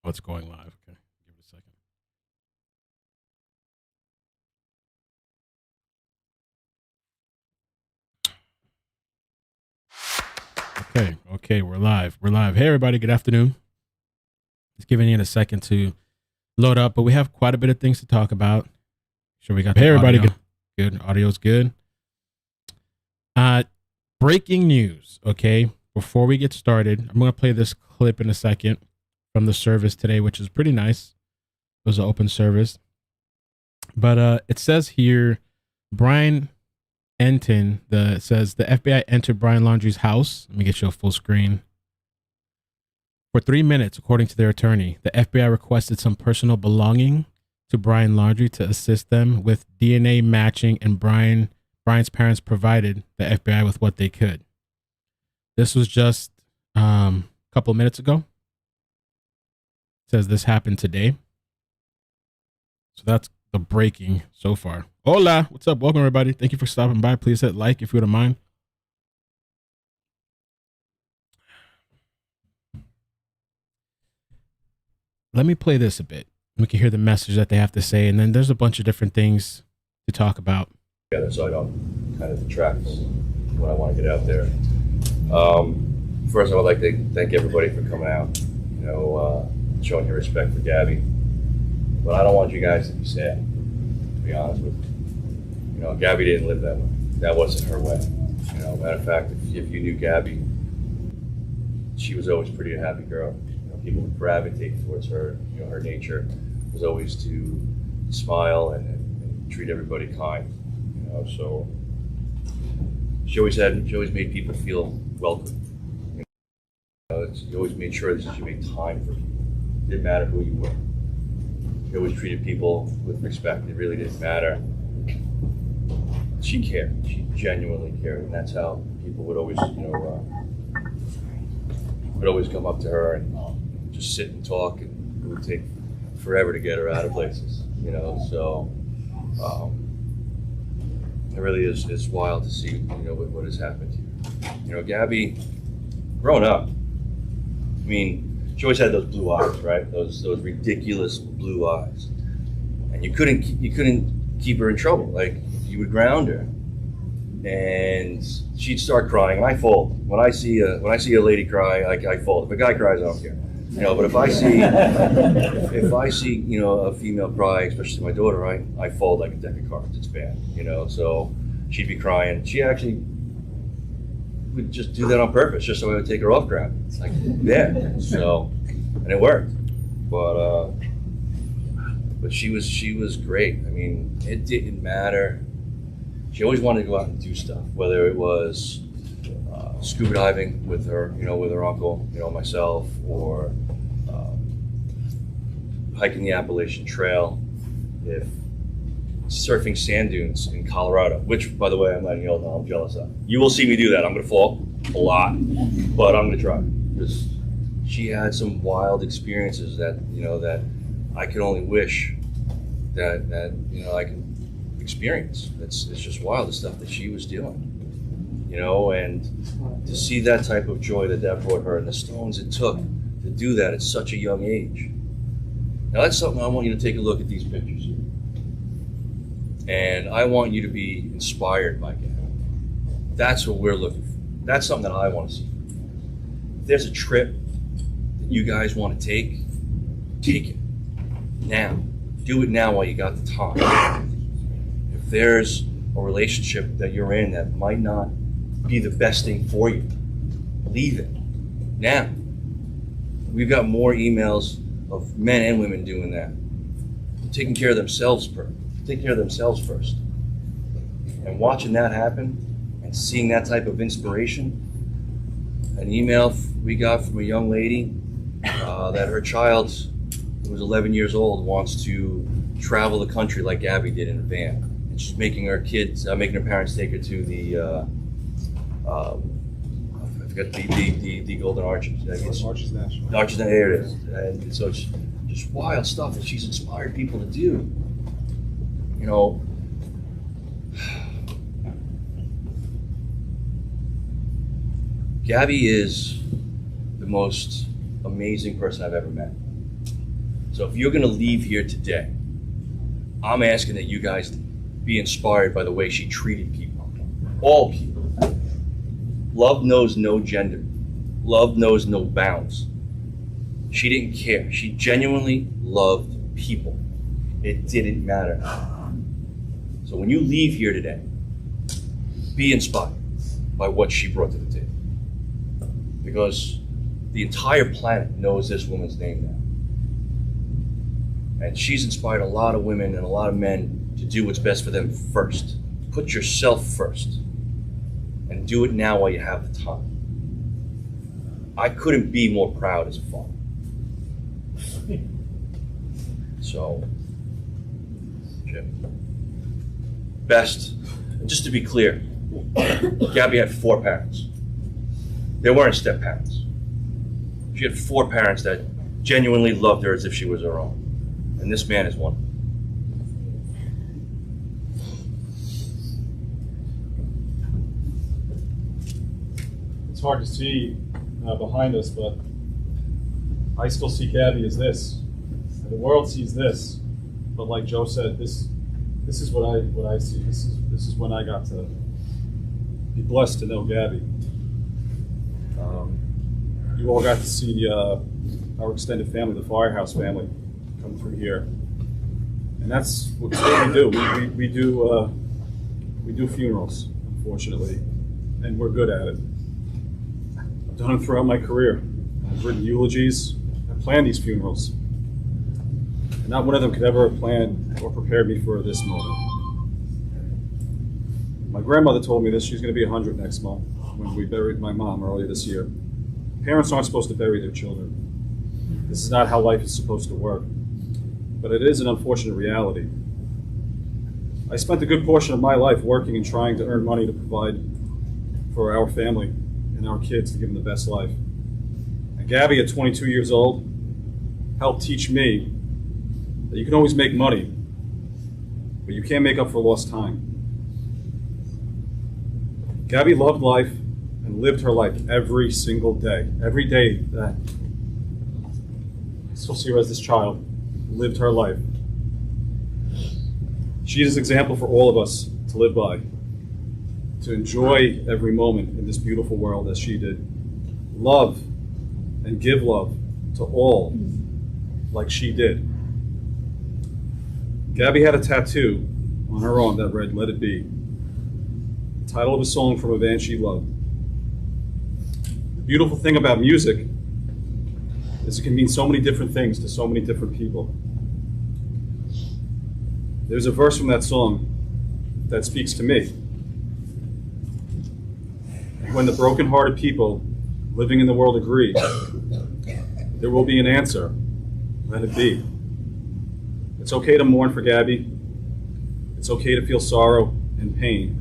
Oh, it's going live. Okay, give it a second. Okay, we're live. We're live. Hey, everybody. Good afternoon. Just giving it a second to load up, but we have quite a bit of things to talk about. Sure, we got. Hey, everybody. Good. Audio's good. Breaking news. Okay, before we get started, I'm going to play this clip in a second from the service today, which is pretty nice. It was an open service. But it says here, Brian Entin, it says the FBI entered Brian Laundrie's house. Let me get you a full screen. For 3 minutes, according to their attorney, the FBI requested some personal belonging to Brian Laundrie to assist them with DNA matching, and Brian's parents provided the FBI with what they could. This was just a couple minutes ago. It says this happened today. So that's the breaking so far. Hola, what's up? Welcome, everybody. Thank you for stopping by. Please hit like if you wouldn't mind. Let me play this a bit. We can hear the message that they have to say, and then there's a bunch of different things to talk about. So I don't kind of detract from what I want to get out there. First, I would like to thank everybody for coming out, showing your respect for Gabby. But I don't want you guys to be sad, to be honest with you. Gabby didn't live that way. That wasn't her way. Matter of fact, if you knew Gabby, she was always pretty a happy girl. People would gravitate towards her. Her nature was always to smile and treat everybody kind. So she always made people feel welcome. She always made sure that she made time for people. It didn't matter who you were. She always treated people with respect. It really didn't matter. She cared. She genuinely cared, and that's how people would always, come up to her and just sit and talk, and it would take forever to get her out of places. So it really is wild to see, what has happened here. Gabby, growing up, she always had those blue eyes, right? Those ridiculous blue eyes, and you couldn't keep her in trouble. Like, you would ground her, and she'd start crying, and I fold. When I see a lady cry, I fold. If a guy cries, I don't care. But if I see a female cry, especially my daughter, I fold like a deck of cards. It's bad. So she'd be crying. She actually would just do that on purpose, just so I would take her off ground. It's like, yeah. So, and it worked. But she was great. It didn't matter. She always wanted to go out and do stuff, whether it was scuba diving with her, with her uncle, myself, or hiking the Appalachian Trail, if surfing sand dunes in Colorado, which, by the way, I'm letting you all know I'm jealous of. You will see me do that. I'm going to fall a lot, but I'm going to try, because she had some wild experiences that I could only wish that I can experience. It's just wild, the stuff that she was doing. And to see that type of joy that brought her, and the stones it took to do that at such a young age. Now, that's something I want you to take a look at these pictures here. And I want you to be inspired by Gabby. That's what we're looking for. That's something that I want to see. If there's a trip that you guys want to take it now. Do it now while you got the time. If there's a relationship that you're in that might not be the best thing for you, leave it now. We've got more emails of men and women doing that, taking care of themselves first. And watching that happen and seeing that type of inspiration. An email we got from a young lady that her child, who was 11 years old, wants to travel the country like Gabby did in a van. And she's making her parents take her to the I forgot the Golden Arches. Arches National. Arches, there it is. And so it's just wild stuff that she's inspired people to do. Gabby is the most amazing person I've ever met. So if you're gonna leave here today, I'm asking that you guys be inspired by the way she treated people. All people. Love knows no gender. Love knows no bounds. She didn't care. She genuinely loved people. It didn't matter. So when you leave here today, be inspired by what she brought to the table. Because the entire planet knows this woman's name now. And she's inspired a lot of women and a lot of men to do what's best for them first. Put yourself first. And do it now while you have the time. I couldn't be more proud as a father. So, Jim. Best, and just to be clear, Gabby had 4 parents. They weren't step parents. She had 4 parents that genuinely loved her as if she was her own. And this man is one. It's hard to see behind us, but I still see Gabby as this. And the world sees this. But like Joe said, this is what I see. This is when I got to be blessed to know Gabby. You all got to see our extended family, the Firehouse family, come through here, and that's what we do. We do funerals, unfortunately, and we're good at it. I've done them throughout my career. I've written eulogies. I've planned these funerals, and not one of them could ever have planned or prepared me for this moment. My grandmother told me this. She's going to be 100 next month when we buried my mom earlier this year. Parents aren't supposed to bury their children. This is not how life is supposed to work. But it is an unfortunate reality. I spent a good portion of my life working and trying to earn money to provide for our family and our kids to give them the best life. And Gabby, at 22 years old, helped teach me that you can always make money, but you can't make up for lost time. Gabby loved life and lived her life every single day. Every day that I still see her as this child, lived her life. She is an example for all of us to live by, to enjoy every moment in this beautiful world as she did. Love and give love to all like she did. Gabby had a tattoo on her arm that read, "Let It Be," the title of a song from a band she loved. The beautiful thing about music is it can mean so many different things to so many different people. There's a verse from that song that speaks to me. When the broken-hearted people living in the world agree, there will be an answer. Let it be. It's okay to mourn for Gabby. It's okay to feel sorrow and pain.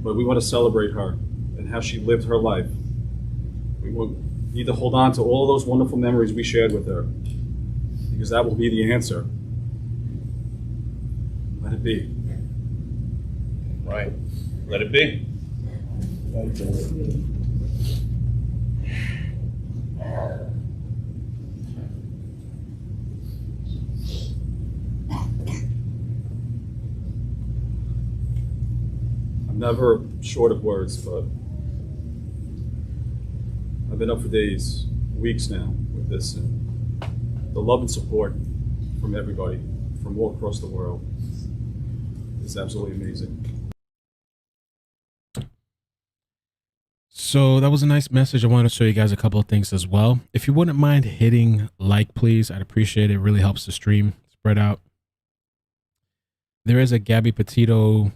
But we want to celebrate her and how she lived her life. We need to hold on to all those wonderful memories we shared with her, because that will be the answer. Let it be. Right. Let it be. I'm never short of words, but I've been up for days, weeks now with this, and the love and support from everybody, from all across the world, is absolutely amazing. So that was a nice message. I want to show you guys a couple of things as well. If you wouldn't mind hitting like, please, I'd appreciate it. It really helps the stream spread out. There is a Gabby Petito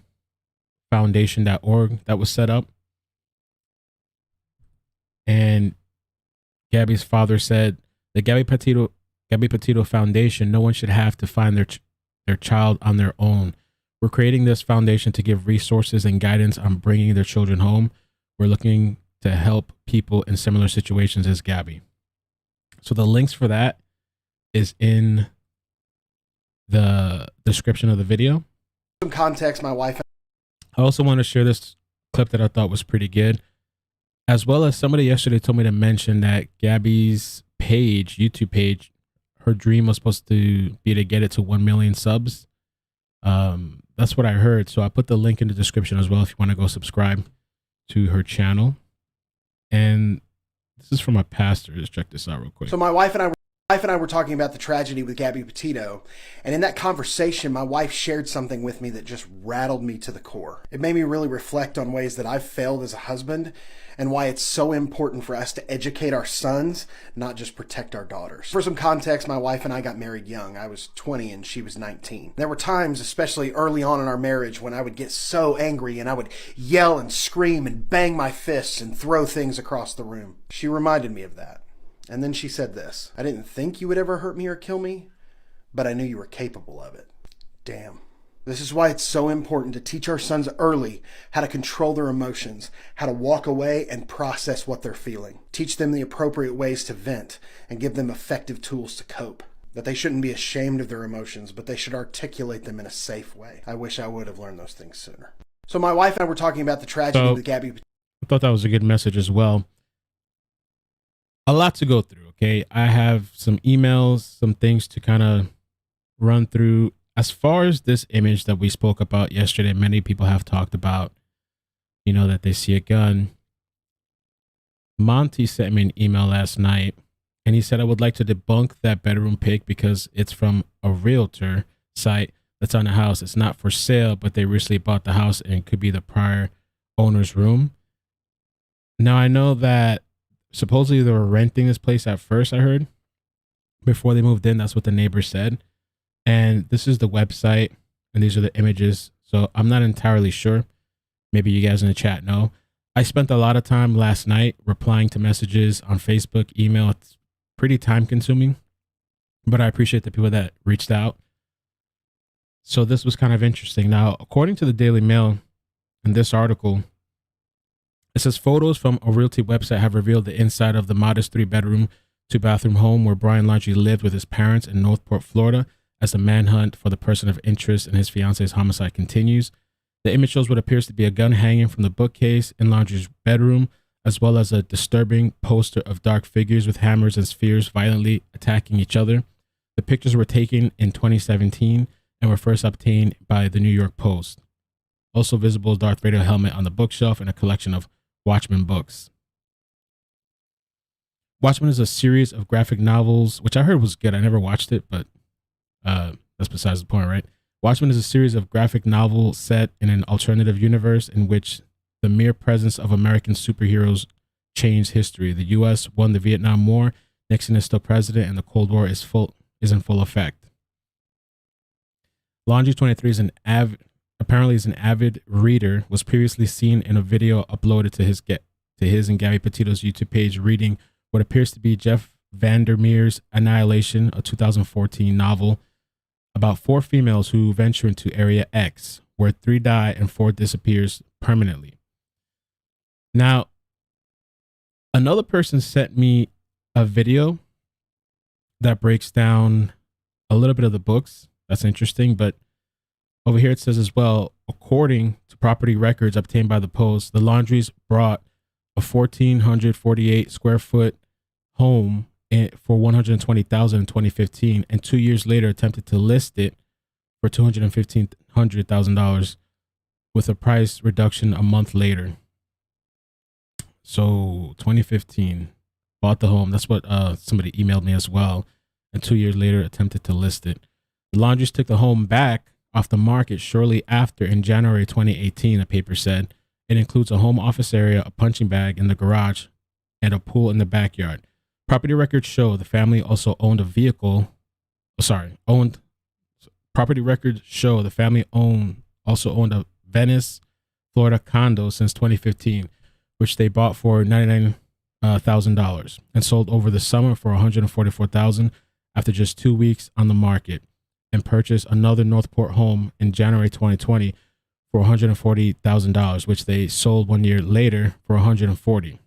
Foundation.org that was set up. And Gabby's father said, the Gabby Petito Foundation, no one should have to find their child on their own. We're creating this foundation to give resources and guidance on bringing their children home. We're looking to help people in similar situations as Gabby. So the links for that is in the description of the video. Some context, my wife. I also want to share this clip that I thought was pretty good, as well as somebody yesterday told me to mention that Gabby's page, YouTube page, her dream was supposed to be to get it to 1 million subs. That's what I heard. So I put the link in the description as well if you want to go subscribe to her channel. And this is from a pastor. Let's check this out real quick. So my wife and I were talking about the tragedy with Gabby Petito, and in that conversation, my wife shared something with me that just rattled me to the core. It made me really reflect on ways that I've failed as a husband and why it's so important for us to educate our sons, not just protect our daughters. For some context, my wife and I got married young. I was 20 and she was 19. There were times, especially early on in our marriage, when I would get so angry and I would yell and scream and bang my fists and throw things across the room. She reminded me of that. And then she said this: "I didn't think you would ever hurt me or kill me, but I knew you were capable of it." Damn. This is why it's so important to teach our sons early how to control their emotions, how to walk away and process what they're feeling. Teach them the appropriate ways to vent and give them effective tools to cope. That they shouldn't be ashamed of their emotions, but they should articulate them in a safe way. I wish I would have learned those things sooner. So my wife and I were talking about the tragedy with Gabby. I thought that was a good message as well. A lot to go through, okay? I have some emails, some things to kind of run through. As far as this image that we spoke about yesterday, many people have talked about, that they see a gun. Monty sent me an email last night, and he said, "I would like to debunk that bedroom pic because it's from a realtor site that's on the house. It's not for sale, but they recently bought the house and it could be the prior owner's room." Now, I know that supposedly they were renting this place at first, I heard. Before they moved in, that's what the neighbors said. And this is the website, and these are the images. So I'm not entirely sure. Maybe you guys in the chat know. I spent a lot of time last night replying to messages on Facebook, email. It's pretty time consuming, but I appreciate the people that reached out. So this was kind of interesting. Now, according to the Daily Mail, in this article, it says photos from a realty website have revealed the inside of the modest 3-bedroom, 2-bathroom home where Brian Laundrie lived with his parents in Northport, Florida, as the manhunt for the person of interest in his fiance's homicide continues. The image shows what appears to be a gun hanging from the bookcase in Laundrie's bedroom, as well as a disturbing poster of dark figures with hammers and spears violently attacking each other. The pictures were taken in 2017 and were first obtained by the New York Post. Also visible is Darth Vader helmet on the bookshelf and a collection of Watchmen books. Watchmen is a series of graphic novels, which I heard was good. I never watched it, but that's besides the point, right? Watchmen is a series of graphic novels set in an alternative universe in which the mere presence of American superheroes changed history. The U.S. won the Vietnam War, Nixon is still president, and the Cold War is in full effect. Laundrie 23 is apparently is an avid reader, was previously seen in a video uploaded to his and Gabby Petito's YouTube page reading what appears to be Jeff Vandermeer's Annihilation, a 2014 novel about 4 females who venture into Area X, where 3 die and 4 disappears permanently. Now, another person sent me a video that breaks down a little bit of the books. That's interesting, but over here it says as well, according to property records obtained by the Post, the Laundries brought a 1,448 square foot home for $120,000 in 2015, and 2 years later attempted to list it for $215,000 with a price reduction a month later. So 2015, bought the home. That's what somebody emailed me as well, and 2 years later attempted to list it. The Laundries took the home back off the market shortly after in January 2018, the paper said. It includes a home office area, a punching bag in the garage, and a pool in the backyard. Property records show the family also owned a vehicle. Property records show the family also owned a Venice, Florida condo since 2015, which they bought for $99,000 and sold over the summer for $144,000 after just 2 weeks on the market, and purchased another Northport home in January 2020 for $140,000, which they sold 1 year later for $140,000.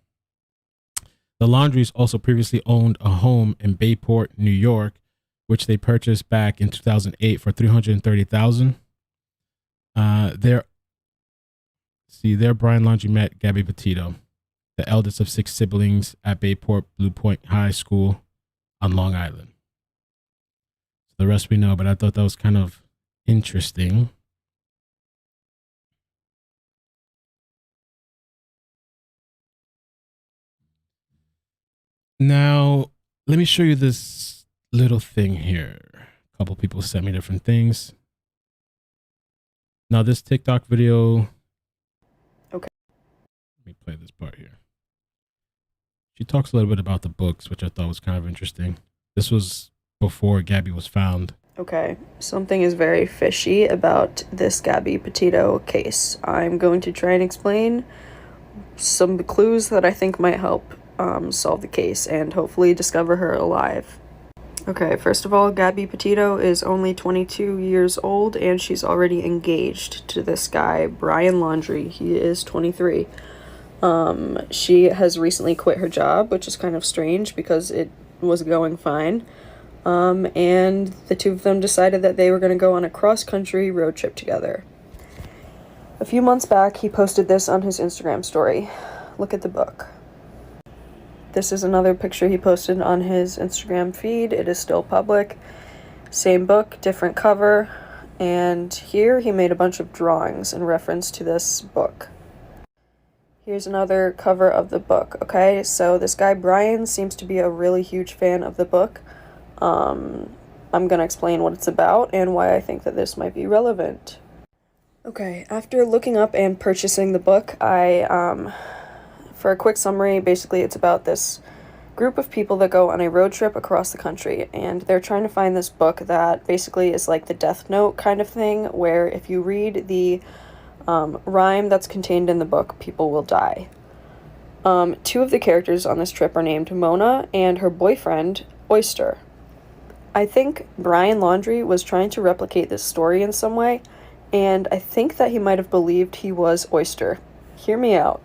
The Laundries also previously owned a home in Bayport, New York, which they purchased back in 2008 for $330,000. There Brian Laundrie met Gabby Petito, the eldest of 6 siblings, at Bayport Blue Point High School on Long Island. The rest we know, but I thought that was kind of interesting. Now, let me show you this little thing here. A couple people sent me different things. Now, this TikTok video. Okay. Let me play this part here. She talks a little bit about the books, which I thought was kind of interesting. This was before Gabby was found. Okay, something is very fishy about this Gabby Petito case. I'm going to try and explain some clues that I think might help solve the case and hopefully discover her alive. Okay, first of all, Gabby Petito is only 22 years old and she's already engaged to this guy, Brian Laundrie. He is 23. She has recently quit her job, which is kind of strange because it was going fine. And the two of them decided that they were going to go on a cross-country road trip together. A few months back, he posted this on his Instagram story. Look at the book. This is another picture he posted on his Instagram feed. It is still public. Same book, different cover. And here he made a bunch of drawings in reference to this book. Here's another cover of the book, okay? So this guy, Brian, seems to be a really huge fan of the book. I'm going to explain what it's about and why I think that this might be relevant. Okay, after looking up and purchasing the book, for a quick summary, basically it's about this group of people that go on a road trip across the country, and they're trying to find this book that basically is like the Death Note kind of thing, where if you read the rhyme that's contained in the book, people will die. Two of the characters on this trip are named Mona and her boyfriend, Oyster. I think Brian Laundrie was trying to replicate this story in some way, and I think that he might have believed he was Oyster. Hear me out.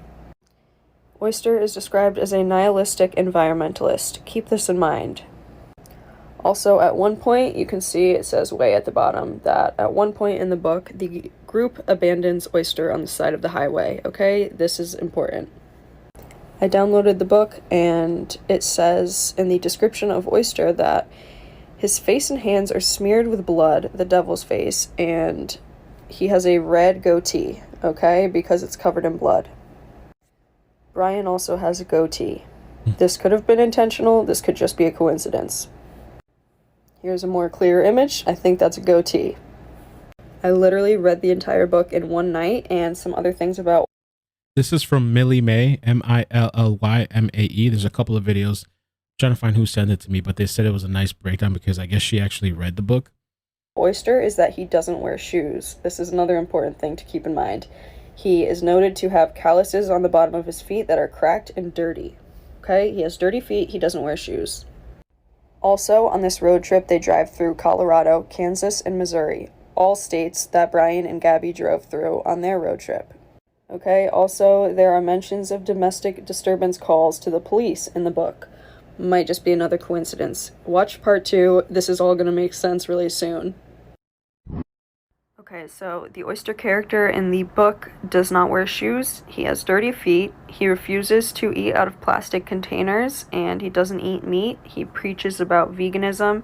Oyster is described as a nihilistic environmentalist. Keep this in mind. Also, at one point, you can see it says way at the bottom that at one point in the book, the group abandons Oyster on the side of the highway. Okay, this is important. I downloaded the book, and it says in the description of Oyster that his face and hands are smeared with blood, the devil's face, and he has a red goatee, okay, because it's covered in blood. Brian also has a goatee. This could have been intentional, this could just be a coincidence. Here's a more clear image. I think that's a goatee. I literally read the entire book in one night, and some other things about... This is from MillyMae, MillyMae. There's a couple of videos. I'm trying to find who sent it to me, but they said it was a nice breakdown because I guess she actually read the book. Oyster is that he doesn't wear shoes. This is another important thing to keep in mind. He is noted to have calluses on the bottom of his feet that are cracked and dirty. Okay, he has dirty feet, he doesn't wear shoes. Also, on this road trip, they drive through Colorado, Kansas, and Missouri, all states that Brian and Gabby drove through on their road trip. Okay, also, there are mentions of domestic disturbance calls to the police in the book. Might just be another coincidence. Watch part 2. This is all going to make sense really soon. Okay, so the Oyster character in the book does not wear shoes. He has dirty feet. He refuses to eat out of plastic containers, and he doesn't eat meat. He preaches about veganism.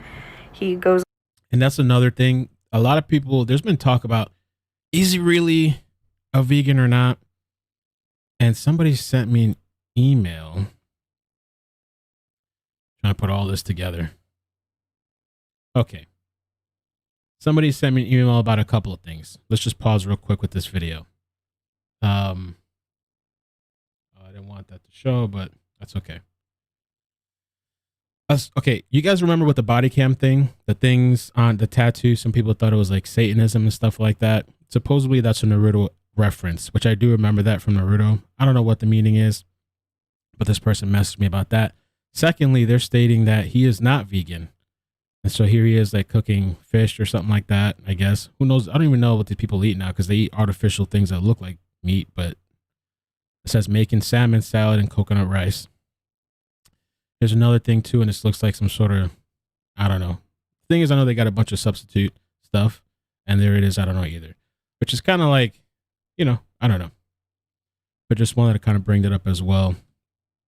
He goes... And that's another thing. A lot of people, there's been talk about, is he really a vegan or not? And somebody sent me an email trying to put all this together. Okay. Somebody sent me an email about a couple of things. Let's just pause real quick with this video. I didn't want that to show, but that's okay. Okay, you guys remember with the body cam thing? The things on the tattoo, some people thought it was like Satanism and stuff like that. Supposedly that's a Naruto reference, which I do remember that from Naruto. I don't know what the meaning is, but this person messaged me about that. Secondly, they're stating that he is not vegan. And so here he is like cooking fish or something like that, I guess. Who knows? I don't even know what these people eat now because they eat artificial things that look like meat, but it says making salmon salad and coconut rice. There's another thing too, and this looks like some sort of, I don't know. Thing is, I know they got a bunch of substitute stuff, and there it is. I don't know either, which is kind of like, you know, I don't know. But just wanted to kind of bring that up as well.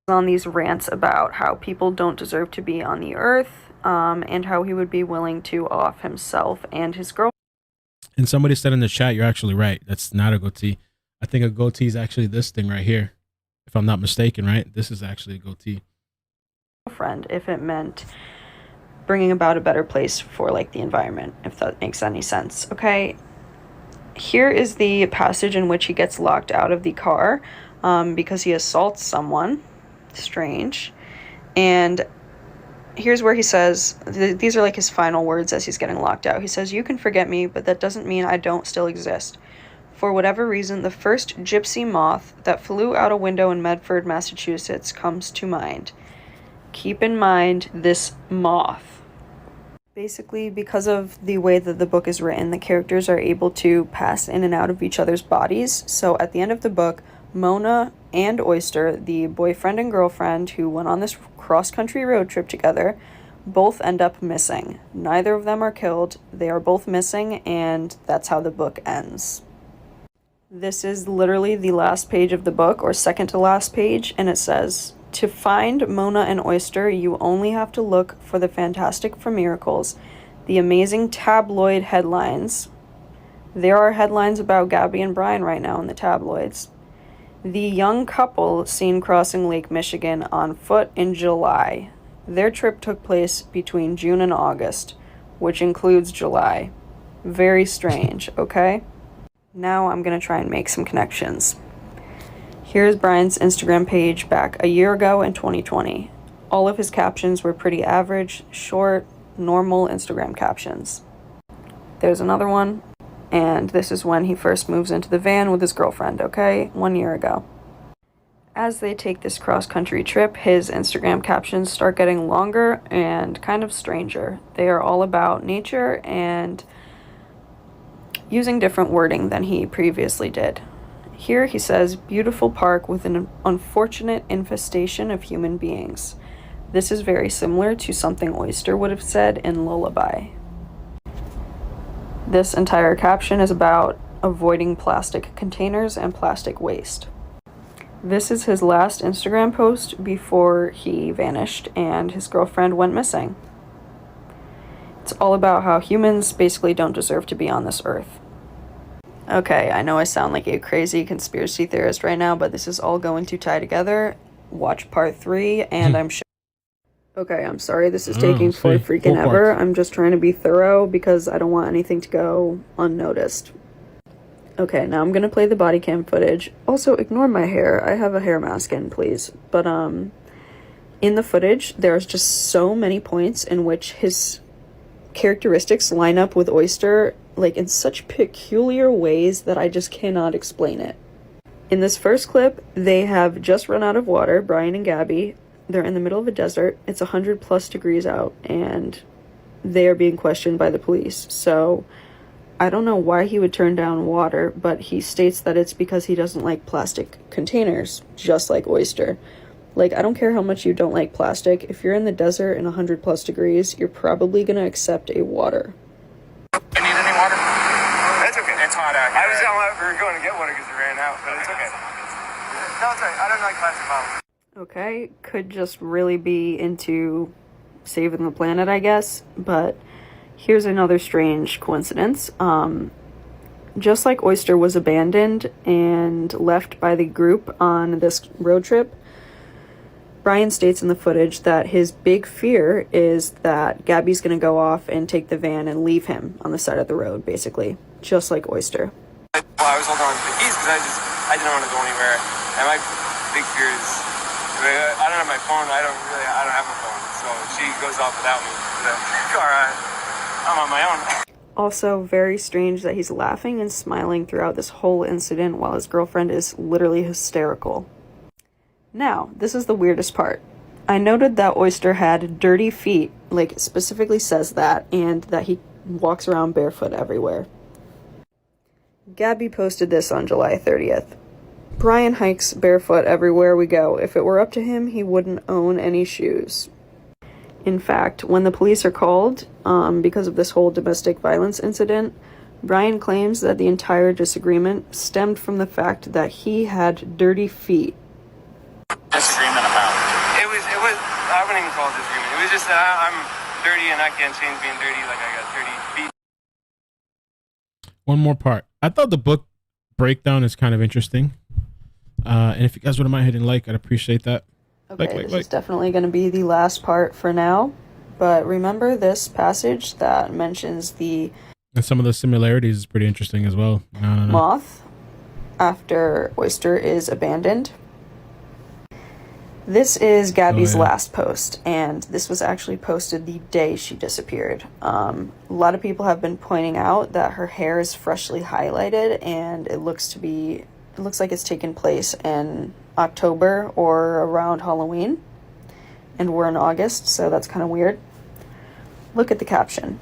On these rants about how people don't deserve to be on the earth, and how he would be willing to off himself and his girlfriend. And somebody said in the chat, you're actually right. That's not a goatee. I think a goatee is actually this thing right here. If I'm not mistaken, right? This is actually a goatee. If it meant bringing about a better place for like the environment, if that makes any sense. Okay, here is the passage in which he gets locked out of the car because he assaults someone. Strange. And here's where he says, these are like his final words as he's getting locked out. He says, "You can forget me, but that doesn't mean I don't still exist. For whatever reason, the first gypsy moth that flew out a window in Medford, Massachusetts comes to mind. Keep in mind this moth." Basically, because of the way that the book is written, the characters are able to pass in and out of each other's bodies. So at the end of the book, Mona and Oyster, the boyfriend and girlfriend who went on this cross-country road trip together, both end up missing. Neither of them are killed. They are both missing, and that's how the book ends. This is literally the last page of the book, or second to last page, and it says, "To find Mona and Oyster, you only have to look for the Fantastic for Miracles, the amazing tabloid headlines." There are headlines about Gabby and Brian right now in the tabloids. "The young couple seen crossing Lake Michigan on foot in July. Their trip took place between June and August, which includes July." Very strange, okay? Now I'm gonna try and make some connections. Here's Brian's Instagram page back a year ago in 2020. All of his captions were pretty average, short, normal Instagram captions. There's another one, and this is when he first moves into the van with his girlfriend, okay? 1 year ago. As they take this cross-country trip, his Instagram captions start getting longer and kind of stranger. They are all about nature and using different wording than he previously did. Here he says, "Beautiful park with an unfortunate infestation of human beings." This is very similar to something Oyster would have said in Lullaby. This entire caption is about avoiding plastic containers and plastic waste. This is his last Instagram post before he vanished and his girlfriend went missing. It's all about how humans basically don't deserve to be on this earth. Okay, I know I sound like a crazy conspiracy theorist right now, but this is all going to tie together. Watch part 3, and I'm sure... Okay, I'm sorry this is taking for freaking ever. I'm just trying to be thorough because I don't want anything to go unnoticed. Okay, now I'm gonna play the body cam footage. Also, ignore my hair. I have a hair mask in, please. But, in the footage, there's just so many points in which his characteristics line up with Oyster, like in such peculiar ways that I just cannot explain it. In this first clip, they have just run out of water, Brian and Gabby. They're in the middle of a desert. It's 100+ degrees out, and they are being questioned by the police. So I don't know why he would turn down water, but he states that it's because he doesn't like plastic containers, just like Oyster. Like, I don't care how much you don't like plastic. If you're in the desert in 100+ degrees, you're probably gonna accept a water. You need any water? That's okay. It's hot out here. I was telling we were going to get water because we ran out, but it's okay. No, it's all right. I don't like plastic bottles. Okay, could just really be into saving the planet, I guess. But here's another strange coincidence. Just like Oyster was abandoned and left by the group on this road trip, Brian states in the footage that his big fear is that Gabby's gonna go off and take the van and leave him on the side of the road, basically, just like Oyster. Well, I was holding on to the keys because I didn't want to go anywhere. And my big fear is, I don't have my phone. I don't have a phone. So she goes off without me. I'm on my own. Also, very strange that he's laughing and smiling throughout this whole incident while his girlfriend is literally hysterical. Now, this is the weirdest part. I noted that Oyster had dirty feet, like it specifically says that, and that he walks around barefoot everywhere. Gabby posted this on July 30th. Brian hikes barefoot everywhere we go. If it were up to him, he wouldn't own any shoes. In fact, when the police are called, because of this whole domestic violence incident, Brian claims that the entire disagreement stemmed from the fact that he had dirty feet. Disagreement about? It's just that I'm dirty and I can't change being dirty. Like, I got dirty feet. One more part. I thought the book breakdown is kind of interesting. And if you guys wouldn't mind hitting like, I'd appreciate that. Okay, this is definitely going to be the last part for now. But remember this passage that mentions the... And some of the similarities is pretty interesting as well. Moth after Oyster is abandoned. This is Gabby's last post, and this was actually posted the day she disappeared. A lot of people have been pointing out that her hair is freshly highlighted, and it looks like it's taken place in October or around Halloween, and we're in August, so that's kind of weird. Look at the caption.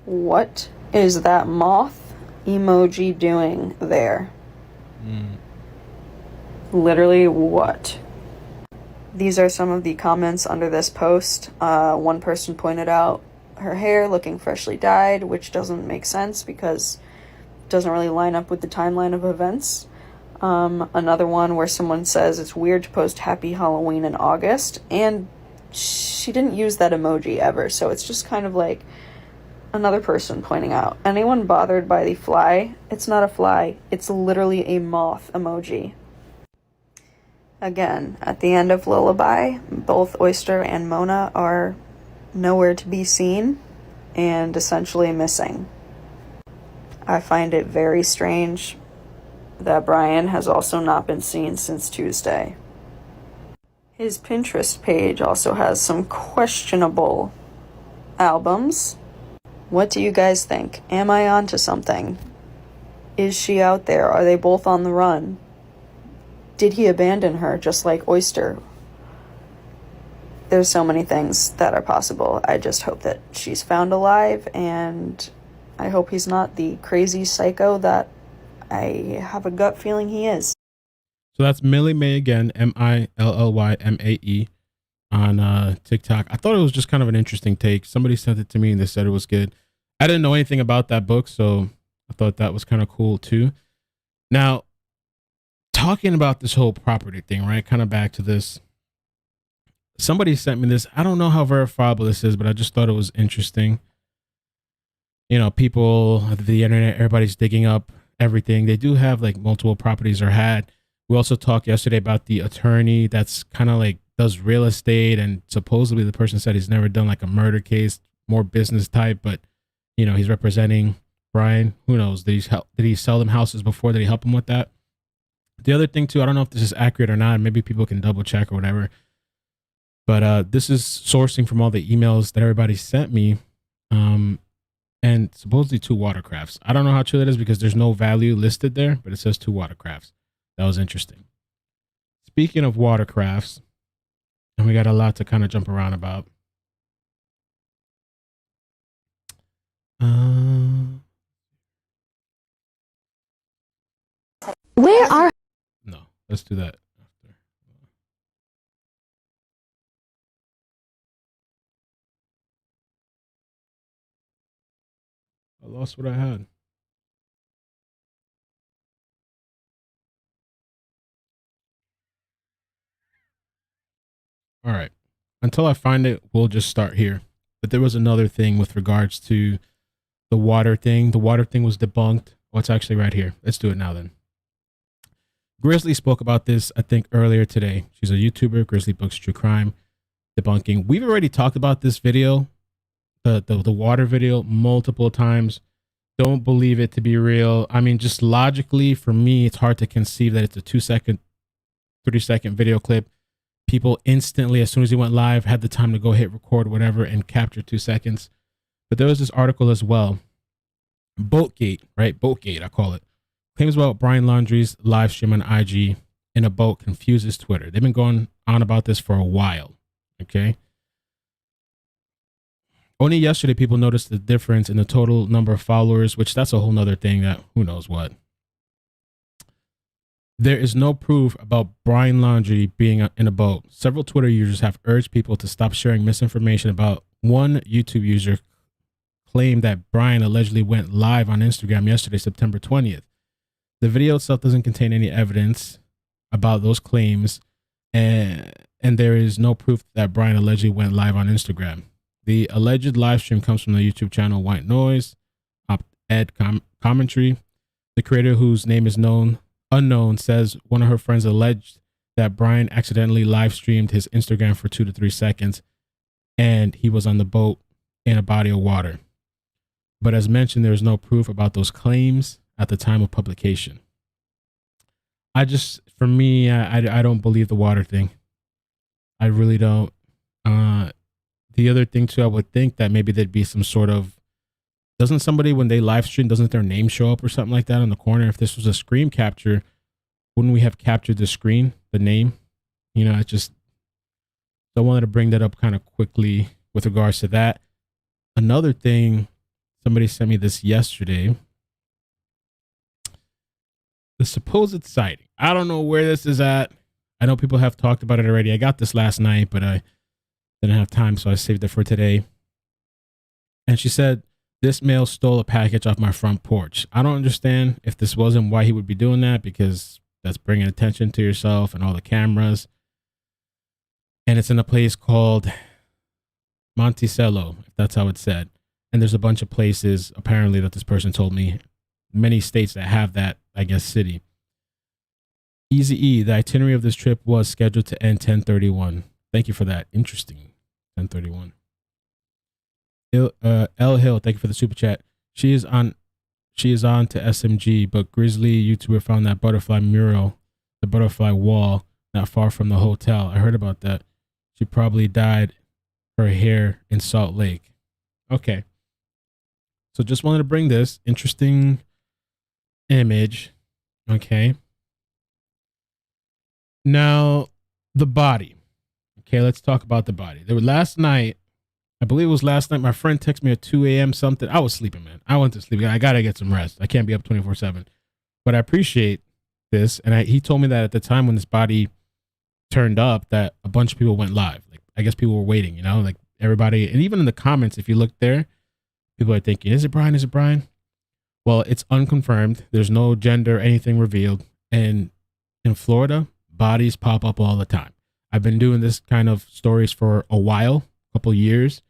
What is that moth emoji doing there? Literally what? These are some of the comments under this post. One person pointed out her hair looking freshly dyed, which doesn't make sense because it doesn't really line up with the timeline of events. Another one where someone says it's weird to post Happy Halloween in August, and she didn't use that emoji ever, so it's just kind of like another person pointing out. Anyone bothered by the fly? It's not a fly. It's literally a moth emoji. Again, at the end of Lullaby, both Oyster and Mona are nowhere to be seen and essentially missing. I find it very strange that Brian has also not been seen since Tuesday. His Pinterest page also has some questionable albums. What do you guys think? Am I onto something? Is she out there? Are they both on the run? Did he abandon her just like Oyster? There's so many things that are possible. I just hope that she's found alive, and I hope he's not the crazy psycho that I have a gut feeling he is. So that's MillyMae again, MillyMae on TikTok. I thought it was just kind of an interesting take. Somebody sent it to me and they said it was good. I didn't know anything about that book, so I thought that was kind of cool too. Now, talking about this whole property thing, right? Kind of back to this. Somebody sent me this. I don't know how verifiable this is, but I just thought it was interesting. You know, people, the internet, everybody's digging up everything. They do have like multiple properties or had. We also talked yesterday about the attorney that's kind of like does real estate, and supposedly the person said he's never done like a murder case, more business type, but you know, he's representing Brian. Who knows? Did he sell them houses before? Did he help him with that? The other thing too, I don't know if this is accurate or not. Maybe people can double check or whatever. But this is sourcing from all the emails that everybody sent me. And supposedly 2 watercrafts. I don't know how true that is because there's no value listed there, but it says 2 watercrafts. That was interesting. Speaking of watercrafts, and we got a lot to kind of jump around about. Where are... No, let's do that after. I lost what I had. All right. Until I find it, we'll just start here. But there was another thing with regards to the water thing. The water thing was debunked. What's actually right here? Let's do it now then. Grizzly spoke about this, I think, earlier today. She's a YouTuber, Grizzly Books True Crime Debunking. We've already talked about this video, the water video, multiple times. Don't believe it to be real. I mean, just logically, for me, it's hard to conceive that it's a 2-second, 3-second video clip. People instantly, as soon as he went live, had the time to go hit record, whatever, and capture 2 seconds. But there was this article as well. Boatgate, right? Boatgate, I call it. Claims about Brian Laundrie's live stream on IG in a boat confuses Twitter. They've been going on about this for a while. Okay. Only yesterday, people noticed the difference in the total number of followers, which that's a whole nother thing that who knows what. There is no proof about Brian Laundrie being in a boat. Several Twitter users have urged people to stop sharing misinformation about. One YouTube user claimed that Brian allegedly went live on Instagram yesterday, September 20th. The video itself doesn't contain any evidence about those claims, and and there is no proof that Brian allegedly went live on Instagram. The alleged live stream comes from the YouTube channel White Noise, op-ed commentary. The creator, whose name is unknown, says one of her friends alleged that Brian accidentally live streamed his Instagram for 2 to 3 seconds, and he was on the boat in a body of water. But as mentioned, there is no proof about those claims at the time of publication. For me, I don't believe the water thing. I really don't. The other thing too, I would think that maybe there'd be some sort of, doesn't somebody, when they live stream, doesn't their name show up or something like that in the corner? If this was a screen capture, wouldn't we have captured the screen, the name? You know, I wanted to bring that up kind of quickly with regards to that. Another thing, somebody sent me this yesterday. The supposed sighting. I don't know where this is at. I know people have talked about it already. I got this last night, but I didn't have time, so I saved it for today. And she said, this male stole a package off my front porch. I don't understand if this wasn't why he would be doing that, because that's bringing attention to yourself and all the cameras. And it's in a place called Monticello, if that's how it's said. And there's a bunch of places, apparently, that this person told me, many states that have that, I guess, city. Easy E, the itinerary of this trip was scheduled to end 10:31. Thank you for that. Interesting. 10:31. L Hill, thank you for the super chat. She is on to SMG, but Grizzly YouTuber found that butterfly mural, the butterfly wall, not far from the hotel. I heard about that. She probably dyed her hair in Salt Lake. Okay. So just wanted to bring this interesting image. Okay. Now, the body. Okay, let's talk about the body. There was last night, I believe it was last night, my friend texted me at 2 a.m. something. I was sleeping, man. I went to sleep. I got to get some rest. I can't be up 24/7. But I appreciate this. And he told me that at the time when this body turned up, that a bunch of people went live. Like, I guess people were waiting, you know, like everybody. And even in the comments, if you look there, people are thinking, is it Brian? Is it Brian? Well, it's unconfirmed. There's no gender, anything revealed. And in Florida, bodies pop up all the time. I've been doing this kind of stories for a while, a couple years.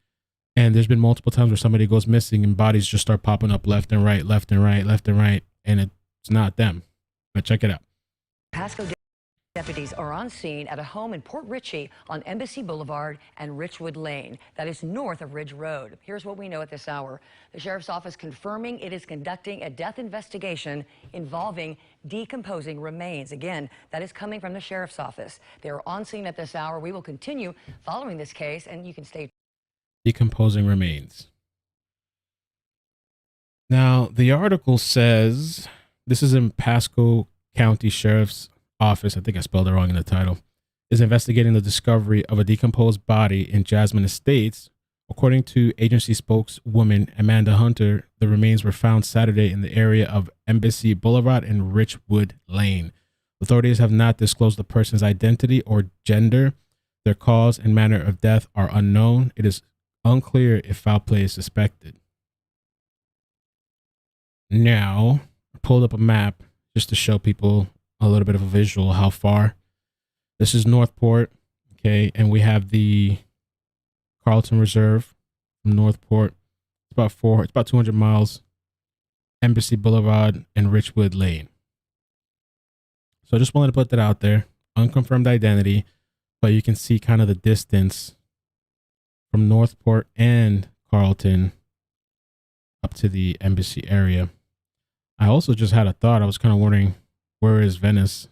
And there's been multiple times where somebody goes missing and bodies just start popping up left and right, left and right, left and right. And it's not them. But check it out. Pasco deputies are on scene at a home in Port Richey on Embassy Boulevard and Richwood Lane. That is north of Ridge Road. Here's what we know at this hour. The sheriff's office confirming it is conducting a death investigation involving decomposing remains. Again, that is coming from the sheriff's office. They are on scene at this hour. We will continue following this case, and you can stay. Decomposing remains. Now, the article says, this is in Pasco County Sheriff's Office, I think I spelled it wrong in the title, is investigating the discovery of a decomposed body in Jasmine Estates. According to agency spokeswoman Amanda Hunter, the remains were found Saturday in the area of Embassy Boulevard and Richwood Lane. Authorities have not disclosed the person's identity or gender. Their cause and manner of death are unknown. It is unclear if foul play is suspected. Now, I pulled up a map just to show people a little bit of a visual how far. This is Northport, okay, and we have the Carlton Reserve from Northport. It's about 200 miles. Embassy Boulevard and Richwood Lane. So I just wanted to put that out there. Unconfirmed identity, but you can see kind of the distance from Northport and Carlton up to the Embassy area. I also just had a thought. I was kind of wondering, where is Venice?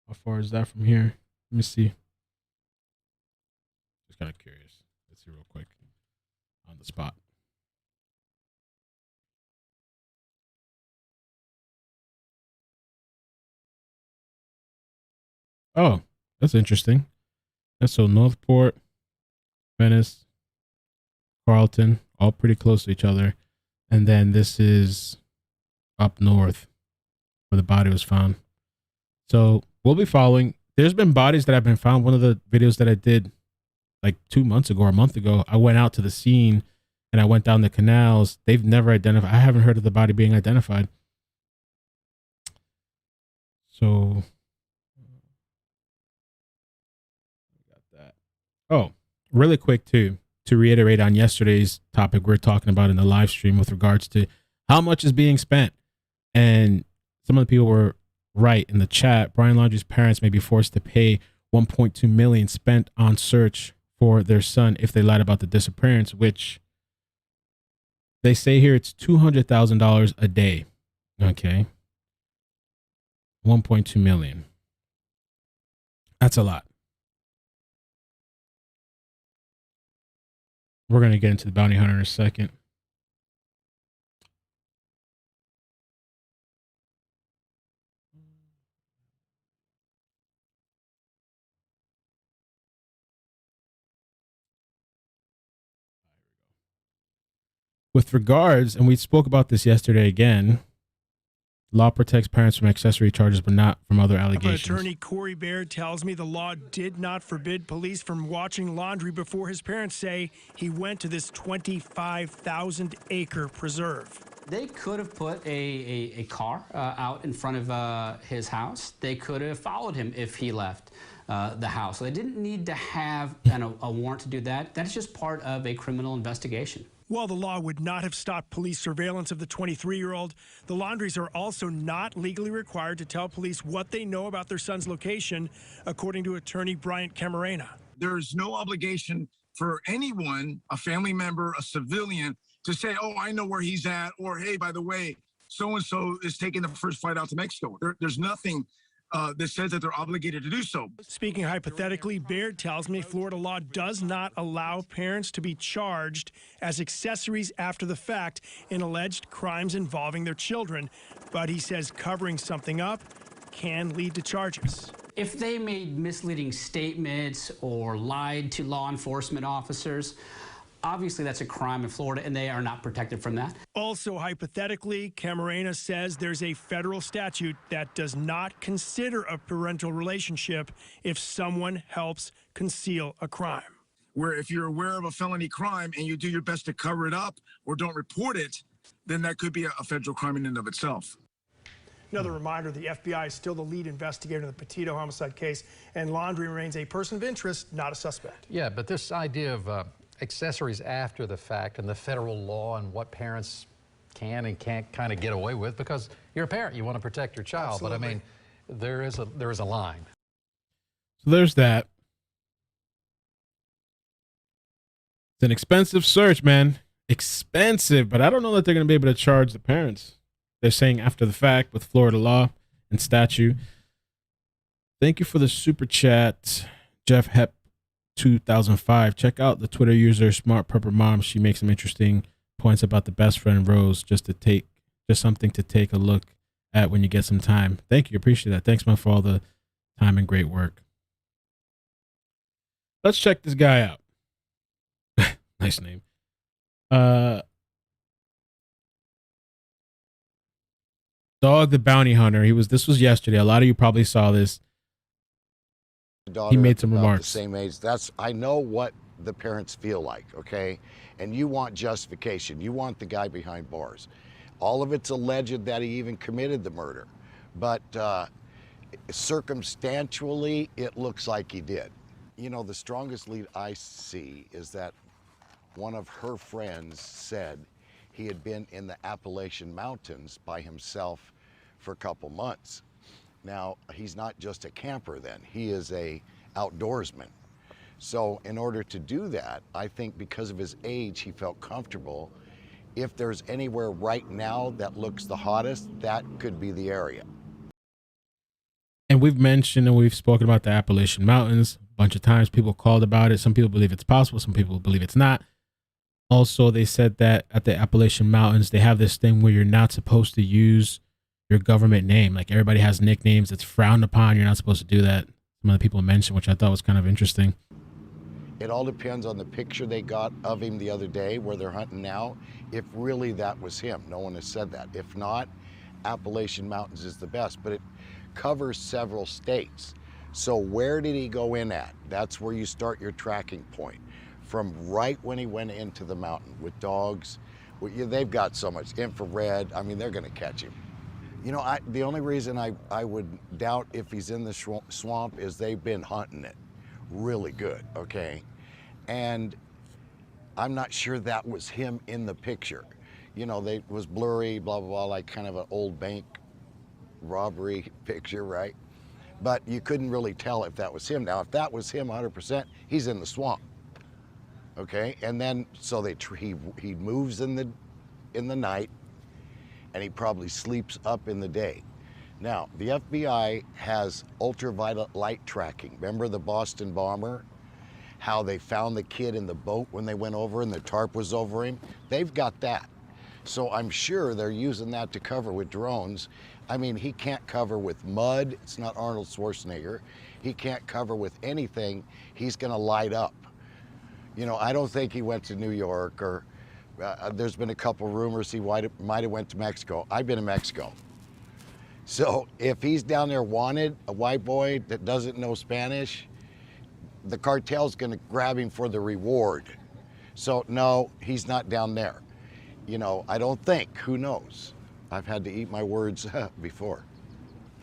How far is that from here? Let me see. Just kind of curious. Let's see real quick on the spot. Oh, that's interesting. That's so Northport, Venice, Carlton, all pretty close to each other. And then this is up north where the body was found. So we'll be following. There's been bodies that have been found. One of the videos that I did like 2 months ago or a month ago, I went out to the scene and I went down the canals. They've never identified. I haven't heard of the body being identified. So that. Oh, really quick too, to reiterate on yesterday's topic we're talking about in the live stream with regards to how much is being spent. And some of the people were right in the chat. Brian Laundrie's parents may be forced to pay $1.2 million spent on search for their son if they lied about the disappearance, which they say here it's $200,000 a day. Okay. 1.2 million. That's a lot. We're going to get into the bounty hunter in a second. With regards, and we spoke about this yesterday again, law protects parents from accessory charges, but not from other allegations. Attorney Corey Baird tells me the law did not forbid police from watching Laundrie before his parents say he went to this 25,000-acre preserve. They could have put a car out in front of his house. They could have followed him if he left the house. So they didn't need to have a warrant to do that. That's just part of a criminal investigation. While the law would not have stopped police surveillance of the 23-year-old, the Laundries are also not legally required to tell police what they know about their son's location, according to attorney Bryant Camarena. There's no obligation for anyone, a family member, a civilian, to say, oh, I know where he's at, or hey, by the way, so-and-so is taking the first flight out to Mexico. There's nothing that says that they're obligated to do so. Speaking hypothetically, Baird tells me Florida law does not allow parents to be charged as accessories after the fact in alleged crimes involving their children. But he says covering something up can lead to charges. If they made misleading statements or lied to law enforcement officers, obviously that's a crime in Florida, and they are not protected from that. Also, hypothetically, Camarena says there's a federal statute that does not consider a parental relationship if someone helps conceal a crime. Where if you're aware of a felony crime and you do your best to cover it up or don't report it, then that could be a federal crime in and of itself. Another reminder, the FBI is still the lead investigator in the Petito homicide case, and Laundrie remains a person of interest, not a suspect. Yeah, but this idea of accessories after the fact and the federal law and what parents can and can't kind of get away with, because you're a parent, you want to protect your child. Absolutely. But I mean, there is a line. So there's that. It's an expensive search, man. Expensive, but I don't know that they're going to be able to charge the parents. They're saying after the fact with Florida law and statute. Thank you for the super chat, Jeff Hep 2005. Check out the Twitter user Smart Prepper Mom. She makes some interesting points about the best friend Rose, just something to take a look at when you get some time. Thank you, appreciate that. Thanks, man, for all the time and great work. Let's check this guy out. Nice name. Dog the Bounty Hunter. This was yesterday. A lot of you probably saw this. He made some remarks. The same age. I know what the parents feel like, okay? And you want justification. You want the guy behind bars. All of it's alleged that he even committed the murder. But circumstantially, it looks like he did. You know, the strongest lead I see is that one of her friends said he had been in the Appalachian Mountains by himself for a couple months. Now, he's not just a camper then, he is a outdoorsman. So in order to do that, I think because of his age, he felt comfortable. If there's anywhere right now that looks the hottest, that could be the area. And we've mentioned and we've spoken about the Appalachian Mountains a bunch of times. People called about it. Some people believe it's possible. Some people believe it's not. Also, they said that at the Appalachian Mountains, they have this thing where you're not supposed to use your government name. Like everybody has nicknames. It's frowned upon. You're not supposed to do that. Some of the people mentioned, which I thought was kind of interesting. It all depends on the picture they got of him the other day where they're hunting now. If really that was him. No one has said that. If not, Appalachian Mountains is the best, but it covers several states. So where did he go in at? That's where you start your tracking point. From right when he went into the mountain with dogs. They've got so much infrared. I mean, they're going to catch him. You know, the only reason I would doubt if he's in the swamp is they've been hunting it. really good, okay? And I'm not sure that was him in the picture. You know, it was blurry, blah, blah, blah, like kind of an old bank robbery picture, right? But you couldn't really tell if that was him. Now, if that was him 100%, he's in the swamp, okay? And then, so he moves in the night, and he probably sleeps up in the day. Now, the FBI has ultraviolet light tracking. Remember the Boston bomber? How they found the kid in the boat when they went over and the tarp was over him? They've got that. So I'm sure they're using that to cover with drones. I mean, he can't cover with mud. It's not Arnold Schwarzenegger. He can't cover with anything. He's gonna light up. You know, I don't think he went to New York, or there's been a couple rumors he might have went to Mexico. I've been to Mexico. So if he's down there wanted, a white boy that doesn't know Spanish, the cartel's gonna grab him for the reward. So no, he's not down there. You know, I don't think, who knows? I've had to eat my words before.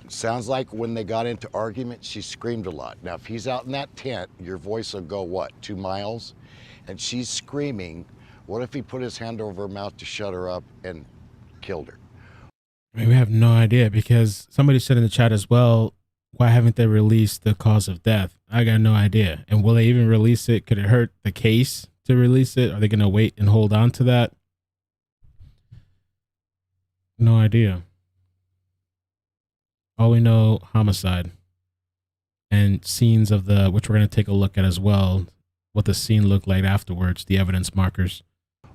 It sounds like when they got into argument, she screamed a lot. Now, if he's out in that tent, your voice will go, what, 2 miles? And she's screaming. What if he put his hand over her mouth to shut her up and killed her? I mean, we have no idea, because somebody said in the chat as well, why haven't they released the cause of death? I got no idea. And will they even release it? Could it hurt the case to release it? Are they going to wait and hold on to that? No idea. All we know, homicide. And scenes of which we're going to take a look at as well, what the scene looked like afterwards, the evidence markers.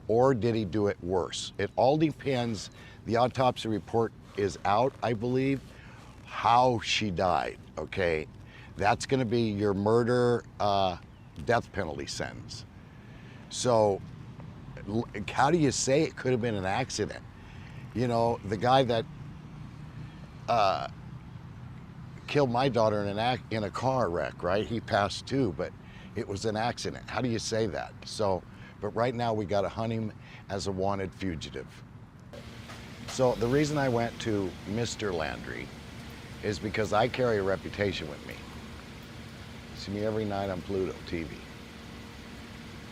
Or did he do it worse? It all depends. The autopsy report is out, I believe, how she died, okay? That's gonna be your murder, death penalty sentence. So how do you say it could have been an accident? You know, the guy that killed my daughter in a car wreck, right? He passed too, but it was an accident. How do you say that? So, but right now we got to hunt him as a wanted fugitive. So the reason I went to Mr. Laundrie is because I carry a reputation with me. See me every night on Pluto TV.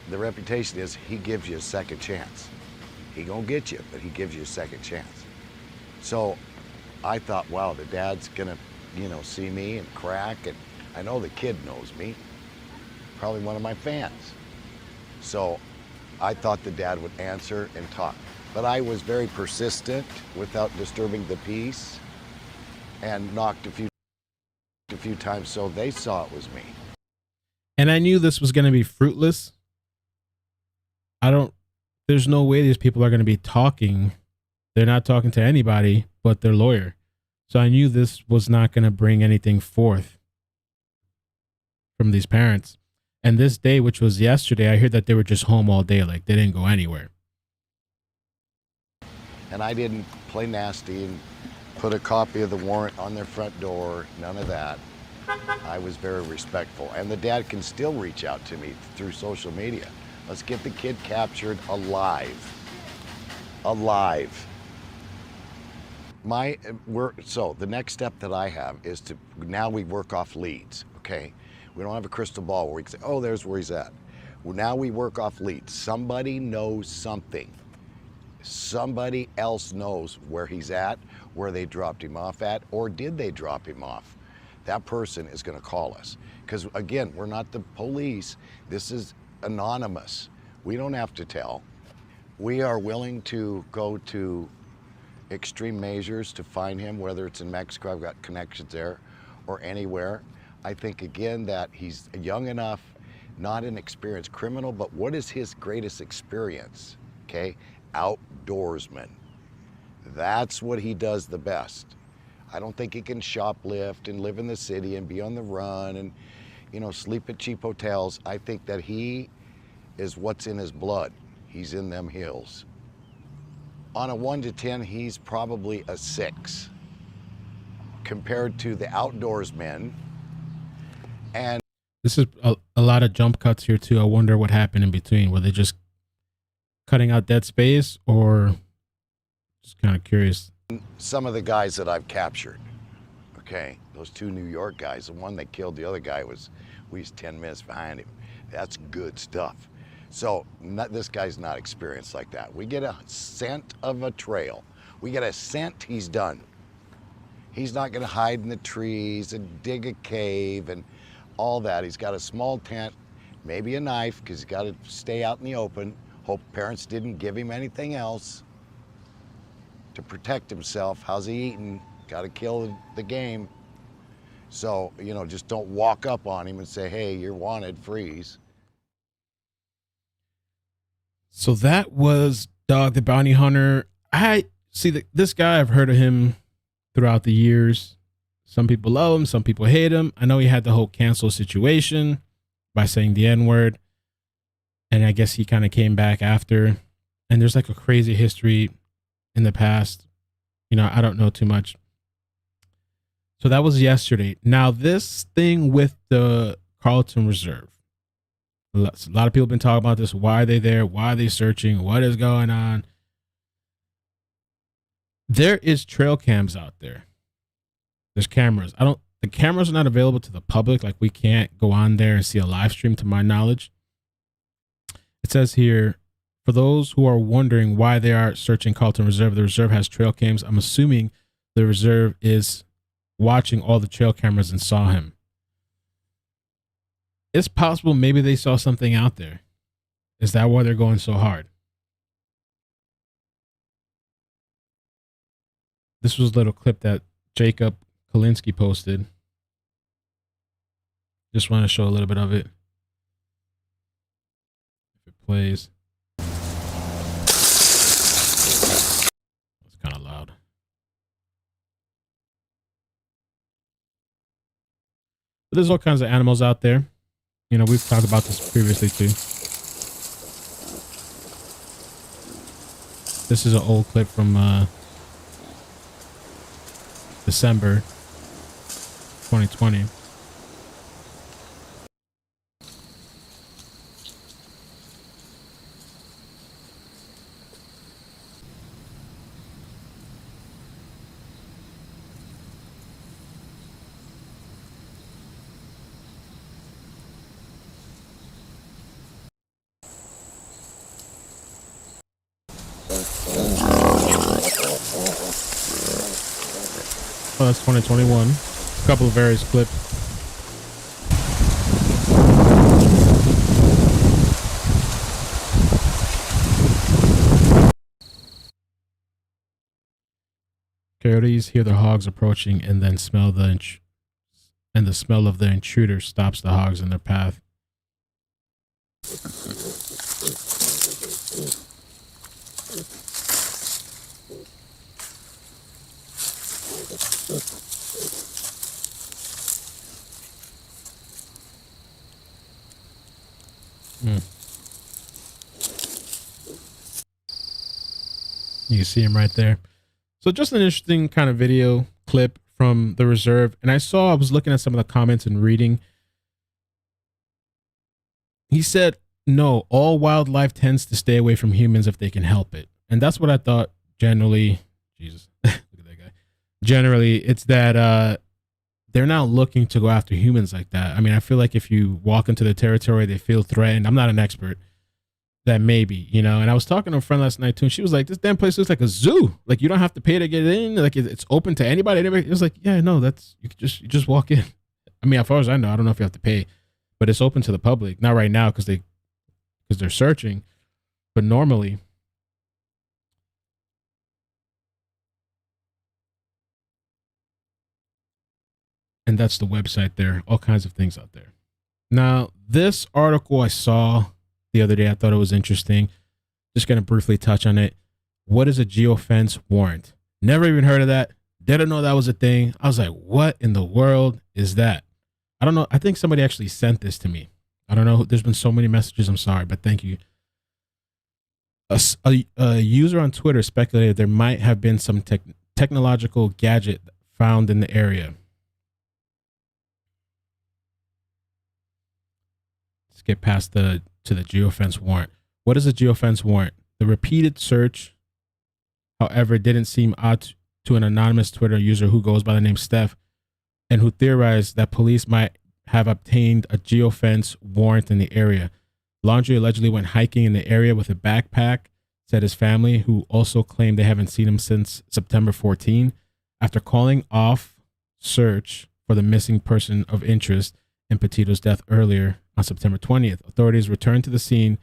The reputation is he gives you a second chance. He gonna get you, but he gives you a second chance. So I thought, wow, the dad's gonna, you know, see me and crack, and I know the kid knows me, probably one of my fans. So I thought the dad would answer and talk. But I was very persistent without disturbing the peace, and knocked a few times so they saw it was me. And I knew this was going to be fruitless. There's no way these people are going to be talking. They're not talking to anybody but their lawyer. So I knew this was not going to bring anything forth from these parents. And this day, which was yesterday, I heard that they were just home all day. Like, they didn't go anywhere. And I didn't play nasty and put a copy of the warrant on their front door, none of that. I was very respectful. And the dad can still reach out to me through social media. Let's get the kid captured alive. Alive. So the next step that I have is to, now we work off leads, okay? We don't have a crystal ball where we can say, oh, there's where he's at. Well, now we work off leads. Somebody knows something. Somebody else knows where he's at, where they dropped him off at, or did they drop him off? That person is going to call us. Because again, we're not the police. This is anonymous. We don't have to tell. We are willing to go to extreme measures to find him, whether it's in Mexico, I've got connections there, or anywhere. I think again that he's young enough, not an experienced criminal, but what is his greatest experience? Okay, outdoorsman. That's what he does the best. I don't think he can shoplift and live in the city and be on the run and, you know, sleep at cheap hotels. I think that he is what's in his blood. He's in them hills. On a 1 to 10, he's probably a 6 compared to the outdoorsmen. And this is a lot of jump cuts here too. I wonder what happened in between. Were they just cutting out dead space, or just kind of curious? Some of the guys that I've captured, okay, those 2 New York guys, the one that killed the other guy was We was 10 minutes behind him. That's good stuff. So this guy's not experienced like that. We get a scent of a trail. We get a scent, he's done. He's not gonna hide in the trees and dig a cave and all that. He's got a small tent, maybe a knife, because he's got to stay out in the open. Hope parents didn't give him anything else to protect himself. How's he eating? Got to kill the game. So, you know, just don't walk up on him and say, hey, you're wanted, freeze. So that was Dog the Bounty Hunter. I see this guy, I've heard of him throughout the years. Some people love him, some people hate him. I know he had the whole cancel situation by saying the N-word. And I guess he kind of came back after. And there's like a crazy history in the past. You know, I don't know too much. So that was yesterday. Now, this thing with the Carlton Reserve. A lot of people have been talking about this. Why are they there? Why are they searching? What is going on? There is trail cams out there. There's cameras. The cameras are not available to the public. Like, we can't go on there and see a live stream, to my knowledge. It says here, for those who are wondering why they are searching Colter Reserve, the reserve has trail cams. I'm assuming the reserve is watching all the trail cameras and saw him. It's possible maybe they saw something out there. Is that why they're going so hard? This was a little clip that Jacob Kalinsky posted. Just want to show a little bit of it. If it plays. It's kind of loud. But there's all kinds of animals out there. You know, we've talked about this previously too. This is an old clip from December 2020. Oh, that's 2021. A couple of various clips. Coyotes hear the hogs approaching and then smell the smell of the intruder stops the hogs in their path. You can see him right there. So just an interesting kind of video clip from the reserve. And I was looking at some of the comments and reading. He said, no, all wildlife tends to stay away from humans if they can help it. And that's what I thought generally. Jesus, look at that guy. Generally, it's that they're not looking to go after humans like that. I mean, I feel like if you walk into the territory, they feel threatened. I'm not an expert. That maybe, you know. And I was talking to a friend last night too, and she was like, this damn place looks like a zoo. Like, you don't have to pay to get in. Like, it's open to anybody. It was like, yeah, no, you just walk in. I mean, as far as I know, I don't know if you have to pay, but it's open to the public. Not right now because they're searching, but normally. And that's the website there. All kinds of things out there. Now, this article I saw the other day, I thought it was interesting. Just going to briefly touch on it. What is a geofence warrant? Never even heard of that. Didn't know that was a thing. I was like, what in the world is that? I don't know. I think somebody actually sent this to me. I don't know. There's been so many messages. I'm sorry, but thank you. A user on Twitter speculated there might have been some technological gadget found in the area. Let's get past to the geofence warrant. What is a geofence warrant? The repeated search, however, didn't seem odd to an anonymous Twitter user who goes by the name Steph and who theorized that police might have obtained a geofence warrant in the area. Laundrie allegedly went hiking in the area with a backpack, said his family, who also claimed they haven't seen him since September 14. After calling off search for the missing person of interest in Petito's death earlier on September 20th, authorities returned to the scene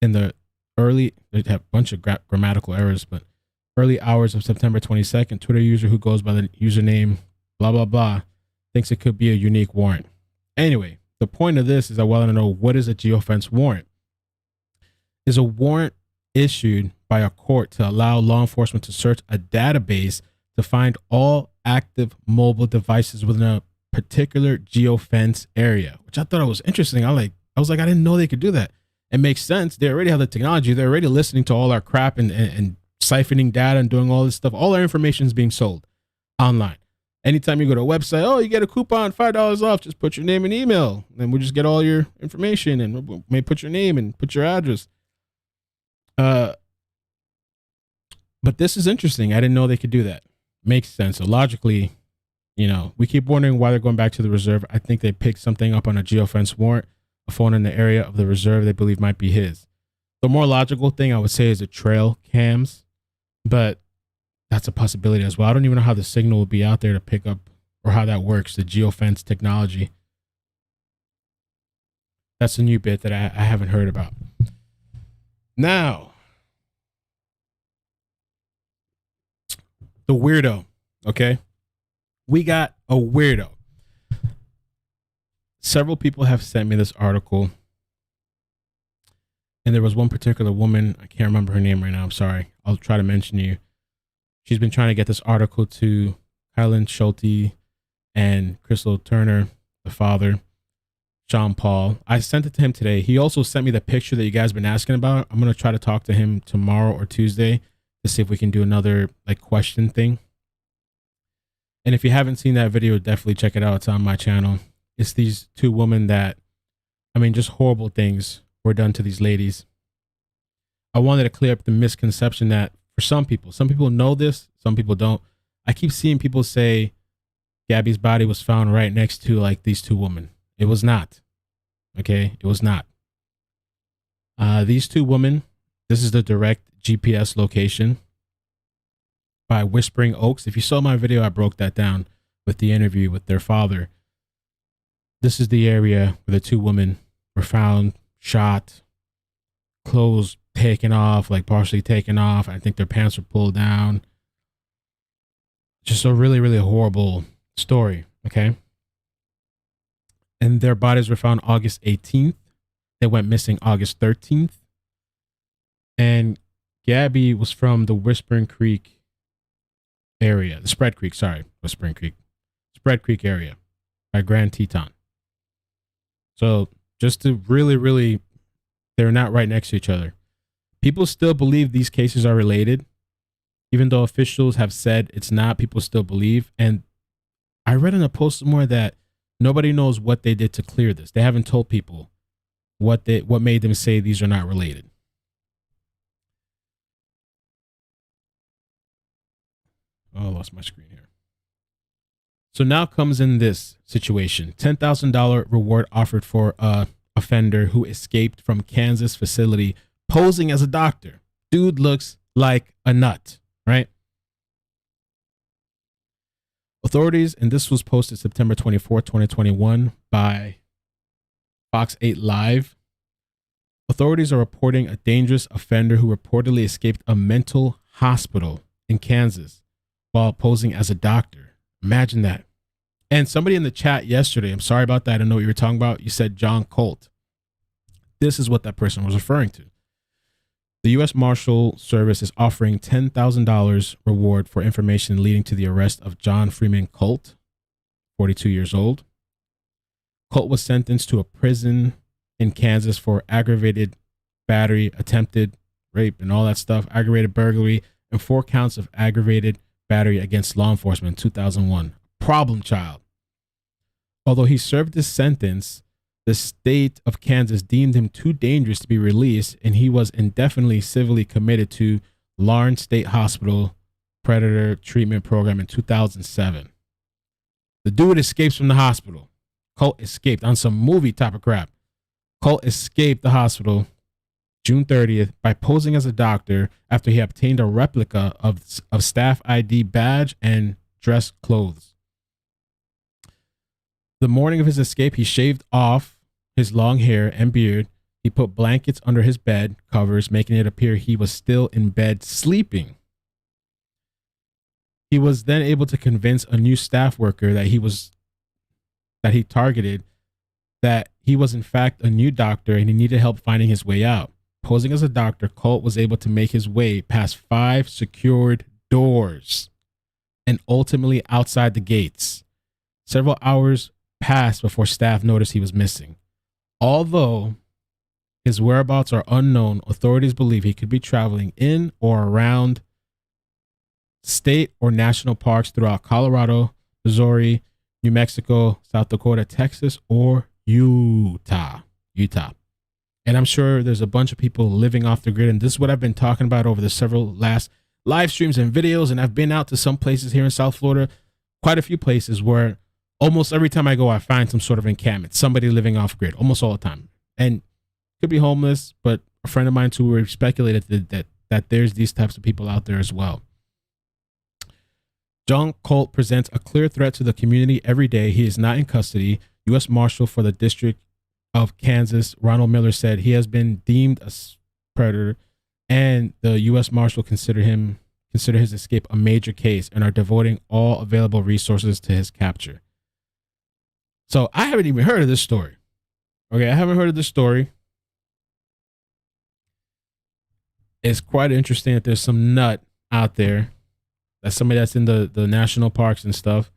in the they have a bunch of grammatical errors, but early hours of September 22nd. Twitter user who goes by the username blah, blah, blah, thinks it could be a unique warrant. Anyway, the point of this is I want to know, what is a geofence warrant? Is a warrant issued by a court to allow law enforcement to search a database to find all active mobile devices within a particular geofence area, which I thought was interesting. I was like, I didn't know they could do that. It makes sense. They already have the technology. They're already listening to all our crap and siphoning data and doing all this stuff. All our information is being sold online. Anytime you go to a website, oh, you get a coupon, $5 off. Just put your name and email, and we'll just get all your information, and we may put your name and put your address. But this is interesting. I didn't know they could do that. Makes sense. So logically, we keep wondering why they're going back to the reserve. I think they picked something up on a geofence warrant, a phone in the area of the reserve they believe might be his. The more logical thing I would say is the trail cams, but that's a possibility as well. I don't even know how the signal will be out there to pick up, or how that works, the geofence technology. That's a new bit that I haven't heard about. Now, the weirdo, okay? We got a weirdo. Several people have sent me this article, and there was one particular woman, I can't remember her name right now, I'm sorry. I'll try to mention you. She's been trying to get this article to Kylan Schulte and Crystal Turner, the father, Sean Paul. I sent it to him today. He also sent me the picture that you guys have been asking about. I'm going to try to talk to him tomorrow or Tuesday to see if we can do another question thing. And if you haven't seen that video, definitely check it out. It's on my channel. It's these two women that, just horrible things were done to these ladies. I wanted to clear up the misconception that for some people know this, some people don't. I keep seeing people say Gabby's body was found right next to these two women. It was not. Okay? It was not. These two women, this is the direct GPS location by Whispering Oaks. If you saw my video, I broke that down with the interview with their father. This is the area where the two women were found, shot, clothes taken off, partially taken off. I think their pants were pulled down. Just a really, really horrible story, okay? And their bodies were found August 18th. They went missing August 13th. And Gabby was from the Whispering Creek area. The Spread Creek, sorry. Whispering Creek. Spread Creek area by Grand Teton. So just to really, really, they're not right next to each other. People still believe these cases are related. Even though officials have said it's not, people still believe. And I read in a post somewhere that nobody knows what they did to clear this. They haven't told people what made them say these are not related. Oh, I lost my screen here. So now comes in this situation. $10,000 reward offered for a offender who escaped from Kansas facility posing as a doctor. Dude looks like a nut, right? Authorities, and this was posted September 24, 2021 by Fox 8 Live. Authorities are reporting a dangerous offender who reportedly escaped a mental hospital in Kansas while posing as a doctor. Imagine that. And somebody in the chat yesterday, I'm sorry about that, I don't know what you were talking about. You said John Colt. This is what that person was referring to. The U.S. Marshal Service is offering $10,000 reward for information leading to the arrest of John Freeman Colt, 42 years old. Colt was sentenced to a prison in Kansas for aggravated battery, attempted rape, and all that stuff, aggravated burglary, and 4 counts of aggravated battery against law enforcement in 2001. Problem child. Although he served his sentence, the state of Kansas deemed him too dangerous to be released, and he was indefinitely civilly committed to Lawrence State Hospital Predator Treatment Program in 2007. The dude escapes from the hospital. Colt escaped on some movie type of crap. Colt escaped the hospital June 30th by posing as a doctor after he obtained a replica of staff ID badge and dress clothes. The morning of his escape, he shaved off his long hair and beard. He put blankets under his bed covers, making it appear he was still in bed sleeping. He was then able to convince a new staff worker that he targeted that he was in fact a new doctor and he needed help finding his way out. Posing as a doctor, Colt was able to make his way past 5 secured doors and ultimately outside the gates. Several hours passed before staff noticed he was missing. Although his whereabouts are unknown, authorities believe he could be traveling in or around state or national parks throughout Colorado, Missouri, New Mexico, South Dakota, Texas, or Utah. And I'm sure there's a bunch of people living off the grid. And this is what I've been talking about over the several last live streams and videos. And I've been out to some places here in South Florida, quite a few places where almost every time I go, I find some sort of encampment, somebody living off grid, almost all the time. And could be homeless, but a friend of mine too, we speculated that there's these types of people out there as well. John Colt presents a clear threat to the community every day. He is not in custody. U.S. Marshal for the District of Kansas, Ronald Miller, said he has been deemed a predator, and the U.S. Marshal consider his escape a major case and are devoting all available resources to his capture. So I haven't even heard of this story. Okay, I haven't heard of this story. It's quite interesting that there's some nut out there. That's somebody that's in the national parks and stuff.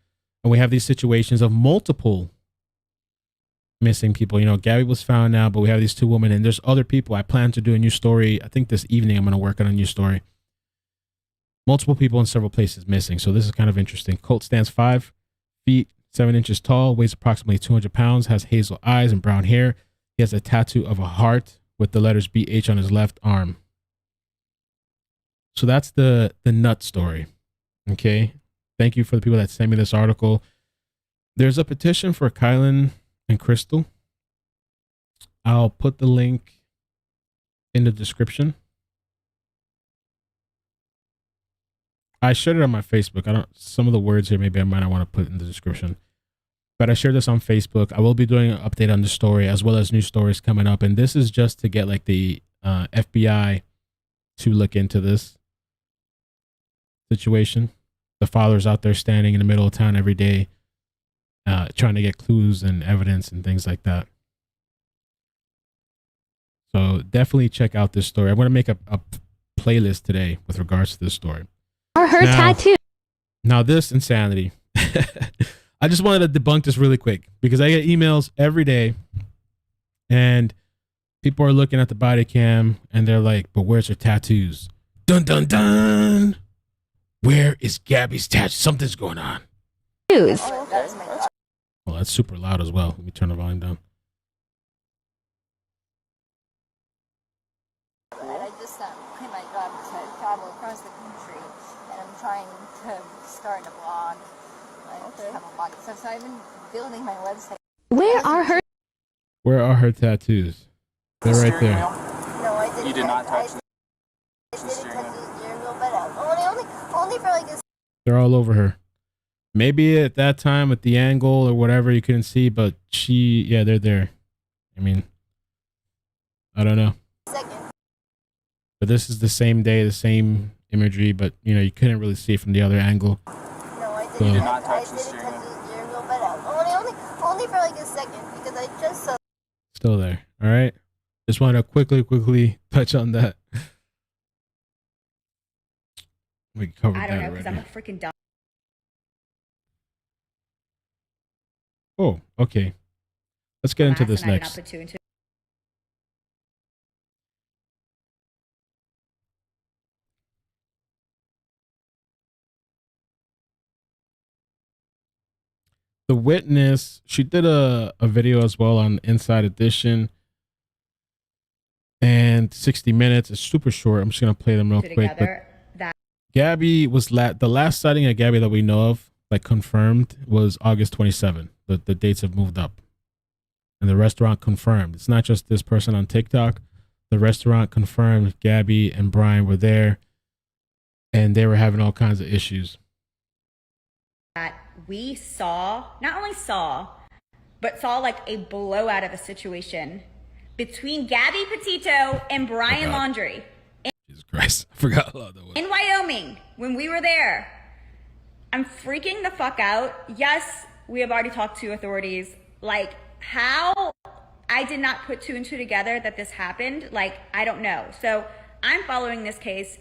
And we have these situations of multiple missing people. You know, Gabby was found now, but we have these 2 women, and there's other people. I plan to do a new story. I think this evening I'm going to work on a new story. Multiple people in several places missing. So this is kind of interesting. Colt stands 5 feet, 7 inches tall, weighs approximately 200 pounds, has hazel eyes and brown hair. He has a tattoo of a heart with the letters BH on his left arm. So that's the nut story. Okay. Thank you for the people that sent me this article. There's a petition for Kylan and Crystal. I'll put the link in the description. I shared it on my Facebook. Some of the words here, maybe I might not want to put in the description, but I shared this on Facebook. I will be doing an update on the story as well as new stories coming up. And this is just to get like the FBI to look into this situation. The father's out there standing in the middle of town every day, trying to get clues and evidence and things like that. So definitely check out this story. I'm going to make a playlist today with regards to this story. Or her tattoo. Now this insanity. I just wanted to debunk this really quick because I get emails every day and people are looking at the body cam and they're like, but where's her tattoos? Dun, dun, dun. Where is Gabby's tattoo? Something's going on. Well, that's super loud as well. Let me turn the volume down. I just quit my job to travel across the country, and I'm trying to start a blog. Have a blog. So I've been building my website. Where are her tattoos? They're right there. No, I didn't. You did not touch them. I didn't touch it a year ago, but only for like this. They're all over her. Maybe at that time with the angle or whatever you couldn't see, but they're there. I mean, I don't know. But this is the same day, the same imagery, but you couldn't really see it from the other angle. No, I didn't. You did not touch the steering wheel. A year ago, but only for like a second because I just saw. Still there. All right. Just want to quickly touch on that. We covered that already. I don't know because I'm a freaking dumb. Oh, okay. Let's get into this next. The witness, she did a video as well on Inside Edition and 60 Minutes. It's super short. I'm just going to play them real quick. But Gabby was the last sighting of Gabby that we know of, like confirmed, was August 27th. The dates have moved up. And the restaurant confirmed. It's not just this person on TikTok. The restaurant confirmed Gabby and Brian were there, and they were having all kinds of issues. That we saw, not only saw, but saw like a blowout of a situation between Gabby Petito and Brian Laundrie. Jesus Christ. I forgot how that was. In Wyoming, when we were there. I'm freaking the fuck out. Yes, we have already talked to authorities. Like, how I did not put two and two together that this happened, like, I don't know. So I'm following this case.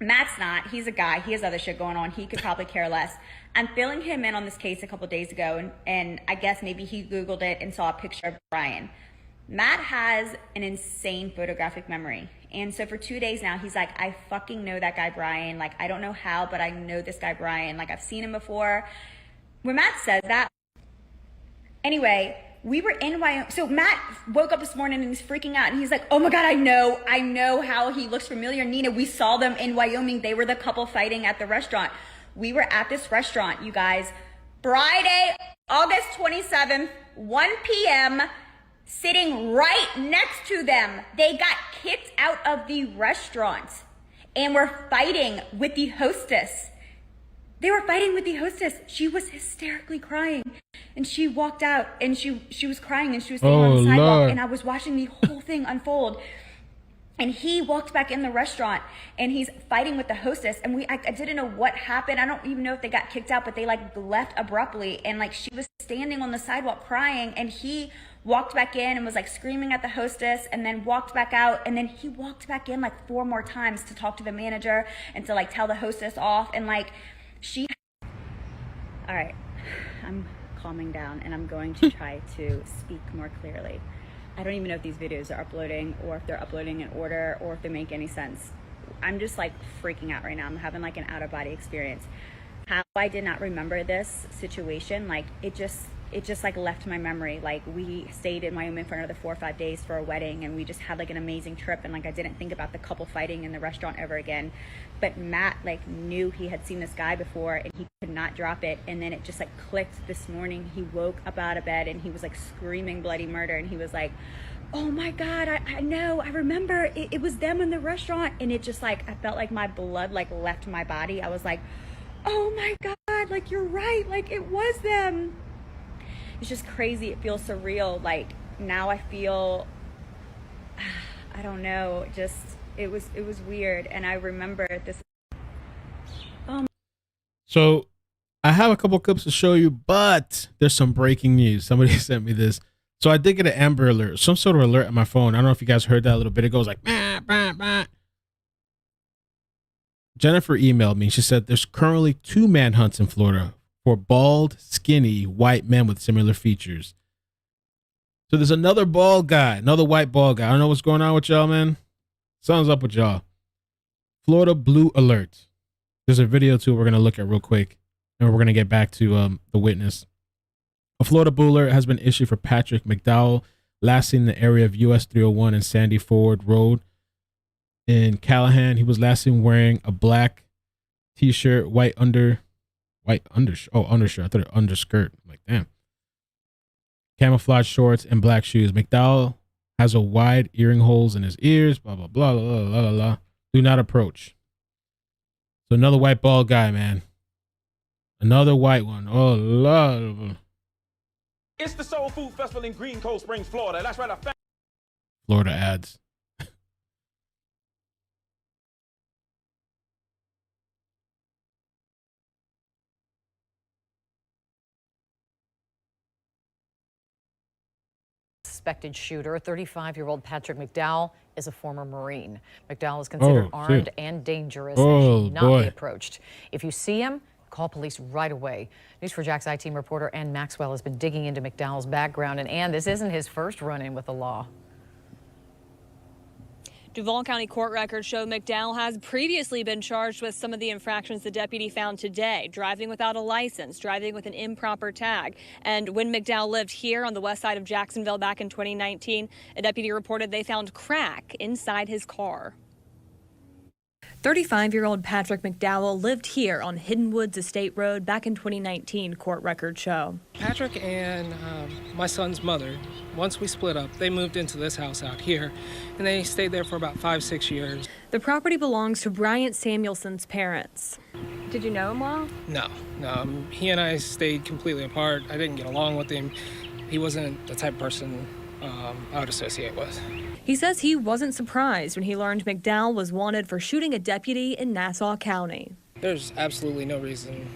Matt's not. He's a guy. He has other shit going on. He could probably care less. I'm filling him in on this case a couple days ago, and I guess maybe he Googled it and saw a picture of Brian. Matt has an insane photographic memory. And so for 2 days now, he's like, I fucking know that guy Brian. Like, I don't know how, but I know this guy Brian. Like, I've seen him before. When Matt says that, anyway, we were in Wyoming. So Matt woke up this morning and he's freaking out. And he's like, oh my God, I know how he looks familiar. Nina, we saw them in Wyoming. They were the couple fighting at the restaurant. We were at this restaurant, you guys. Friday, August 27th, 1 p.m., sitting right next to them. They got kicked out of the restaurant and were fighting with the hostess. They were fighting with the hostess. She was hysterically crying. And she walked out and she was crying and she was sitting on the sidewalk. Lord. And I was watching the whole thing unfold. And he walked back in the restaurant and he's fighting with the hostess. And I didn't know what happened. I don't even know if they got kicked out, but they like left abruptly. And like she was standing on the sidewalk crying and he walked back in and was like screaming at the hostess and then walked back out. And then he walked back in like 4 more times to talk to the manager and to like tell the hostess off. And like all right, I'm calming down and I'm going to try to speak more clearly. I don't even know if these videos are uploading or if they're uploading in order or if they make any sense. I'm just like freaking out right now. I'm having like an out of body experience. How I did not remember this situation, like it just like left my memory. Like we stayed in Wyoming for another 4 or 5 days for a wedding and we just had like an amazing trip and like I didn't think about the couple fighting in the restaurant ever again. But Matt like knew he had seen this guy before and he could not drop it. And then it just like clicked this morning. He woke up out of bed and he was like screaming bloody murder and he was like, oh my God, I know, I remember it was them in the restaurant. And it just like, I felt like my blood like left my body. I was like, oh my God, like you're right, like it was them. It's just crazy. It feels surreal. Like now I feel, I don't know, just it was weird. And I remember this. So I have a couple clips to show you, but there's some breaking news. Somebody sent me this. So I did get an Amber Alert, some sort of alert on my phone. I don't know if you guys heard that a little bit ago. It was like, bah, bah, bah. Jennifer emailed me. She said there's currently 2 manhunts in Florida for bald, skinny, white men with similar features. So there's another bald guy, another white bald guy. I don't know what's going on with y'all, man. Something's up with y'all. Florida Blue Alert. There's a video too we're going to look at real quick, and we're going to get back to the witness. A Florida Blue Alert has been issued for Patrick McDowell, last seen in the area of US 301 and Sandy Ford Road in Callahan. He was last seen wearing a black t-shirt, undershirt. I thought it underskirt. I'm like, damn. Camouflage shorts and black shoes. McDowell has a wide earring holes in his ears. Blah, blah, blah, blah, blah, blah, blah. Do not approach. So another white bald guy, man. Another white one. Oh, Lord. It's the Soul Food Festival in Green Cove Springs, Florida. That's right. Florida ads. Suspected shooter, 35-year-old Patrick McDowell, is a former Marine. McDowell is considered armed and dangerous and should not be approached. If you see him, call police right away. News4Jack's I-Team reporter Ann Maxwell has been digging into McDowell's background. And Ann, this isn't his first run-in with the law. Duval County court records show McDowell has previously been charged with some of the infractions the deputy found today: driving without a license, driving with an improper tag. And when McDowell lived here on the west side of Jacksonville back in 2019, a deputy reported they found crack inside his car. 35-year-old Patrick McDowell lived here on Hidden Woods Estate Road back in 2019, court records show. Patrick and my son's mother, once we split up, they moved into this house out here, and they stayed there for about 5-6 years. The property belongs to Bryant Samuelson's parents. Did you know him well? No. He and I stayed completely apart. I didn't get along with him. He wasn't the type of person I would associate with. He says he wasn't surprised when he learned McDowell was wanted for shooting a deputy in Nassau County. There's absolutely no reason.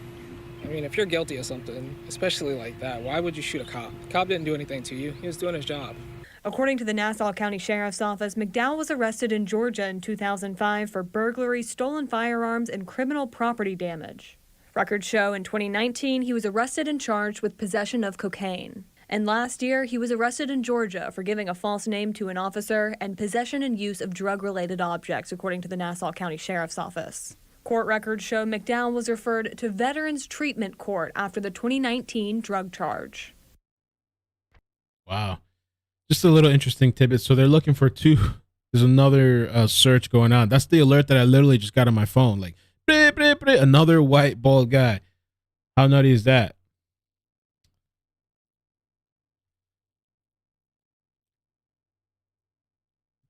I mean, if you're guilty of something, especially like that, why would you shoot a cop? The cop didn't do anything to you. He was doing his job. According to the Nassau County Sheriff's Office, McDowell was arrested in Georgia in 2005 for burglary, stolen firearms, and criminal property damage. Records show in 2019 he was arrested and charged with possession of cocaine. And last year, he was arrested in Georgia for giving a false name to an officer and possession and use of drug-related objects, according to the Nassau County Sheriff's Office. Court records show McDowell was referred to Veterans Treatment Court after the 2019 drug charge. Wow. Just a little interesting tidbit. So they're looking for two. There's another search going on. That's the alert that I literally just got on my phone. Like, bleh, bleh, bleh, another white bald guy. How nutty is that?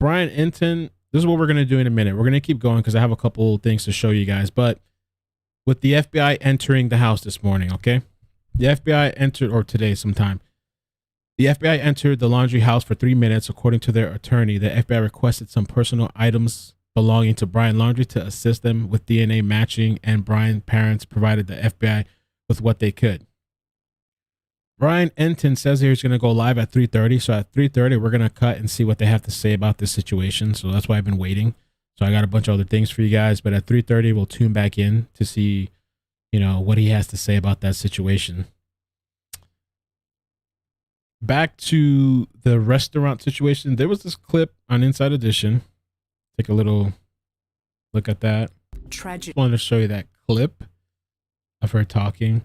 Brian Entin, this is what we're going to do in a minute. We're going to keep going because I have a couple things to show you guys. But with the FBI entering the house this morning, okay? The FBI entered, or today sometime. The FBI entered the Laundrie house for 3 minutes. According to their attorney, the FBI requested some personal items belonging to Brian Laundrie to assist them with DNA matching, and Brian's parents provided the FBI with what they could. Brian Entin says here he's going to go live at 3:30. So at 3:30, we're going to cut and see what they have to say about this situation. So that's why I've been waiting. So I got a bunch of other things for you guys. But at 3:30, we'll tune back in to see, what he has to say about that situation. Back to the restaurant situation. There was this clip on Inside Edition. Take a little look at that. Tragic. I wanted to show you that clip of her talking.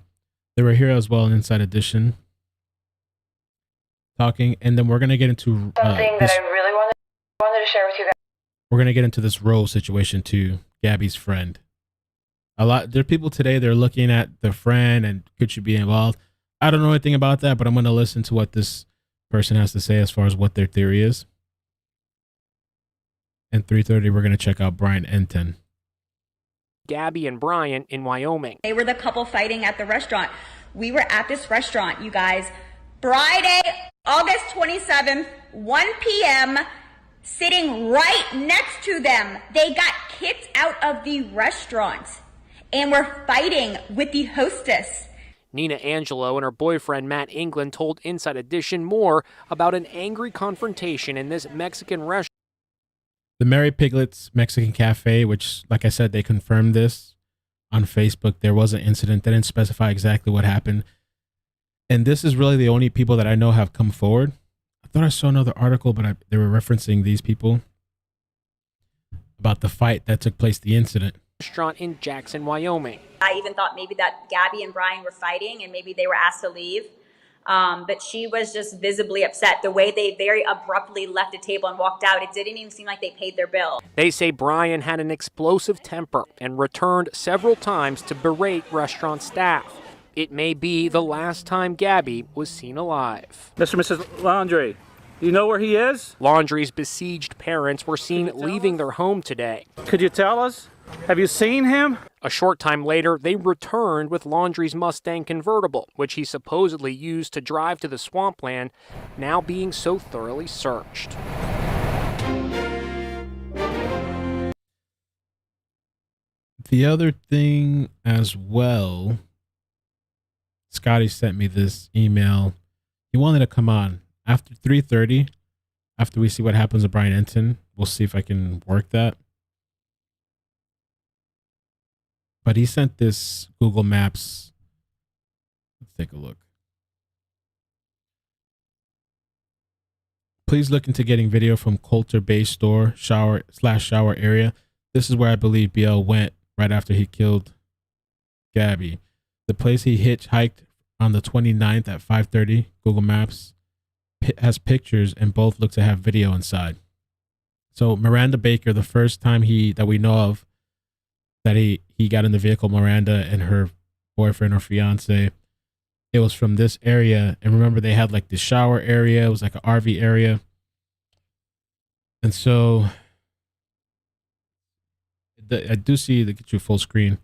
They were here as well in Inside Edition talking, and then we're gonna get into something that I really wanted to share with you guys. We're gonna get into this role situation too. Gabby's friend. There are people today. They're looking at the friend and could she be involved? I don't know anything about that, but I'm gonna listen to what this person has to say as far as what their theory is. And 3:30, we're gonna check out Brian Entin. Gabby and Brian in Wyoming. They were the couple fighting at the restaurant. We were at this restaurant, you guys, Friday, August 27th, 1 p.m., sitting right next to them. They got kicked out of the restaurant and were fighting with the hostess. Nina Angelo and her boyfriend Matt England told Inside Edition more about an angry confrontation in this Mexican restaurant. The Merry Piglets Mexican Cafe, which, like I said, they confirmed this on Facebook. There was an incident. They didn't specify exactly what happened. And this is really the only people that I know have come forward. I thought I saw another article, but they were referencing these people about the fight that took place, the incident. Restaurant in Jackson, Wyoming. I even thought maybe that Gabby and Brian were fighting and maybe they were asked to leave. But she was just visibly upset. The way they very abruptly left the table and walked out, it didn't even seem like they paid their bill. They say Brian had an explosive temper and returned several times to berate restaurant staff. It may be the last time Gabby was seen alive. Mr. and Mrs. Laundrie, do you know where he is? Laundrie's besieged parents were seen leaving their home today. Could you tell us? Have you seen him? A short time later, they returned with Laundrie's Mustang convertible, which he supposedly used to drive to the swampland, now being so thoroughly searched. The other thing as well, Scotty sent me this email. He wanted to come on after 3:30, after we see what happens with Brian Entin. We'll see if I can work that. But he sent this Google Maps. Let's take a look. Please look into getting video from Colter Bay store shower area. This is where I believe BL went right after he killed Gabby. The place he hitchhiked on the 29th at 5:30. Google Maps has pictures and both look to have video inside. So Miranda Baker, the first time that we know of that he got in the vehicle, Miranda and her boyfriend or fiance. It was from this area. And remember, they had like the shower area. It was like an RV area. And so I do see, to get you full screen,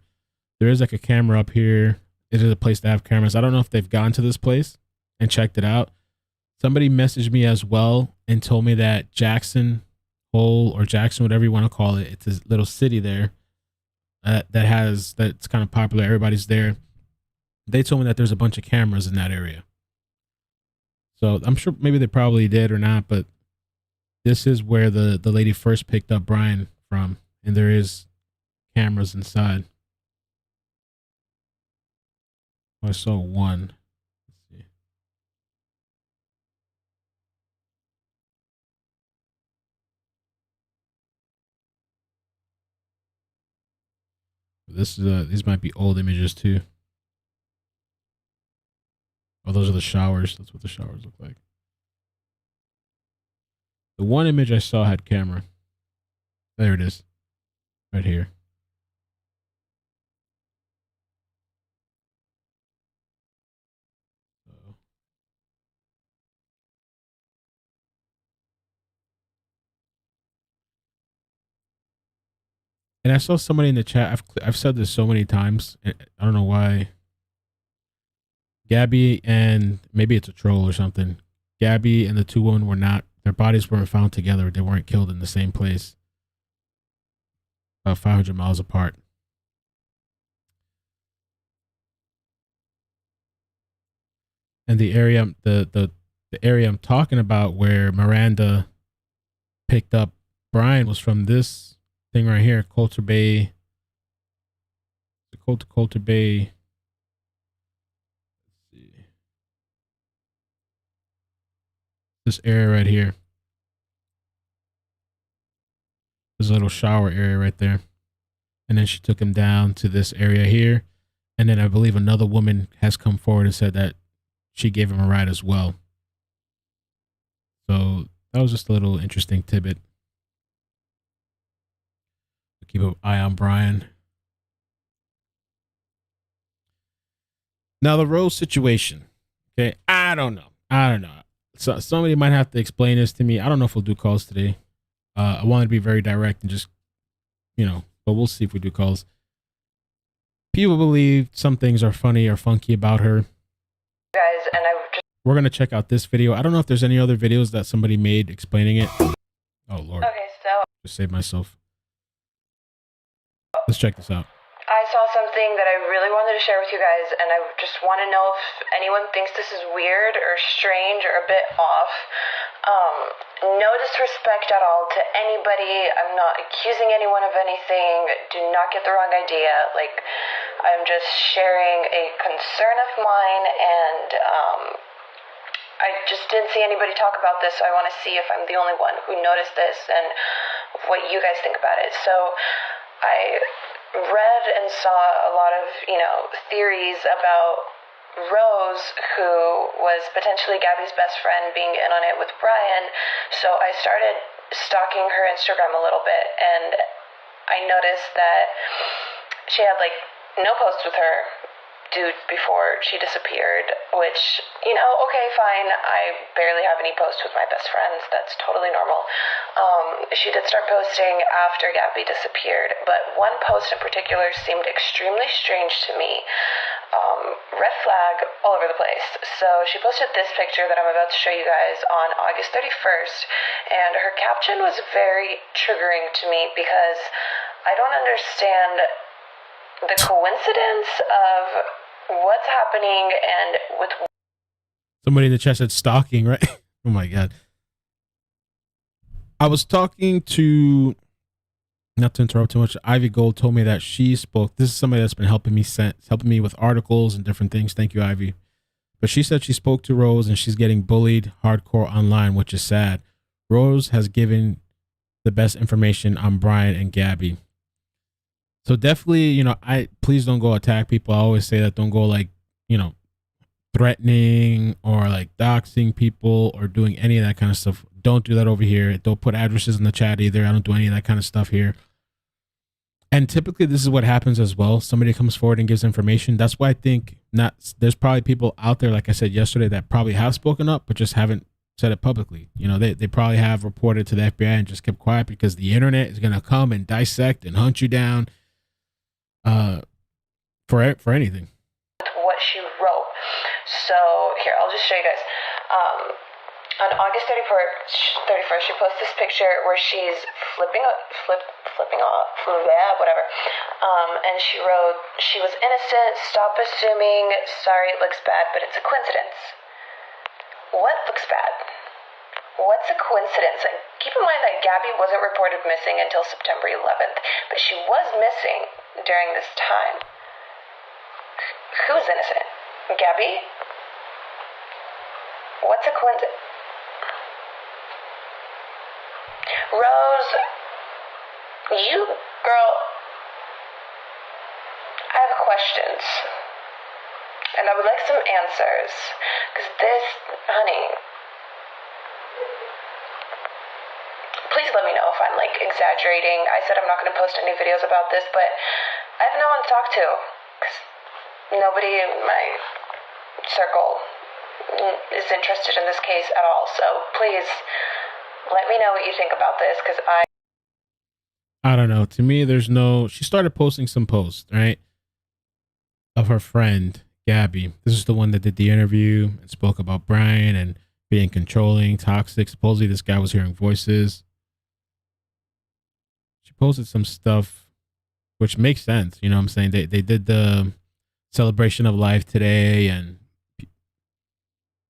there is like a camera up here. It is a place to have cameras. I don't know if they've gone to this place and checked it out. Somebody messaged me as well and told me that Jackson Hole, or Jackson, whatever you want to call it, it's a little city there that's kind of popular. Everybody's there. They told me that there's a bunch of cameras in that area. So I'm sure maybe they probably did or not, but this is where the lady first picked up Brian from, and there is cameras inside. I saw one. Let's see. This is these might be old images too. Oh, those are the showers. That's what the showers look like. The one image I saw had camera. There it is. Right here. And I saw somebody in the chat. I've said this so many times. I don't know why. Gabby and maybe it's a troll or something. Gabby and the two women were not. Their bodies weren't found together. They weren't killed in the same place. About 500 miles apart. And the area, the area I'm talking about where Miranda picked up Brian was from this thing right here, Colter Bay. The Colter Bay. Let's see. This area right here. There's a little shower area right there. And then she took him down to this area here. And then I believe another woman has come forward and said that she gave him a ride as well. So that was just a little interesting tidbit. Keep an eye on Brian. Now the Rose situation. Okay, I don't know. So somebody might have to explain this to me. I don't know if we'll do calls today. I wanted to be very direct and just, but we'll see if we do calls. People believe some things are funny or funky about her. Guys, and We're gonna check out this video. I don't know if there's any other videos that somebody made explaining it. Oh Lord. Okay, so Just saved myself. Let's check this out. I saw something that I really wanted to share with you guys, and I just want to know if anyone thinks this is weird or strange or a bit off. No disrespect at all to anybody. I'm not accusing anyone of anything. Do not get the wrong idea. Like, I'm just sharing a concern of mine, and I just didn't see anybody talk about this, so I want to see if I'm the only one who noticed this and what you guys think about it. So I read and saw a lot of, theories about Rose, who was potentially Gabby's best friend, being in on it with Brian. So I started stalking her Instagram a little bit, and I noticed that she had no posts with her dude before she disappeared, which, okay, fine. I barely have any posts with my best friends. That's totally normal. She did start posting after Gabby disappeared, but one post in particular seemed extremely strange to me. Red flag all over the place. So she posted this picture that I'm about to show you guys on August 31st, and her caption was very triggering to me because I don't understand the coincidence of what's happening and with... Somebody in the chat said stalking, right? Oh my God. I was talking to, not to interrupt too much, Ivy Gold told me that she spoke. This is somebody that's been helping me with articles and different things. Thank you, Ivy. But she said she spoke to Rose and she's getting bullied hardcore online, which is sad. Rose has given the best information on Brian and Gabby. So definitely, please don't go attack people. I always say that, don't go threatening or doxing people or doing any of that kind of stuff. Don't do that over here. Don't put addresses in the chat either. I don't do any of that kind of stuff here. And typically this is what happens as well. Somebody comes forward and gives information. That's why I think there's probably people out there, like I said yesterday, that probably have spoken up, but just haven't said it publicly. You know, they probably have reported to the FBI and just kept quiet because the internet is going to come and dissect and hunt you down for anything. What she wrote. So here, I'll just show you guys. On August 31st, she posts this picture where she's flipping off, whatever. And she wrote, "She was innocent. Stop assuming. Sorry, it looks bad, but it's a coincidence." What looks bad? What's a coincidence? And keep in mind that Gabby wasn't reported missing until September 11th, but she was missing during this time. Who's innocent? Gabby? What's a coincidence? Rose, you, girl, I have questions. And I would like some answers. Because this, honey, please let me know if I'm, like, exaggerating. I said I'm not going to post any videos about this, but I have no one to talk to. Because nobody in my circle is interested in this case at all. So please let me know what you think about this, because I don't know. To me, there's no... She started posting some posts, right? Of her friend, Gabby. This is the one that did the interview and spoke about Brian and being controlling, toxic. Supposedly this guy was hearing voices. She posted some stuff which makes sense. You know what I'm saying? They did the celebration of life today, and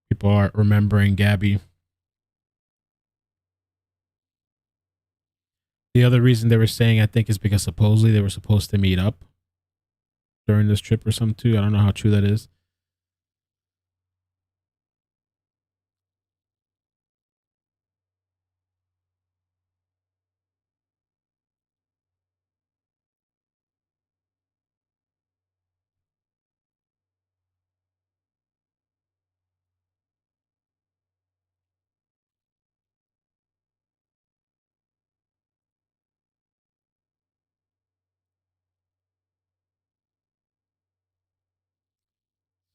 people are remembering Gabby. The other reason they were saying, I think, is because supposedly they were supposed to meet up during this trip or something too. I don't know how true that is.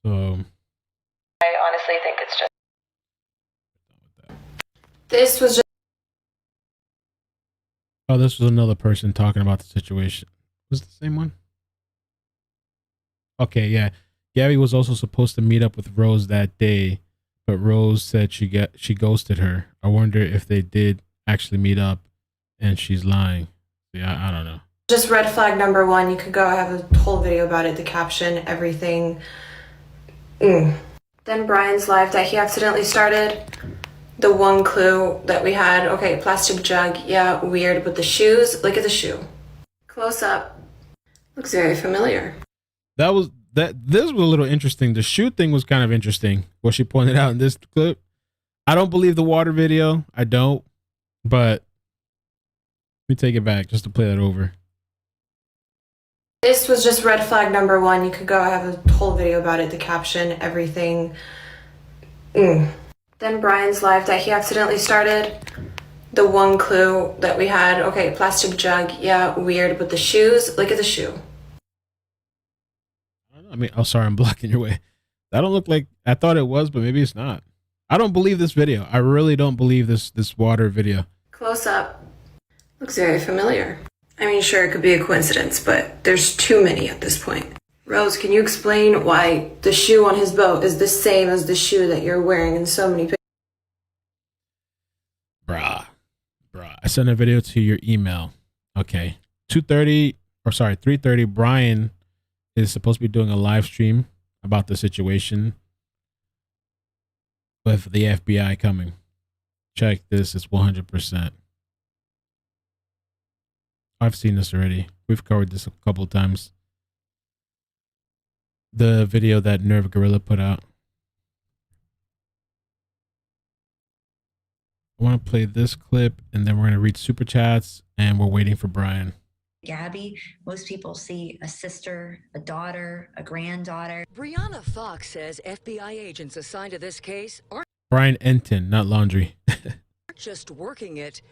So I honestly think it's just... This was just... Oh, this was another person talking about the situation. Was it the same one? Okay, yeah. Gabby was also supposed to meet up with Rose that day, but Rose said she ghosted her. I wonder if they did actually meet up and she's lying. Yeah, I don't know. Just red flag number one. You could go, I have a whole video about it, the caption, everything. Then Brian's live that he accidentally started. The one clue that we had, okay, plastic jug, yeah, weird, but the shoes, look at the shoe. Close up. Looks very familiar. This was a little interesting. The shoe thing was kind of interesting, what she pointed out in this clip. I don't believe the water video. I don't. But let me take it back just to play that over. This was just red flag number one. You could go, I have a whole video about it, the caption, everything. Then Brian's live that he accidentally started. The one clue that we had, okay, plastic jug, yeah, weird, but the shoes, look at the shoe. I mean, oh, sorry, I'm blocking your way. That don't look like, I thought it was, but maybe it's not. I don't believe this video. I really don't believe this water video. Close up. Looks very familiar. I mean, sure, it could be a coincidence, but there's too many at this point. Rose, can you explain why the shoe on his boat is the same as the shoe that you're wearing in so many pictures? Bruh. I sent a video to your email. Okay. 3:30, Brian is supposed to be doing a live stream about the situation with the FBI coming. Check this. It's 100%. I've seen this already. We've covered this a couple of times. The video that Nerve Gorilla put out. I want to play this clip, and then we're going to read super chats, and we're waiting for Brian. Gabby, most people see a sister, a daughter, a granddaughter. Brianna Fox says FBI agents assigned to this case aren't Brian Entin, not Laundrie. just working it.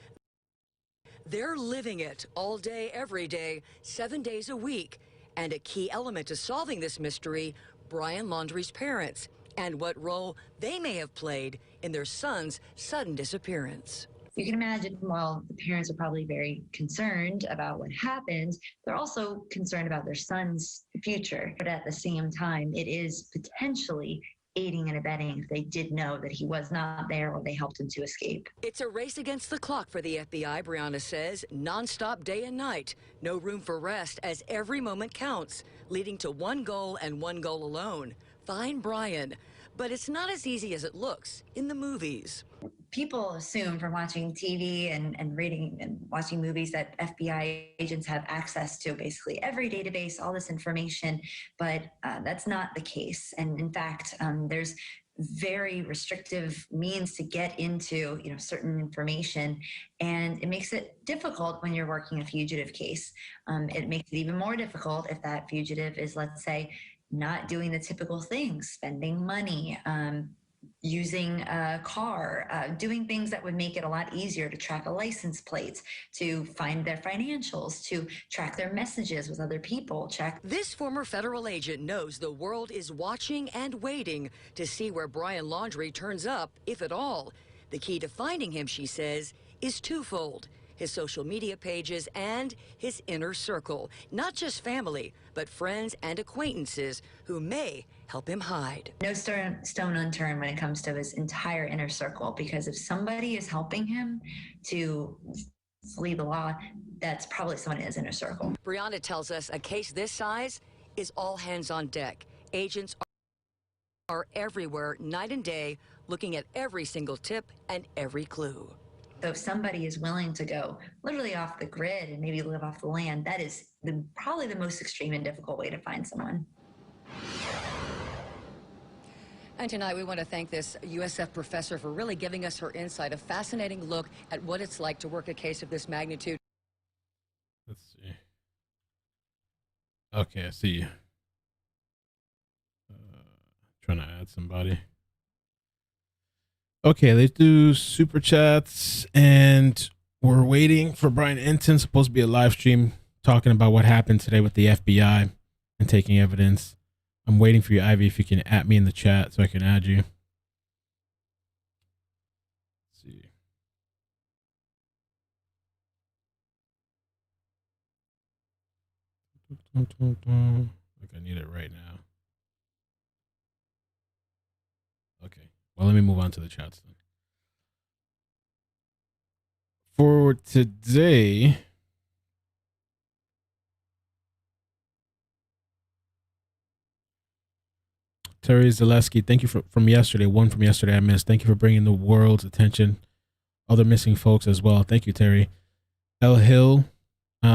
They're living it all day, every day, 7 days a week. And a key element to solving this mystery, Brian Laundrie's parents, and what role they may have played in their son's sudden disappearance. You can imagine, while the parents are probably very concerned about what happened, they're also concerned about their son's future. But at the same time, it is potentially aiding and abetting if they did know that he was not there or they helped him to escape. It's a race against the clock for the FBI, Brianna says, nonstop day and night. No room for rest as every moment counts, leading to one goal and one goal alone, find Brian. But it's not as easy as it looks in the movies. People assume from watching TV and reading and watching movies that FBI agents have access to basically every database, all this information, but that's not the case. And in fact, there's very restrictive means to get into certain information, and it makes it difficult when you're working a fugitive case. It makes it even more difficult if that fugitive is, let's say, not doing the typical things, spending money, using a car, doing things that would make it a lot easier to track a license plate, to find their financials, to track their messages with other people, This former federal agent knows the world is watching and waiting to see where Brian Laundrie turns up, if at all. The key to finding him, she says, is twofold: his social media pages and his inner circle. Not just family, but friends and acquaintances who may help him hide. No stone unturned when it comes to his entire inner circle, because if somebody is helping him to flee the law, that's probably someone in his inner circle. Brianna tells us a case this size is all hands on deck. Agents are everywhere, night and day, looking at every single tip and every clue. So if somebody is willing to go literally off the grid and maybe live off the land, that is probably the most extreme and difficult way to find someone. And tonight we want to thank this USF professor for really giving us her insight, a fascinating look at what it's like to work a case of this magnitude. Let's see. Okay, I see you. Trying to add somebody. Okay, let's do super chats, and we're waiting for Brian Entin. Supposed to be a live stream talking about what happened today with the FBI and taking evidence. I'm waiting for you, Ivy, if you can add me in the chat so I can add you. Let's see. Like I need it right now. Okay. Well, let me move on to the chats then. For today, Terry Zaleski, thank you from yesterday. One from yesterday I missed. Thank you for bringing the world's attention. Other missing folks as well. Thank you, Terry. El Hill,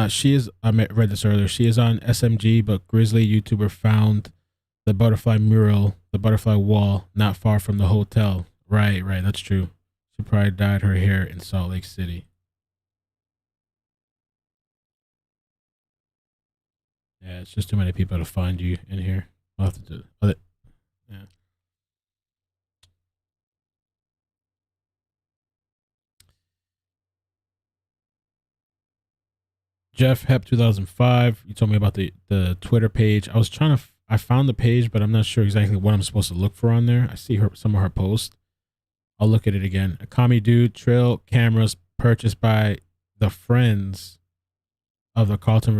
she is, I read this earlier. She is on SMG, but Grizzly YouTuber found the butterfly mural, the butterfly wall, not far from the hotel. Right, that's true. She probably dyed her hair in Salt Lake City. Yeah, it's just too many people to find you in here. I'll have to do it. Yeah. Jeff Hep 2005. You told me about the Twitter page. I was trying to. I found the page, but I'm not sure exactly what I'm supposed to look for on there. I see some of her posts. I'll look at it again. A commie dude. Trail cameras purchased by the friends of the Carlton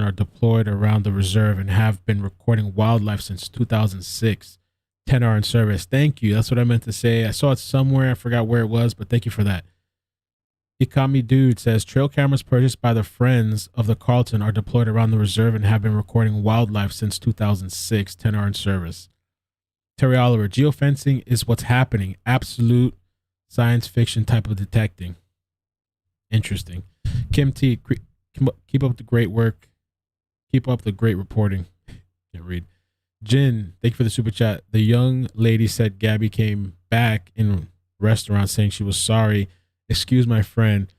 are deployed around the reserve and have been recording wildlife since 2006. 10 hour in service. Thank you. That's what I meant to say. I saw it somewhere. I forgot where it was, but thank you for that. Ikami Dude says trail cameras purchased by the friends of the Carlton are deployed around the reserve and have been recording wildlife since 2006. 10 hour in service. Terry Oliver, geofencing is what's happening. Absolute science fiction type of detecting. Interesting. Kim T, keep up the great work. Keep up the great reporting. Can't read. Jin, thank you for the super chat. The young lady said Gabby came back in restaurant saying she was sorry. Excuse my friend.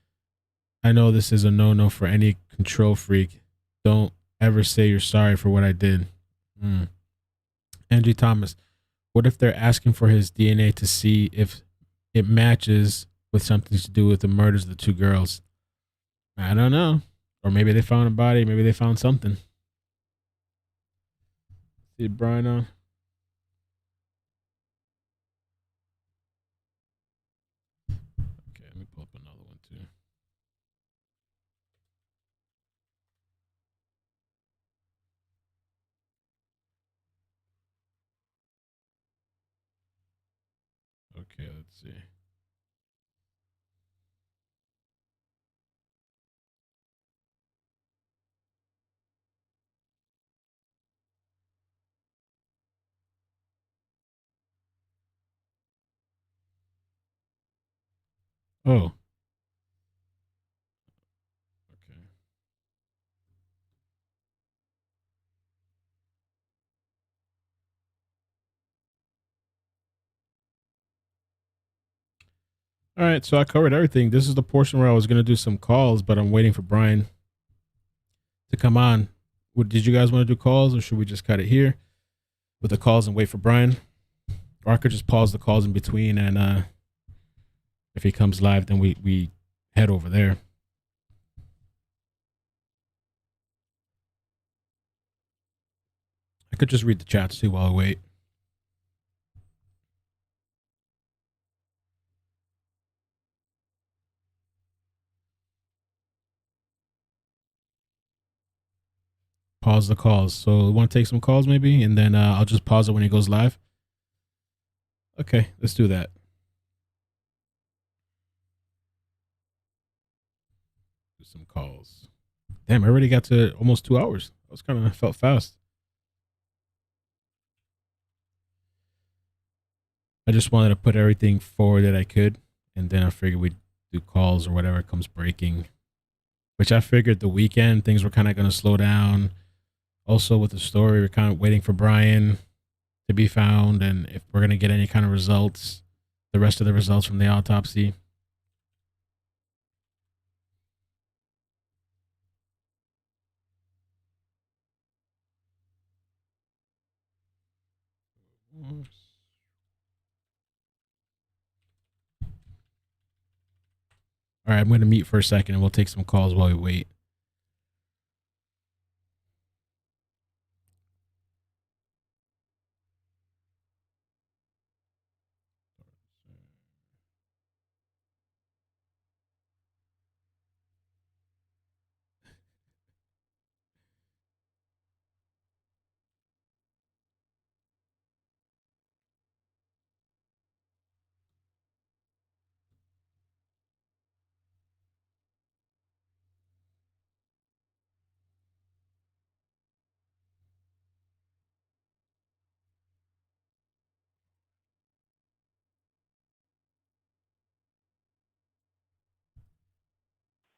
I know this is a no-no for any control freak. Don't ever say you're sorry for what I did. Angie Thomas, what if they're asking for his DNA to see if it matches with something to do with the murders of the two girls? I don't know. Or maybe they found a body. Maybe they found something. See Brian on? Okay, let me pull up another one too. Okay, let's see. Oh. Okay. All right, so I covered everything. This is the portion where I was going to do some calls, but I'm waiting for Brian to come on. Did you guys want to do calls, or should we just cut it here with the calls and wait for Brian? Or I could just pause the calls in between, and if he comes live, then we head over there. I could just read the chats too while I wait. Pause the calls. So want to take some calls maybe, and then I'll just pause it when he goes live. Okay, let's do that. Do some calls. Damn, I already got to almost 2 hours. That was kind of felt fast. I just wanted to put everything forward that I could, and then I figured we'd do calls or whatever comes breaking. Which I figured the weekend things were kind of going to slow down. Also with the story, we're kind of waiting for Brian to be found, and if we're going to get any kind of results, the rest of the results from the autopsy. All right, I'm going to mute for a second, and we'll take some calls while we wait.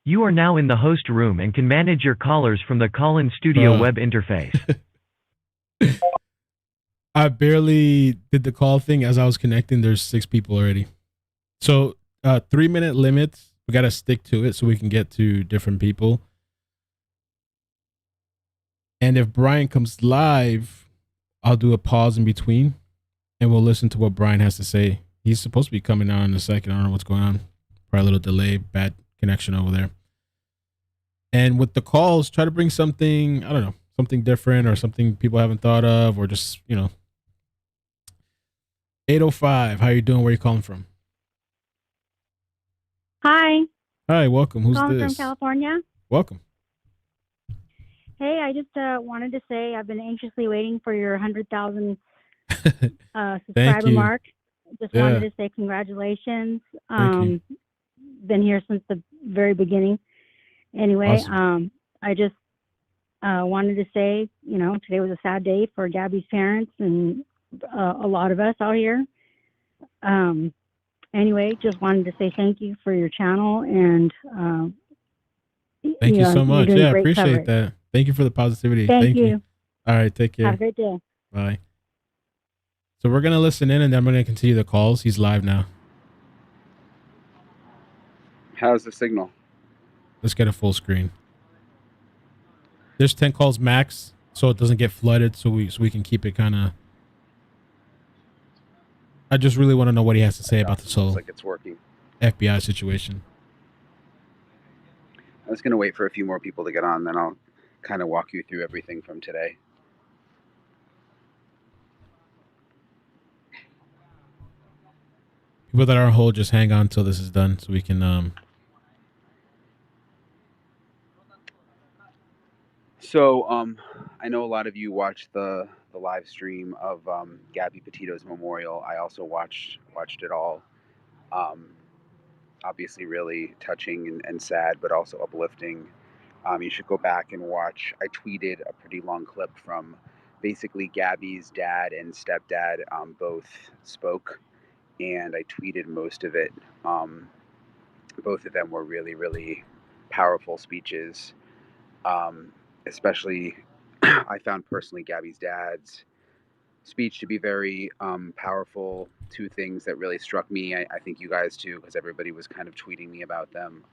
You are now in the host room and can manage your callers from the call-in studio web interface. I barely did the call thing. As I was connecting, there's 6 people already. So 3-minute limits. We got to stick to it so we can get to different people. And if Brian comes live, I'll do a pause in between and we'll listen to what Brian has to say. He's supposed to be coming on in a second. I don't know what's going on. Probably a little delay, bad connection over there. And with the calls, try to bring something, I don't know, something different or something people haven't thought of, or just, 805, how you doing? Where you calling from? Hi. Hi, welcome. Who's Calling this? from California. Welcome. Hey, I just wanted to say I've been anxiously waiting for your 100,000 subscriber mark. Just wanted to say congratulations. Been here since the very beginning. Anyway, awesome. I just wanted to say, today was a sad day for Gabby's parents and a lot of us out here. Anyway, just wanted to say thank you for your channel, and thank you so much. Yeah, I appreciate that. Thank you for the positivity. Thank you. All right, take care. Have a great day. Bye. So we're gonna listen in, and then I'm gonna continue the calls. He's live now. How's the signal? Let's get a full screen. There's 10 calls max, so it doesn't get flooded, so we can keep it kind of. I just really want to know what he has to say about this whole like it's working. FBI situation. I was going to wait for a few more people to get on, then I'll kind of walk you through everything from today. People that are on hold, just hang on till this is done so we can So I know a lot of you watched the live stream of Gabby Petito's memorial. I also watched it all. Obviously really touching and sad, but also uplifting. You should go back and watch. I tweeted a pretty long clip from basically Gabby's dad and stepdad both spoke, and I tweeted most of it. Both of them were really, really powerful speeches. Especially, I found personally Gabby's dad's speech to be very powerful. Two things that really struck me, I think you guys too, because everybody was kind of tweeting me about them,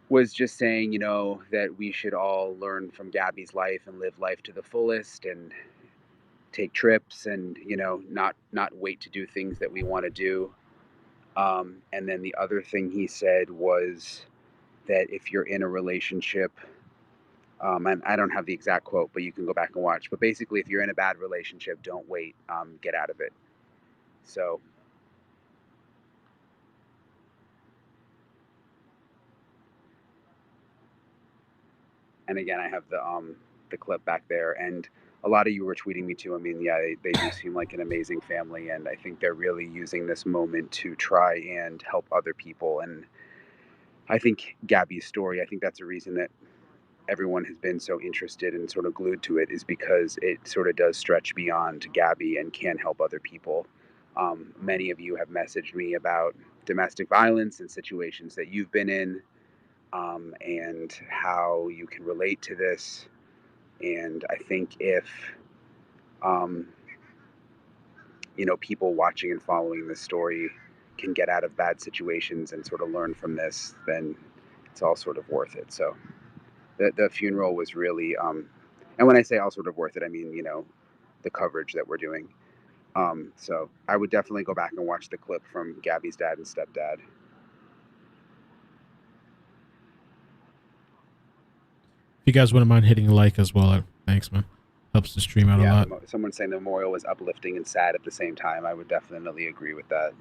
was just saying, that we should all learn from Gabby's life and live life to the fullest and take trips and, not wait to do things that we want to do. And then the other thing he said was that if you're in a relationship, and I don't have the exact quote, but you can go back and watch. But basically, if you're in a bad relationship, don't wait. Get out of it. So, and again, I have the clip back there, and a lot of you were tweeting me too. I mean, yeah, they do seem like an amazing family, and I think they're really using this moment to try and help other people. And I think Gabby's story, I think that's a reason that everyone has been so interested and sort of glued to it, is because it sort of does stretch beyond Gabby and can help other people. Many of you have messaged me about domestic violence and situations that you've been in, and how you can relate to this. And I think if, people watching and following this story can get out of bad situations and sort of learn from this, then it's all sort of worth it. So the funeral was really, and when I say all sort of worth it, I mean, the coverage that we're doing. So I would definitely go back and watch the clip from Gabby's dad and stepdad. if you guys wouldn't mind hitting like as well, thanks, man. Helps the stream out a lot. Someone saying the memorial was uplifting and sad at the same time. I would definitely agree with that.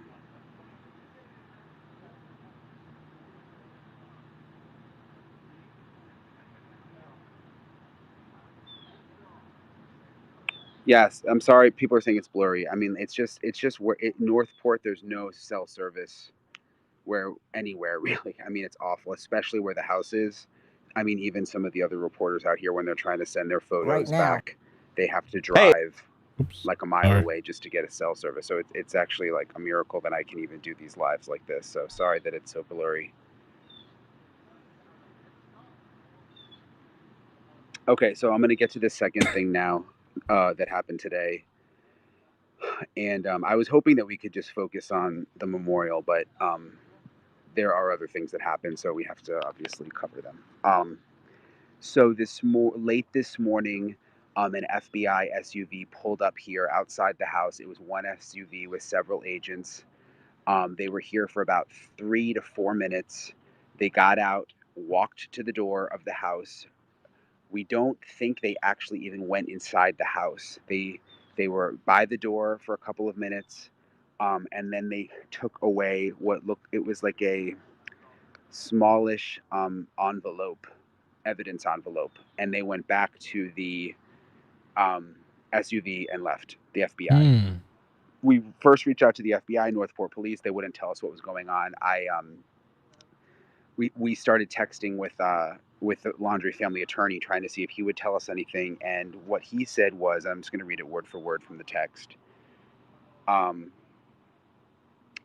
Yes, I'm sorry. People are saying it's blurry. I mean, it's just where Northport, there's no cell service where anywhere really. I mean, it's awful, especially where the house is. I mean, even some of the other reporters out here, when they're trying to send their photos back, they have to drive like a mile away just to get a cell service. So it's actually like a miracle that I can even do these lives like this. So sorry that it's so blurry. Okay, so I'm going to get to the second thing now that happened today. And I was hoping that we could just focus on the memorial, but there are other things that happened, so we have to obviously cover them. So late this morning, an FBI SUV pulled up here outside the house. It was one SUV with several agents. They were here for about 3 to 4 minutes. They got out, walked to the door of the house. We don't think they actually even went inside the house. They were by the door for a couple of minutes, and then they took away it was like a smallish evidence envelope, and they went back to the SUV and left. The FBI. We first reached out to the FBI, Northport Police. They wouldn't tell us what was going on. We started texting with the Laundrie family attorney, trying to see if he would tell us anything. And what he said was, I'm just going to read it word for word from the text.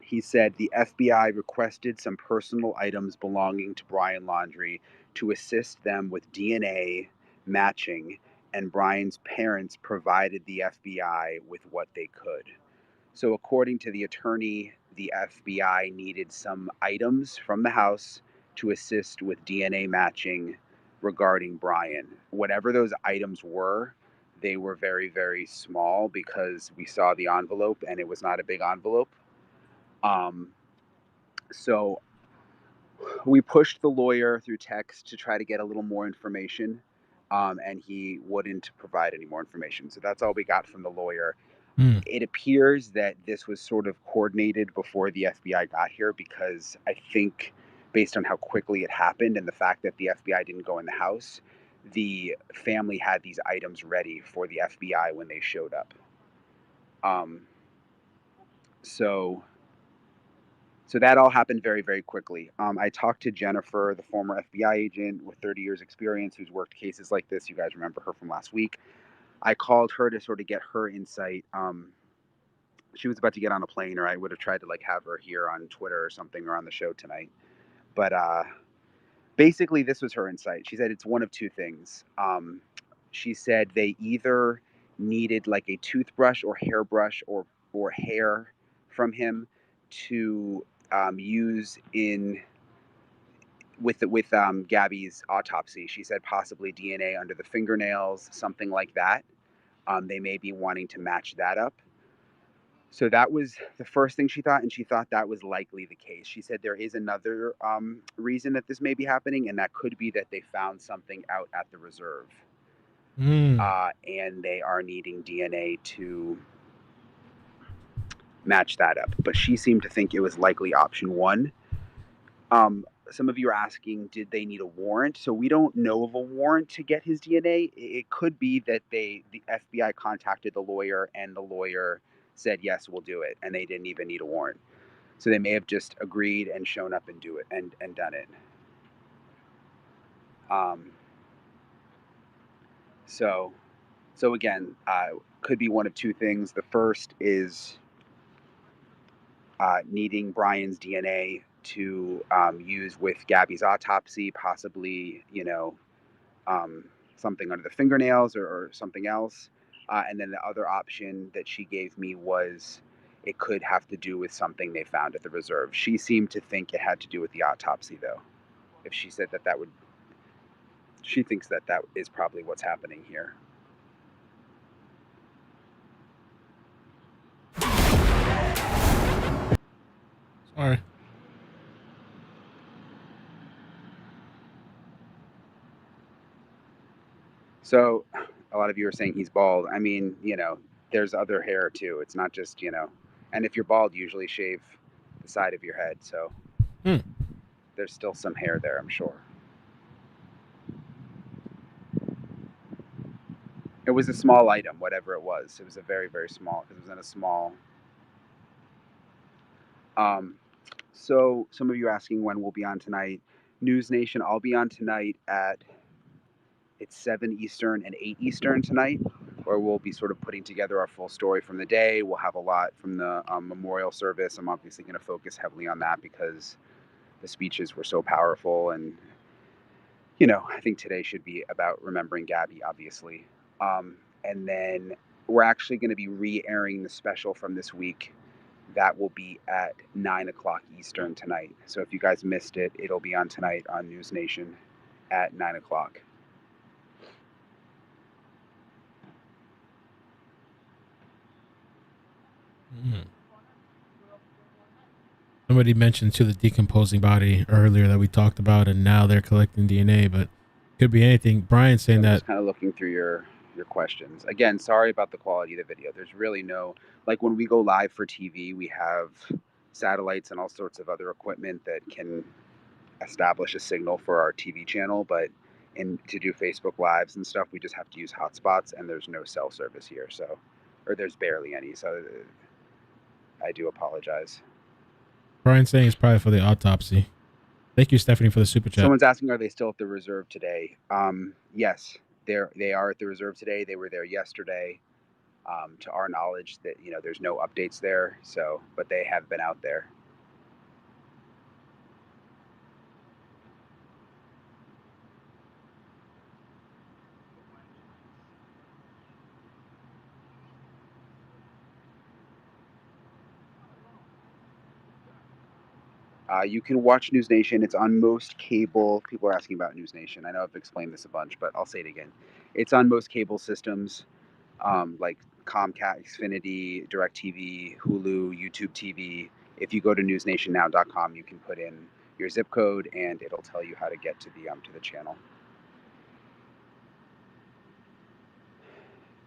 He said the FBI requested some personal items belonging to Brian Laundrie to assist them with DNA matching, and Brian's parents provided the FBI with what they could. So according to the attorney, the FBI needed some items from the house to assist with DNA matching regarding Brian. Whatever those items were, they were very, very small, because we saw the envelope and it was not a big envelope. So we pushed the lawyer through text to try to get a little more information, and he wouldn't provide any more information. So that's all we got from the lawyer. It appears that this was sort of coordinated before the FBI got here, because I think based on how quickly it happened and the fact that the FBI didn't go in the house, the family had these items ready for the FBI when they showed up. So that all happened very, very quickly. I talked to Jennifer, the former FBI agent with 30 years experience who's worked cases like this. You guys remember her from last week. I called her to sort of get her insight. She was about to get on a plane, or I would have tried to have her here on Twitter or something, or on the show tonight. But basically, this was her insight. She said it's one of two things. She said they either needed a toothbrush or hairbrush or hair from him to use with Gabby's autopsy. She said possibly DNA under the fingernails, something like that. They may be wanting to match that up. So that was the first thing she thought, and she thought that was likely the case. She said there is another reason that this may be happening, and that could be that they found something out at the reserve. And they are needing DNA to match that up. But she seemed to think it was likely option one. Some of you are asking, did they need a warrant? So we don't know of a warrant to get his DNA. It could be that the FBI contacted the lawyer, and the lawyer said, yes, we'll do it. And they didn't even need a warrant. So they may have just agreed and shown up and do it and done it. So again, could be one of two things. The first is needing Brian's DNA to use with Gabby's autopsy, possibly, something under the fingernails or something else. And then the other option that she gave me was it could have to do with something they found at the reserve. She seemed to think it had to do with the autopsy, though. If she said that would, she thinks that is probably what's happening here. Sorry. So a lot of you are saying he's bald. I mean, there's other hair too. It's not just, and if you're bald, you usually shave the side of your head. So there's still some hair there, I'm sure. It was a small item, whatever it was. It was a very, very small, because it was in a small. So some of you asking when we'll be on tonight. News Nation, I'll be on tonight it's 7 Eastern and 8 Eastern tonight, where we'll be sort of putting together our full story from the day. We'll have a lot from the memorial service. I'm obviously going to focus heavily on that because the speeches were so powerful. And, I think today should be about remembering Gabby, obviously. And then we're actually going to be re-airing the special from this week. That will be at 9 o'clock Eastern tonight. So if you guys missed it, it'll be on tonight on News Nation at 9 o'clock. Somebody mentioned to the decomposing body earlier that we talked about, and now they're collecting DNA, but could be anything. Brian saying that. Just kind of looking through your questions. Again, sorry about the quality of the video. There's really no, when we go live for TV, we have satellites and all sorts of other equipment that can establish a signal for our TV channel, but to do Facebook Lives and stuff, we just have to use hotspots, and there's no cell service here, or there's barely any, so I do apologize. Brian saying it's probably for the autopsy. Thank you, Stephanie, for the super chat. Someone's asking, are they still at the reserve today? Yes, they are at the reserve today. They were there yesterday. To our knowledge, that there's no updates there. But they have been out there. You can watch News Nation. It's on most cable. People are asking about News Nation. I know I've explained this a bunch, but I'll say it again. It's on most cable systems, like Comcast, Xfinity, DirecTV, Hulu, YouTube TV. If you go to newsnationnow.com, you can put in your zip code, and it'll tell you how to get to the channel.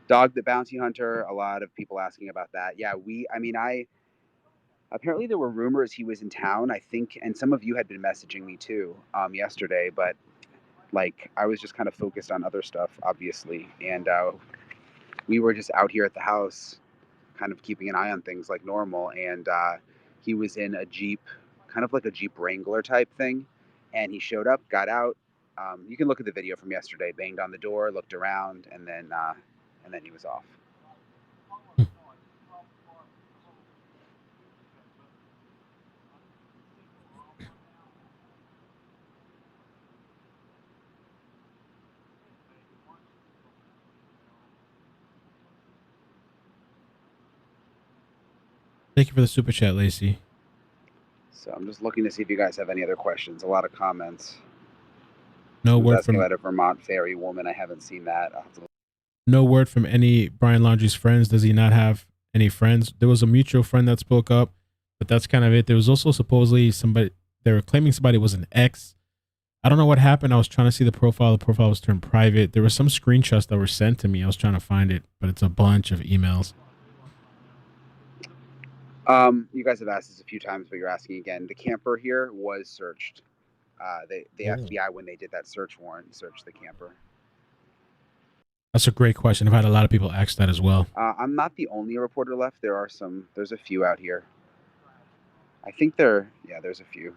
Dog the Bounty Hunter, a lot of people asking about that. Yeah, apparently there were rumors he was in town, I think, and some of you had been messaging me too yesterday, but like I was just kind of focused on other stuff, obviously, and we were just out here at the house kind of keeping an eye on things like normal, and he was in a Jeep, kind of like a Jeep Wrangler type thing, and he showed up, got out. You can look at the video from yesterday, banged on the door, looked around, and then he was off. Thank you for the super chat, Lacey. So I'm just looking to see if you guys have any other questions. A lot of comments. No word asking from about a Vermont ferry woman. I haven't seen that. No word from any Brian Laundrie's friends. Does he not have any friends? There was a mutual friend that spoke up, but that's kind of it. There was also supposedly somebody, they were claiming somebody was an ex. I don't know what happened. I was trying to see the profile. The profile was turned private. There were some screenshots that were sent to me. I was trying to find it, but it's a bunch of emails. You guys have asked this a few times, but you're asking again. The camper here was searched. The FBI, when they did that search warrant, searched the camper. That's a great question. I've had a lot of people ask that as well. I'm not the only reporter left. There's a few out here. I think there's a few.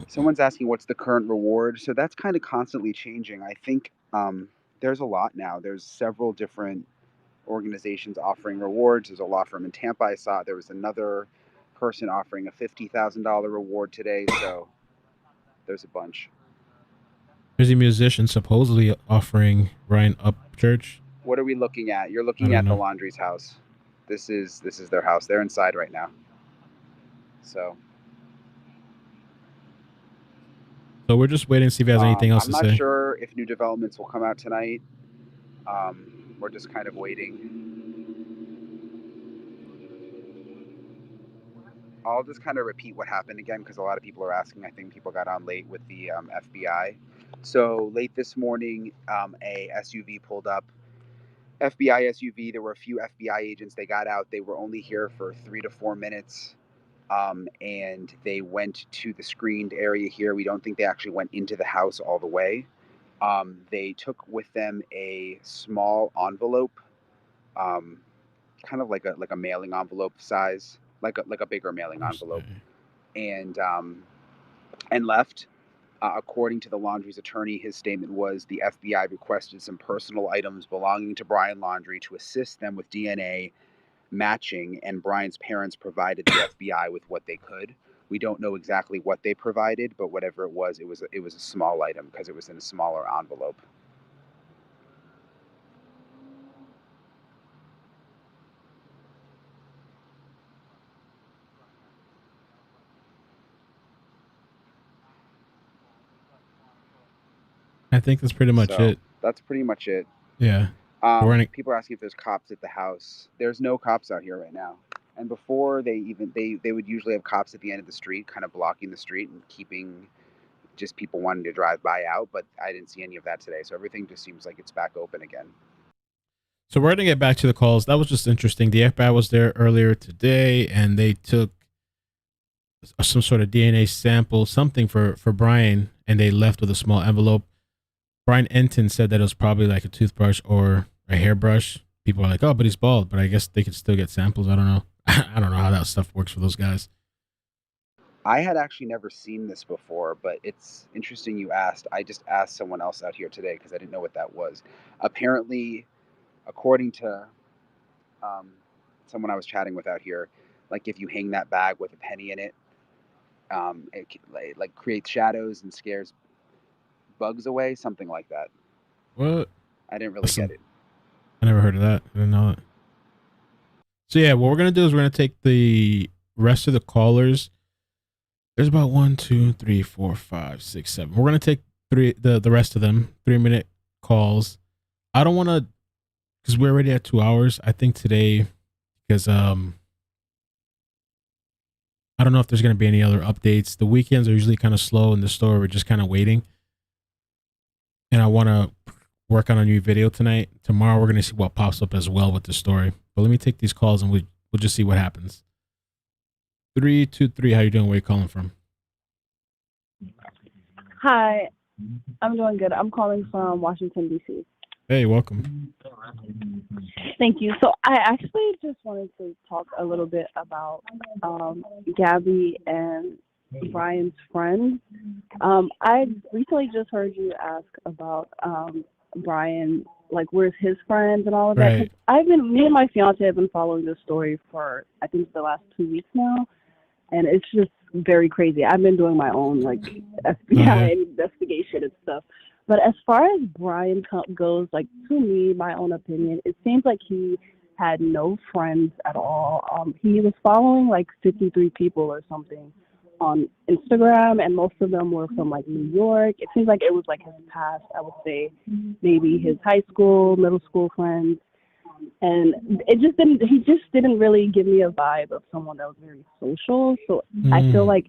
Someone's asking what's the current reward. So that's kind of constantly changing. I think there's a lot now. There's several different organizations offering rewards. There's a law firm in Tampa. I saw there was another person offering a $50,000 reward today. So there's a bunch. There's a musician supposedly offering Ryan Upchurch. What are we looking at? You're looking at the Laundrie's house. This is their house. They're inside right now. So we're just waiting to see if he has anything else to say. I'm not sure if new developments will come out tonight. We're just kind of waiting. I'll just kind of repeat what happened again because a lot of people are asking. I think people got on late with the FBI. So late this morning, a SUV pulled up. FBI SUV. There were a few FBI agents. They got out. They were only here for 3 to 4 minutes. And they went to the screened area here. We don't think they actually went into the house all the way. They took with them a small envelope, kind of like a mailing envelope size, like a bigger mailing envelope, and left. According to the Laundrie's attorney, his statement was the FBI requested some personal items belonging to Brian Laundrie to assist them with DNA matching, and Brian's parents provided the FBI with what they could. We don't know exactly what they provided, but whatever it was a small item because it was in a smaller envelope. I think that's pretty much it. That's pretty much it. Yeah. People are asking if there's cops at the house. There's no cops out here right now. And before they would usually have cops at the end of the street, kind of blocking the street and keeping just people wanting to drive by out. But I didn't see any of that today. So everything just seems like it's back open again. So we're going to get back to the calls. That was just interesting. The FBI was there earlier today and they took some sort of DNA sample, something for Brian, and they left with a small envelope. Brian Entin said that it was probably like a toothbrush or a hairbrush. People are like, oh, but he's bald. But I guess they could still get samples. I don't know. I don't know how that stuff works for those guys. I had actually never seen this before, but it's interesting you asked. I just asked someone else out here today because I didn't know what that was. Apparently, according to someone I was chatting with out here, like if you hang that bag with a penny in it, it like creates shadows and scares bugs away, something like that. What? I didn't really get it. I never heard of that. I didn't know it. So yeah, what we're gonna do is we're gonna take the rest of the callers. There's about 1, 2, 3, 4, 5, 6, 7. We're gonna take the rest of them 3-minute calls. I don't want to, because we're already at 2 hours. I think today, because I don't know if there's going to be any other updates. The weekends are usually kind of slow in the store. We're just kind of waiting. And I want to work on a new video tonight. Tomorrow, we're going to see what pops up as well with the story. But let me take these calls and we'll just see what happens. 323, how you doing? Where you calling from? Hi, I'm doing good. I'm calling from Washington, D.C. Hey, welcome. Thank you. So I actually just wanted to talk a little bit about Gabby and Brian's friend. I recently just heard you ask about Brian, like where's his friends and all of that. 'Cause me and my fiance have been following this story for I think the last 2 weeks now, and it's just very crazy. I've been doing my own like FBI investigation and stuff. But as far as Brian goes, like to me, my own opinion, it seems like he had no friends at all. He was following like 53 people or something on Instagram, and most of them were from like New York. It seems like it was like his past, I would say, maybe his high school, middle school friends. And he just didn't really give me a vibe of someone that was very social. So I feel like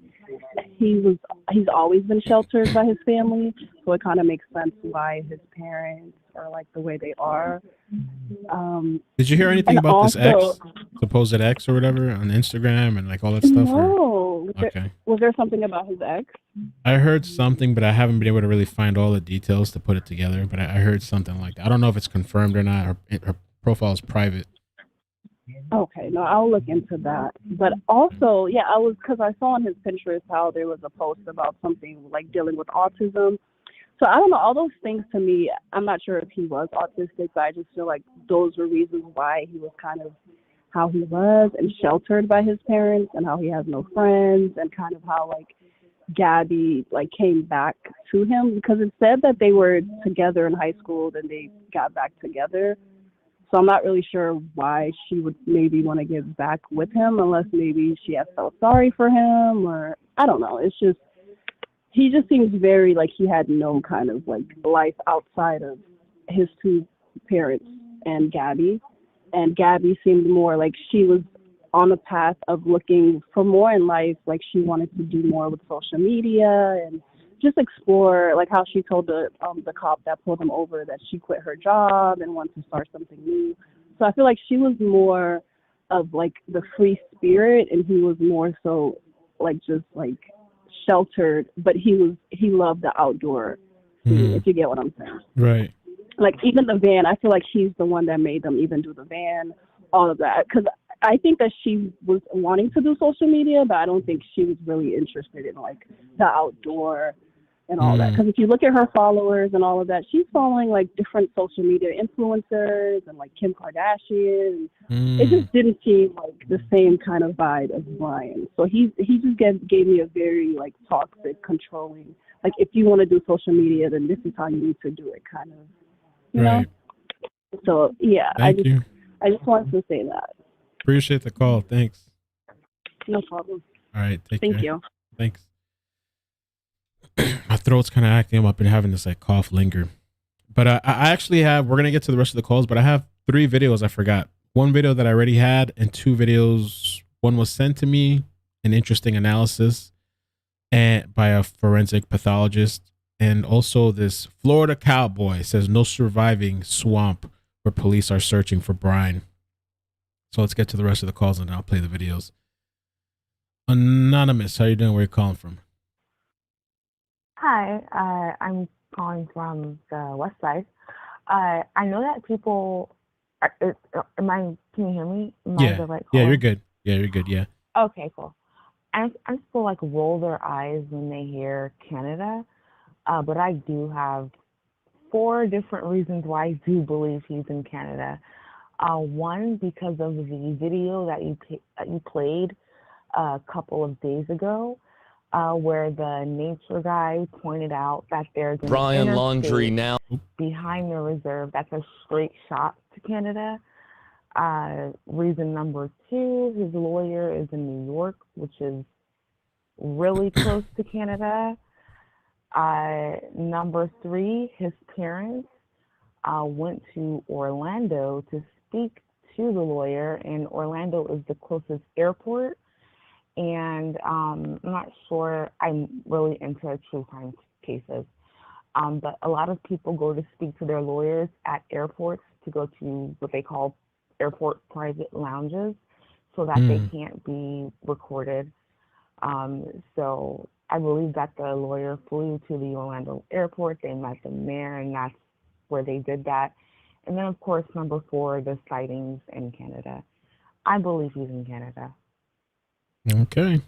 he's always been sheltered by his family. So it kind of makes sense why his parents are like the way they are. Did you hear anything about this supposed ex or whatever on Instagram and like all that stuff? No. Okay. Was there something about his ex? I heard something, but I haven't been able to really find all the details to put it together. But I heard something like that. I don't know if it's confirmed or not. Her profile is private. Okay, no, I'll look into that. But also, yeah, because I saw on his Pinterest how there was a post about something like dealing with autism. So I don't know, all those things to me, I'm not sure if he was autistic, but I just feel like those were reasons why he was kind of how he was and sheltered by his parents and how he has no friends and kind of how like Gabby like came back to him because it said that they were together in high school, then they got back together. So I'm not really sure why she would maybe want to get back with him unless maybe she has felt sorry for him or I don't know. It's just, he just seems very like he had no kind of like life outside of his two parents and Gabby. And Gabby seemed more like she was on a path of looking for more in life. Like she wanted to do more with social media and just explore, like how she told the cop that pulled him over that she quit her job and wanted to start something new. So I feel like she was more of like the free spirit and he was more so like just like sheltered, but he loved the outdoor scene, if you get what I'm saying. Right. Like even the van, I feel like he's the one that made them even do the van, all of that. Because I think that she was wanting to do social media, but I don't think she was really interested in like the outdoor and all that. Because if you look at her followers and all of that, she's following like different social media influencers and like Kim Kardashian. It just didn't seem like the same kind of vibe as Brian. So he just gave me a very like toxic, controlling, like if you want to do social media, then this is how you need to do it kind of, you know? So yeah, I just wanted to say that. Appreciate the call. Thanks. No problem. All right. Thank Thank you. Thanks. My throat's kind of acting up. I've been having this like cough linger. But I actually have, we're going to get to the rest of the calls, but I have 3 videos I forgot. 1 video that I already had and 2 videos. One was sent to me, an interesting analysis and by a forensic pathologist. And also this Florida cowboy says no surviving swamp where police are searching for Brian. So let's get to the rest of the calls and then I'll play the videos. Anonymous, how you doing? Where you calling from? Hi, I'm calling from the west side. I know that people, can you hear me? Am I the right caller? Yeah, you're good. Yeah, you're good. Yeah. Okay, cool. And people like roll their eyes when they hear Canada, but I do have 4 different reasons why I do believe he's in Canada. One, because of the video that you played a couple of days ago, where the nature guy pointed out that there's an Brian interstate Laundrie now behind the reserve that's a straight shot to Canada. Reason number 2, his lawyer is in New York, which is really close to Canada. Number 3, his parents went to Orlando to speak to the lawyer, and Orlando is the closest airport. And I'm not sure I'm really into true crime cases, but a lot of people go to speak to their lawyers at airports to go to what they call airport private lounges so that they can't be recorded. So I believe that the lawyer flew to the Orlando airport. They met the mayor, and that's where they did that. And then, of course, number 4, the sightings in Canada. I believe he's in Canada. Okay.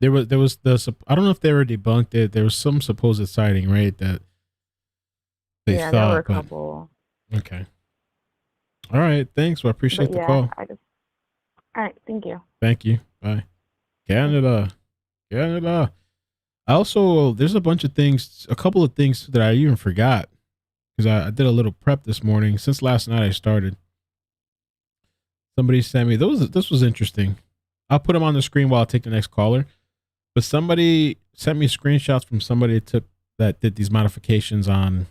There was I don't know if they were debunked it. There was some supposed sighting, right? That they thought. There were a couple. Okay. All right. Thanks. Well, I appreciate the call. All right. Thank you. Thank you. Bye. Canada. Also, there's a couple of things that I even forgot because I did a little prep this morning. Since last night I started. Somebody sent me, this was interesting. I'll put them on the screen while I take the next caller. But somebody sent me screenshots from somebody that did these modifications on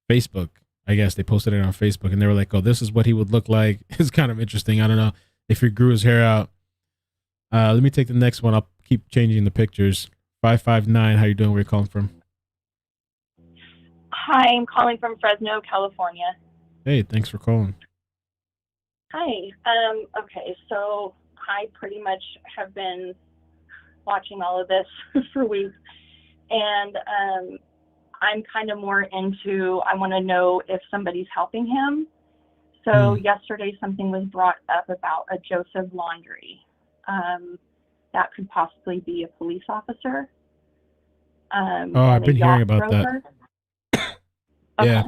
Facebook. I guess they posted it on Facebook and they were like, oh, this is what he would look like. It's kind of interesting. I don't know if he grew his hair out. Let me take the next one. I'll keep changing the pictures. 559, how you doing? Where are you calling from? Hi, I'm calling from Fresno, California. Hey, thanks for calling. Hi. Okay, so I pretty much have been watching all of this for weeks, and I'm kind of more into, I want to know if somebody's helping him. So yesterday something was brought up about a Joseph Laundrie. That could possibly be a police officer. I've been hearing about that. Okay. Yeah.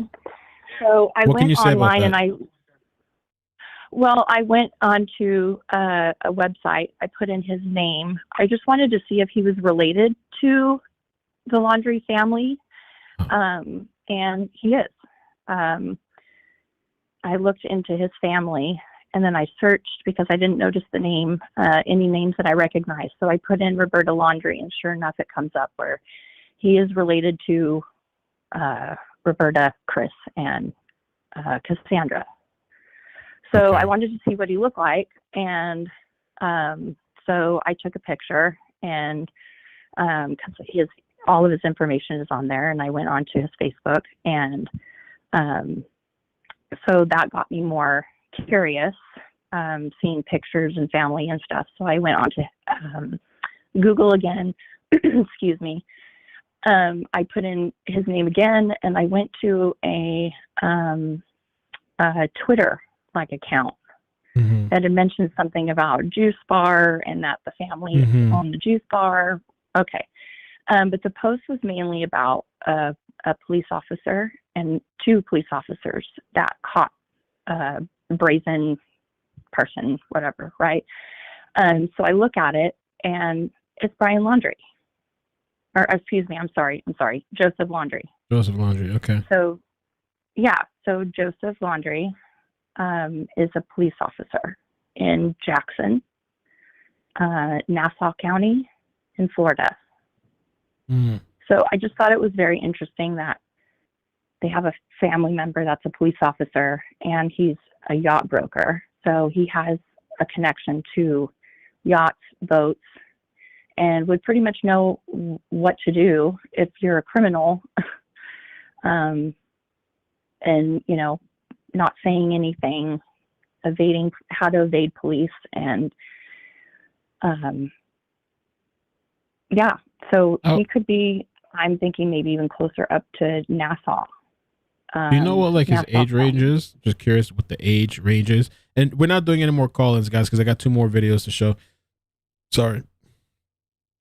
So I What can you went say about online that? and I went onto a website. I put in his name. I just wanted to see if he was related to the Laundrie family. And he is. I looked into his family and then I searched because I didn't notice the name, any names that I recognized. So I put in Roberta Laundrie, and sure enough, it comes up where he is related to Roberta, Chris, and Cassandra. So I wanted to see what he looked like, and so I took a picture, and because all of his information is on there, and I went onto his Facebook, and so that got me more curious, seeing pictures and family and stuff. So I went on to Google again. Excuse me. I put in his name again, and I went to a Twitter account that had mentioned something about Juice Bar and that the family owned the Juice Bar. Okay. But the post was mainly about a police officer and 2 police officers that caught a brazen person, whatever, right? So I look at it, and it's Brian Laundrie. Or, excuse me, I'm sorry, Joseph Laundrie. Joseph Laundrie, okay. So, yeah, so Joseph Laundrie is a police officer in Jackson, Nassau County in Florida. So I just thought it was very interesting that they have a family member that's a police officer, and he's a yacht broker. So he has a connection to yachts, boats, and would pretty much know what to do if you're a criminal, and, you know, not saying anything, how to evade police. And, yeah, so he could be, I'm thinking maybe even closer up to Nassau. Do you know what his age range is? Just curious what the age range is. And we're not doing any more call-ins, guys, because I got 2 more videos to show. Sorry.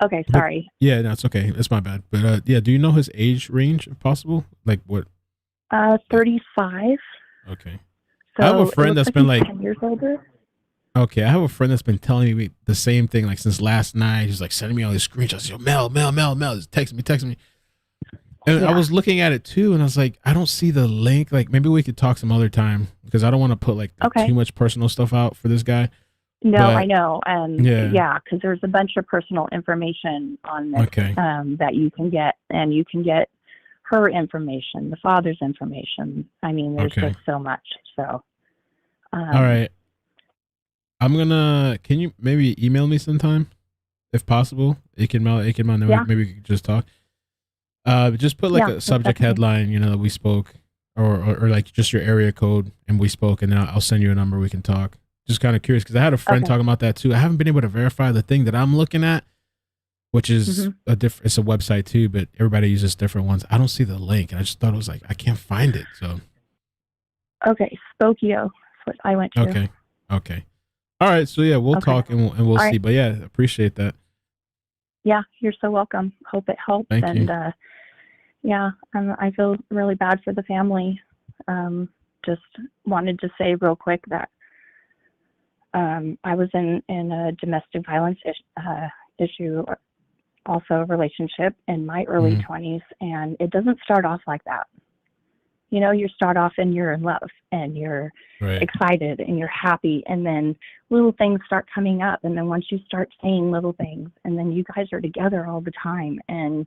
Okay, sorry. Yeah, no, it's okay. It's my bad. But yeah, do you know his age range if possible? Like what? 35. Okay. So I have a friend that's been 10 years older. Okay, I have a friend that's been telling me the same thing since last night. He's sending me all these screenshots. Yo, Mel, just texting me. And I was looking at it too, and I was like, I don't see the link. Maybe we could talk some other time because I don't want to put too much personal stuff out for this guy. No, but, I know. Yeah, because there's a bunch of personal information on this that you can get, and you can get her information, the father's information. I mean, there's just so much. So, all right. Can you maybe email me sometime if possible? Maybe we could just talk. Just put like a subject headline, that we spoke, or like just your area code and we spoke, and then I'll send you a number. We can talk. Just kind of curious because I had a friend talking about that too. I haven't been able to verify the thing that I'm looking at, which is it's a website too, but everybody uses different ones. I don't see the link, and I just thought it was like I can't find it. So Spokio is what I went to. Okay. All right. So yeah, we'll talk and we'll see. Right. But yeah, appreciate that. Yeah, you're so welcome. Hope it helps. Thank you. I feel really bad for the family. Just wanted to say real quick that I was in a domestic violence issue, also a relationship in my early 20s, and it doesn't start off like that. You start off and you're in love and you're excited and you're happy, and then little things start coming up, and then once you start saying little things, and then you guys are together all the time, and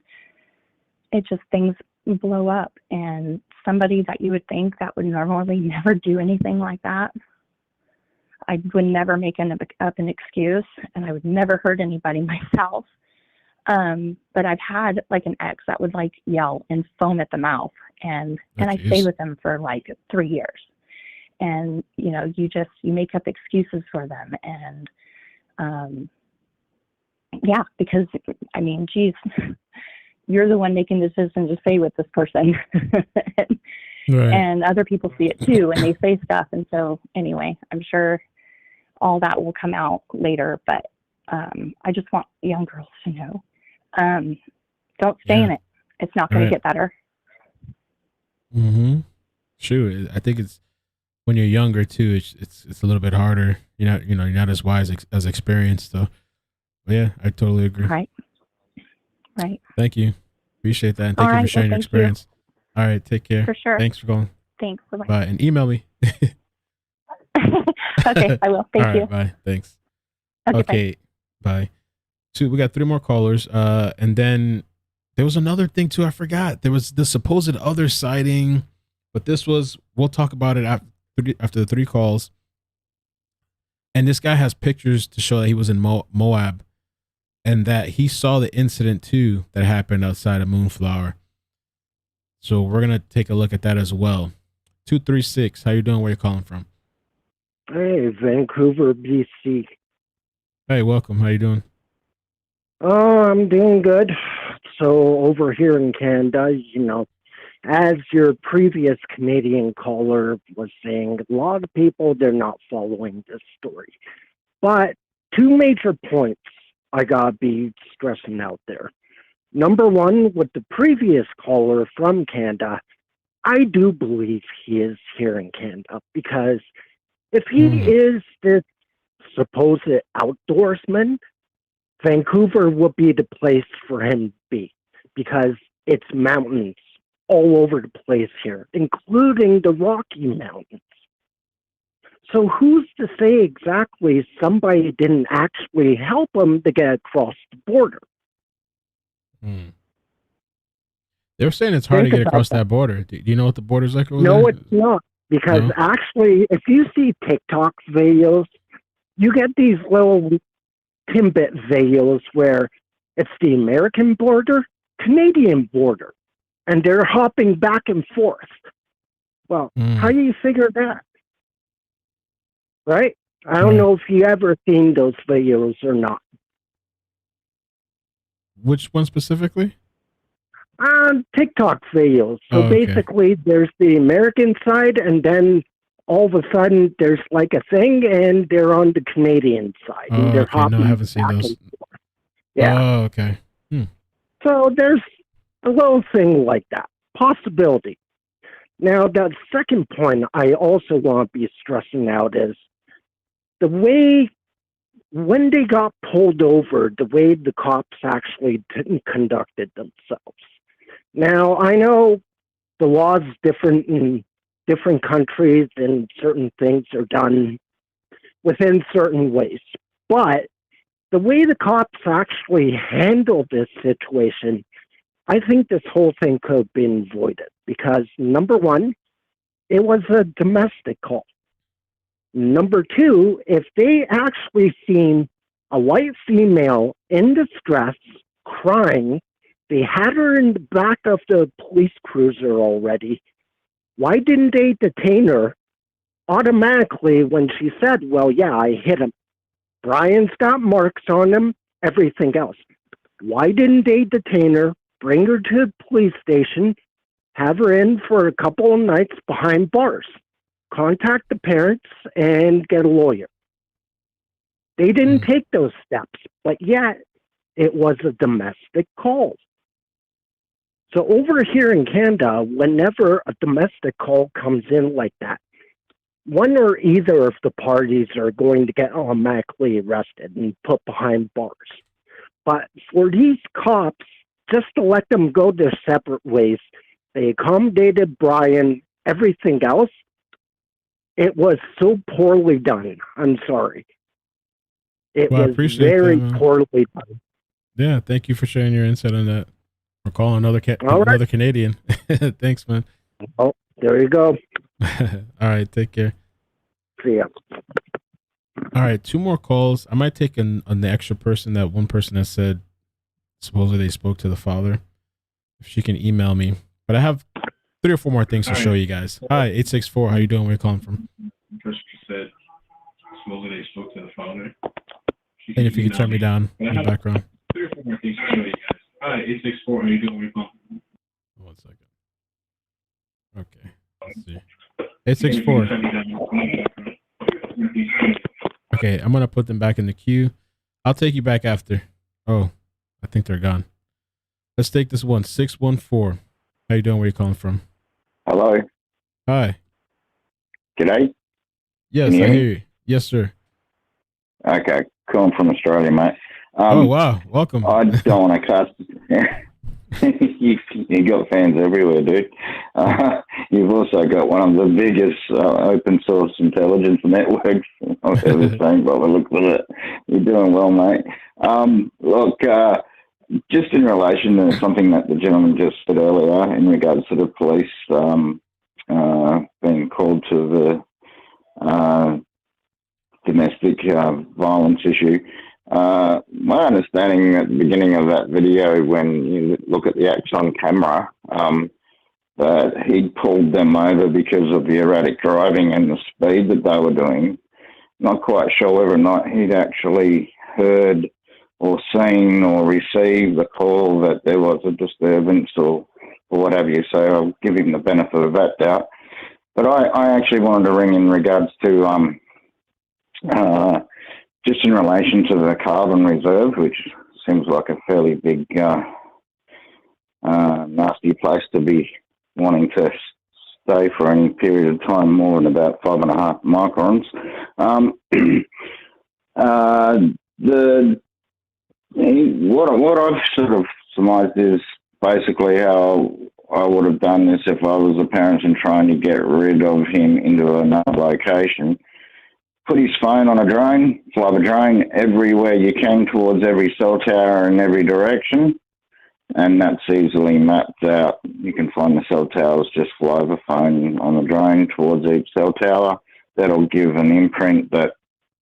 it just things blow up, and somebody that you would think that would normally never do anything like that, I would never make up an excuse, and I would never hurt anybody myself. But I've had like an ex that would like yell and foam at the mouth, and I stayed with them for like 3 years. And, you make up excuses for them. And, because I mean, geez, you're the one making the decision to stay with this person. And other people see it too, and they say stuff. And so anyway, I'm sure all that will come out later, but, I just want young girls to know, don't stay in it. It's not going to get better. Sure. I think it's when you're younger too. It's a little bit harder. You're not as wise as experienced. So, but yeah, I totally agree. Right. Thank you. Appreciate that, and thank you for sharing your experience. All right, take care. For sure. Thanks for calling. Thanks. Bye-bye. Bye, and email me. Okay, I will. Thank you. Bye. Thanks. Okay. Bye. So we got 3 more callers, and then there was another thing too. I forgot. There was the supposed other sighting, but we'll talk about it after the 3 calls. And this guy has pictures to show that he was in Moab, and that he saw the incident too that happened outside of Moonflower. So we're gonna take a look at that as well. 236. How you doing? Where you calling from? Hey, Vancouver, BC. Hey, welcome. How you doing? Oh, I'm doing good. So over here in Canada, as your previous Canadian caller was saying, a lot of people, they're not following this story. But 2 major points I gotta be stressing out there. Number one, with the previous caller from Canada, I do believe he is here in Canada, because if he is this supposed outdoorsman, Vancouver would be the place for him to be, because it's mountains all over the place here, including the Rocky Mountains. So who's to say exactly somebody didn't actually help him to get across the border? They were saying it's hard to get across that border. Do you know what the border's like over there? No, it's not. Because actually, if you see TikTok videos, you get these little Timbit videos where it's the American border, Canadian border, and they're hopping back and forth. Well, how do you figure that? Right? I don't know if you ever seen those videos or not. Which one specifically? TikTok videos. So basically, there's the American side, and then all of a sudden, there's like a thing, and they're on the Canadian side. And they're hopping I haven't seen those. Yeah. Oh, okay. So there's a little thing like that. Possibility. Now, that second point I also want to be stressing out is the way, when they got pulled over, the way the cops actually conducted themselves. Now, I know the law is different in different countries, and certain things are done within certain ways. But the way the cops actually handled this situation I think this whole thing could have been avoided because, number one, it was a domestic call. Number two, if they actually seen a white female in distress crying, they had her in the back of the police cruiser already, why didn't they detain her automatically when she said, well, yeah, I hit him. Brian's got marks on him, everything else. Why didn't they detain her, bring her to the police station, have her in for a couple of nights behind bars, contact the parents, and get a lawyer? They didn't take those steps, but yet it was a domestic call. So over here in Canada, whenever a domestic call comes in like that, one or either of the parties are going to get automatically arrested and put behind bars. But for these cops, just to let them go their separate ways, they accommodated Brian, everything else, it was so poorly done. I'm sorry. It was very poorly done. Yeah, thank you for sharing your insight on that. We're calling another Canadian. Thanks, man. Oh, there you go. All right, take care. See ya. All right, 2 more calls. I might take on the extra person, that one person that said supposedly they spoke to the father. If she can email me. But I have 3 or 4 more things to show you guys. Hi, 864. How you doing? Where you calling from? Person said supposedly they spoke to the father. And if you could turn me down in the background. 3 or 4 more things to show you guys. Hi, 864. How you doing? Where you calling from? 1 second. Okay. Let's see. 864. Okay, I'm gonna put them back in the queue. I'll take you back after. Oh, I think they're gone. Let's take this one. 614. How you doing? Where you calling from? Hello. Hi. G'day. Yes, I hear you. Yes, sir. Okay, calling from Australia, mate. Oh wow, welcome. I don't want to cast. you got fans everywhere, dude. You've also got one of the biggest open source intelligence networks I've ever seen. By the look of it, you're doing well, mate. Look, just in relation to something that the gentleman just said earlier, in regards to the police being called to the domestic violence issue. My understanding at the beginning of that video, when you look at the acts on camera, that he'd pulled them over because of the erratic driving and the speed that they were doing. Not quite sure whether or not he'd actually heard or seen or received the call that there was a disturbance or what have you. So I'll give him the benefit of that doubt. But I actually wanted to ring in regards to just in relation to the Carlton Reserve, which seems like a fairly big, nasty place to be wanting to stay for any period of time more than about 5.5 microns. What I've sort of surmised is basically how I would have done this if I was a parent and trying to get rid of him into another location. Put his phone on a drone, fly the drone everywhere you can towards every cell tower in every direction, and that's easily mapped out. You can find the cell towers, just fly the phone on the drone towards each cell tower. That'll give an imprint that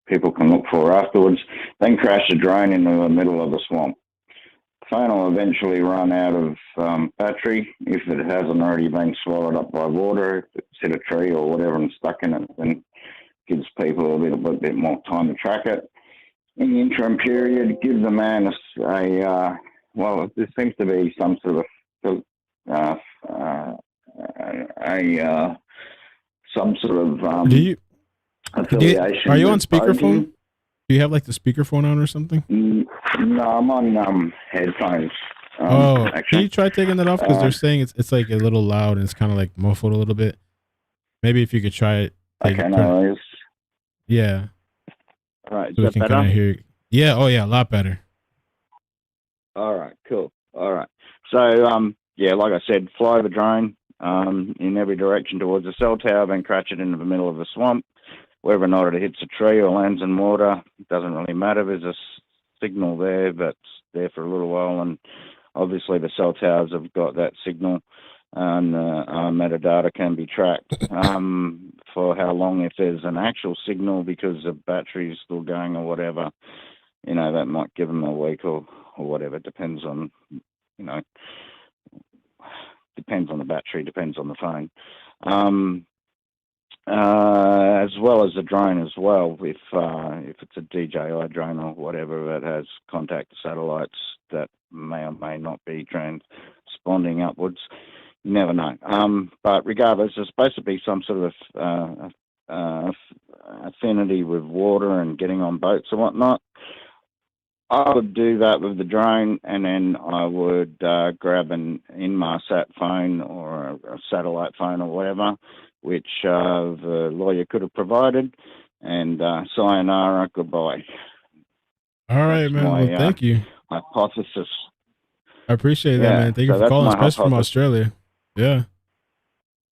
people can look for afterwards. Then crash the drone into the middle of the swamp. The phone will eventually run out of battery if it hasn't already been swallowed up by water, if it's hit a tree or whatever and stuck in it, then gives people a little bit more time to track it. In the interim period, give the man well, there seems to be some sort of affiliation. Are you on speakerphone? Do you have like the speakerphone on or something? No, I'm on headphones. Can you try taking that off? Because they're saying it's like a little loud and it's kind of like muffled a little bit. Maybe if you could try it. Okay, no worries. Yeah. All right, is So we that can better? kind of hear. Yeah. Oh yeah, a lot better. All right, cool. All right. So, yeah, like I said, fly the drone in every direction towards the cell tower, then crash it into the middle of the swamp. Whether or not it hits a tree or lands in water, it doesn't really matter. There's a signal there that's there for a little while, and obviously the cell towers have got that signal, and metadata can be tracked for how long. If there's an actual signal because the battery's still going or whatever, that might give them a week or whatever. Depends on, depends on the battery, depends on the phone. As well as the drone as well. If it's a DJI drone or whatever that has contact satellites that may or may not be transponding upwards, you never know. But regardless, there's supposed to be some sort of affinity with water and getting on boats and whatnot. I would do that with the drone, and then I would grab an Inmarsat phone or a satellite phone or whatever, which the lawyer could have provided, and sayonara, goodbye. All right, man. Well, thank you. Hypothesis. I appreciate that, man. Thank you for calling, especially from Australia. Yeah.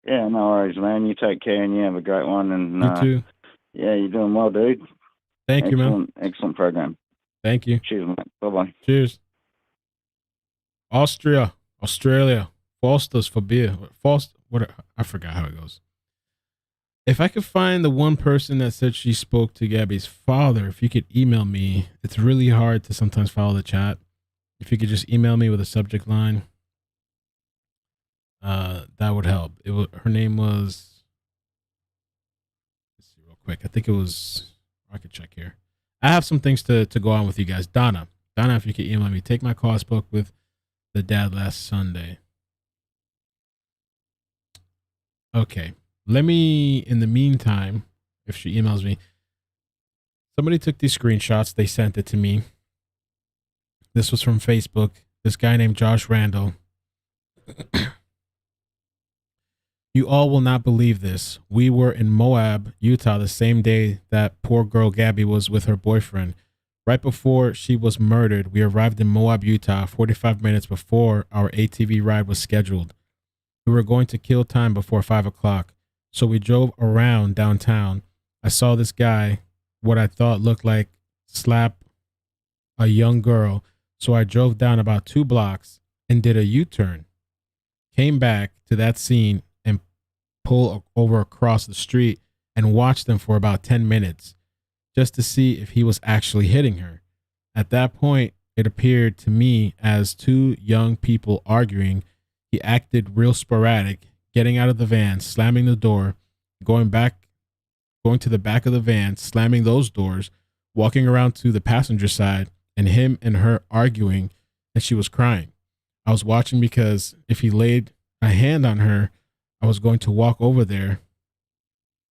Yeah, no worries, man. You take care, and you have a great one. And you too. Yeah, you're doing well, dude. Thank you, man. Excellent program. Thank you. Cheers, mate. Bye-bye. Cheers. Australia. Foster's for beer. I forgot how it goes. If I could find the one person that said she spoke to Gabby's father, if you could email me. It's really hard to sometimes follow the chat. If you could just email me with a subject line, that would help. Her name was, let's see real quick. I think it was, I could check here. I have some things to go on with you guys. Donna, if you could email me, take my call. I spoke with the dad last Sunday. Okay. Let me, in the meantime, if she emails me, somebody took these screenshots. They sent it to me. This was from Facebook. This guy named Josh Randall. You all will not believe this. We were in Moab, Utah, the same day that poor girl Gabby was with her boyfriend. Right before she was murdered, we arrived in Moab, Utah, 45 minutes before our ATV ride was scheduled. We were going to kill time before 5 o'clock. So we drove around downtown. I saw this guy, what I thought looked like, slap a young girl. So I drove down about 2 blocks and did a U-turn. Came back to that scene and pulled over across the street and watched them for about 10 minutes just to see if he was actually hitting her. At that point, it appeared to me as 2 young people arguing. He acted real sporadic. Getting out of the van, slamming the door, going to the back of the van, slamming those doors, walking around to the passenger side, and him and her arguing, and she was crying. I was watching because if he laid a hand on her, I was going to walk over there.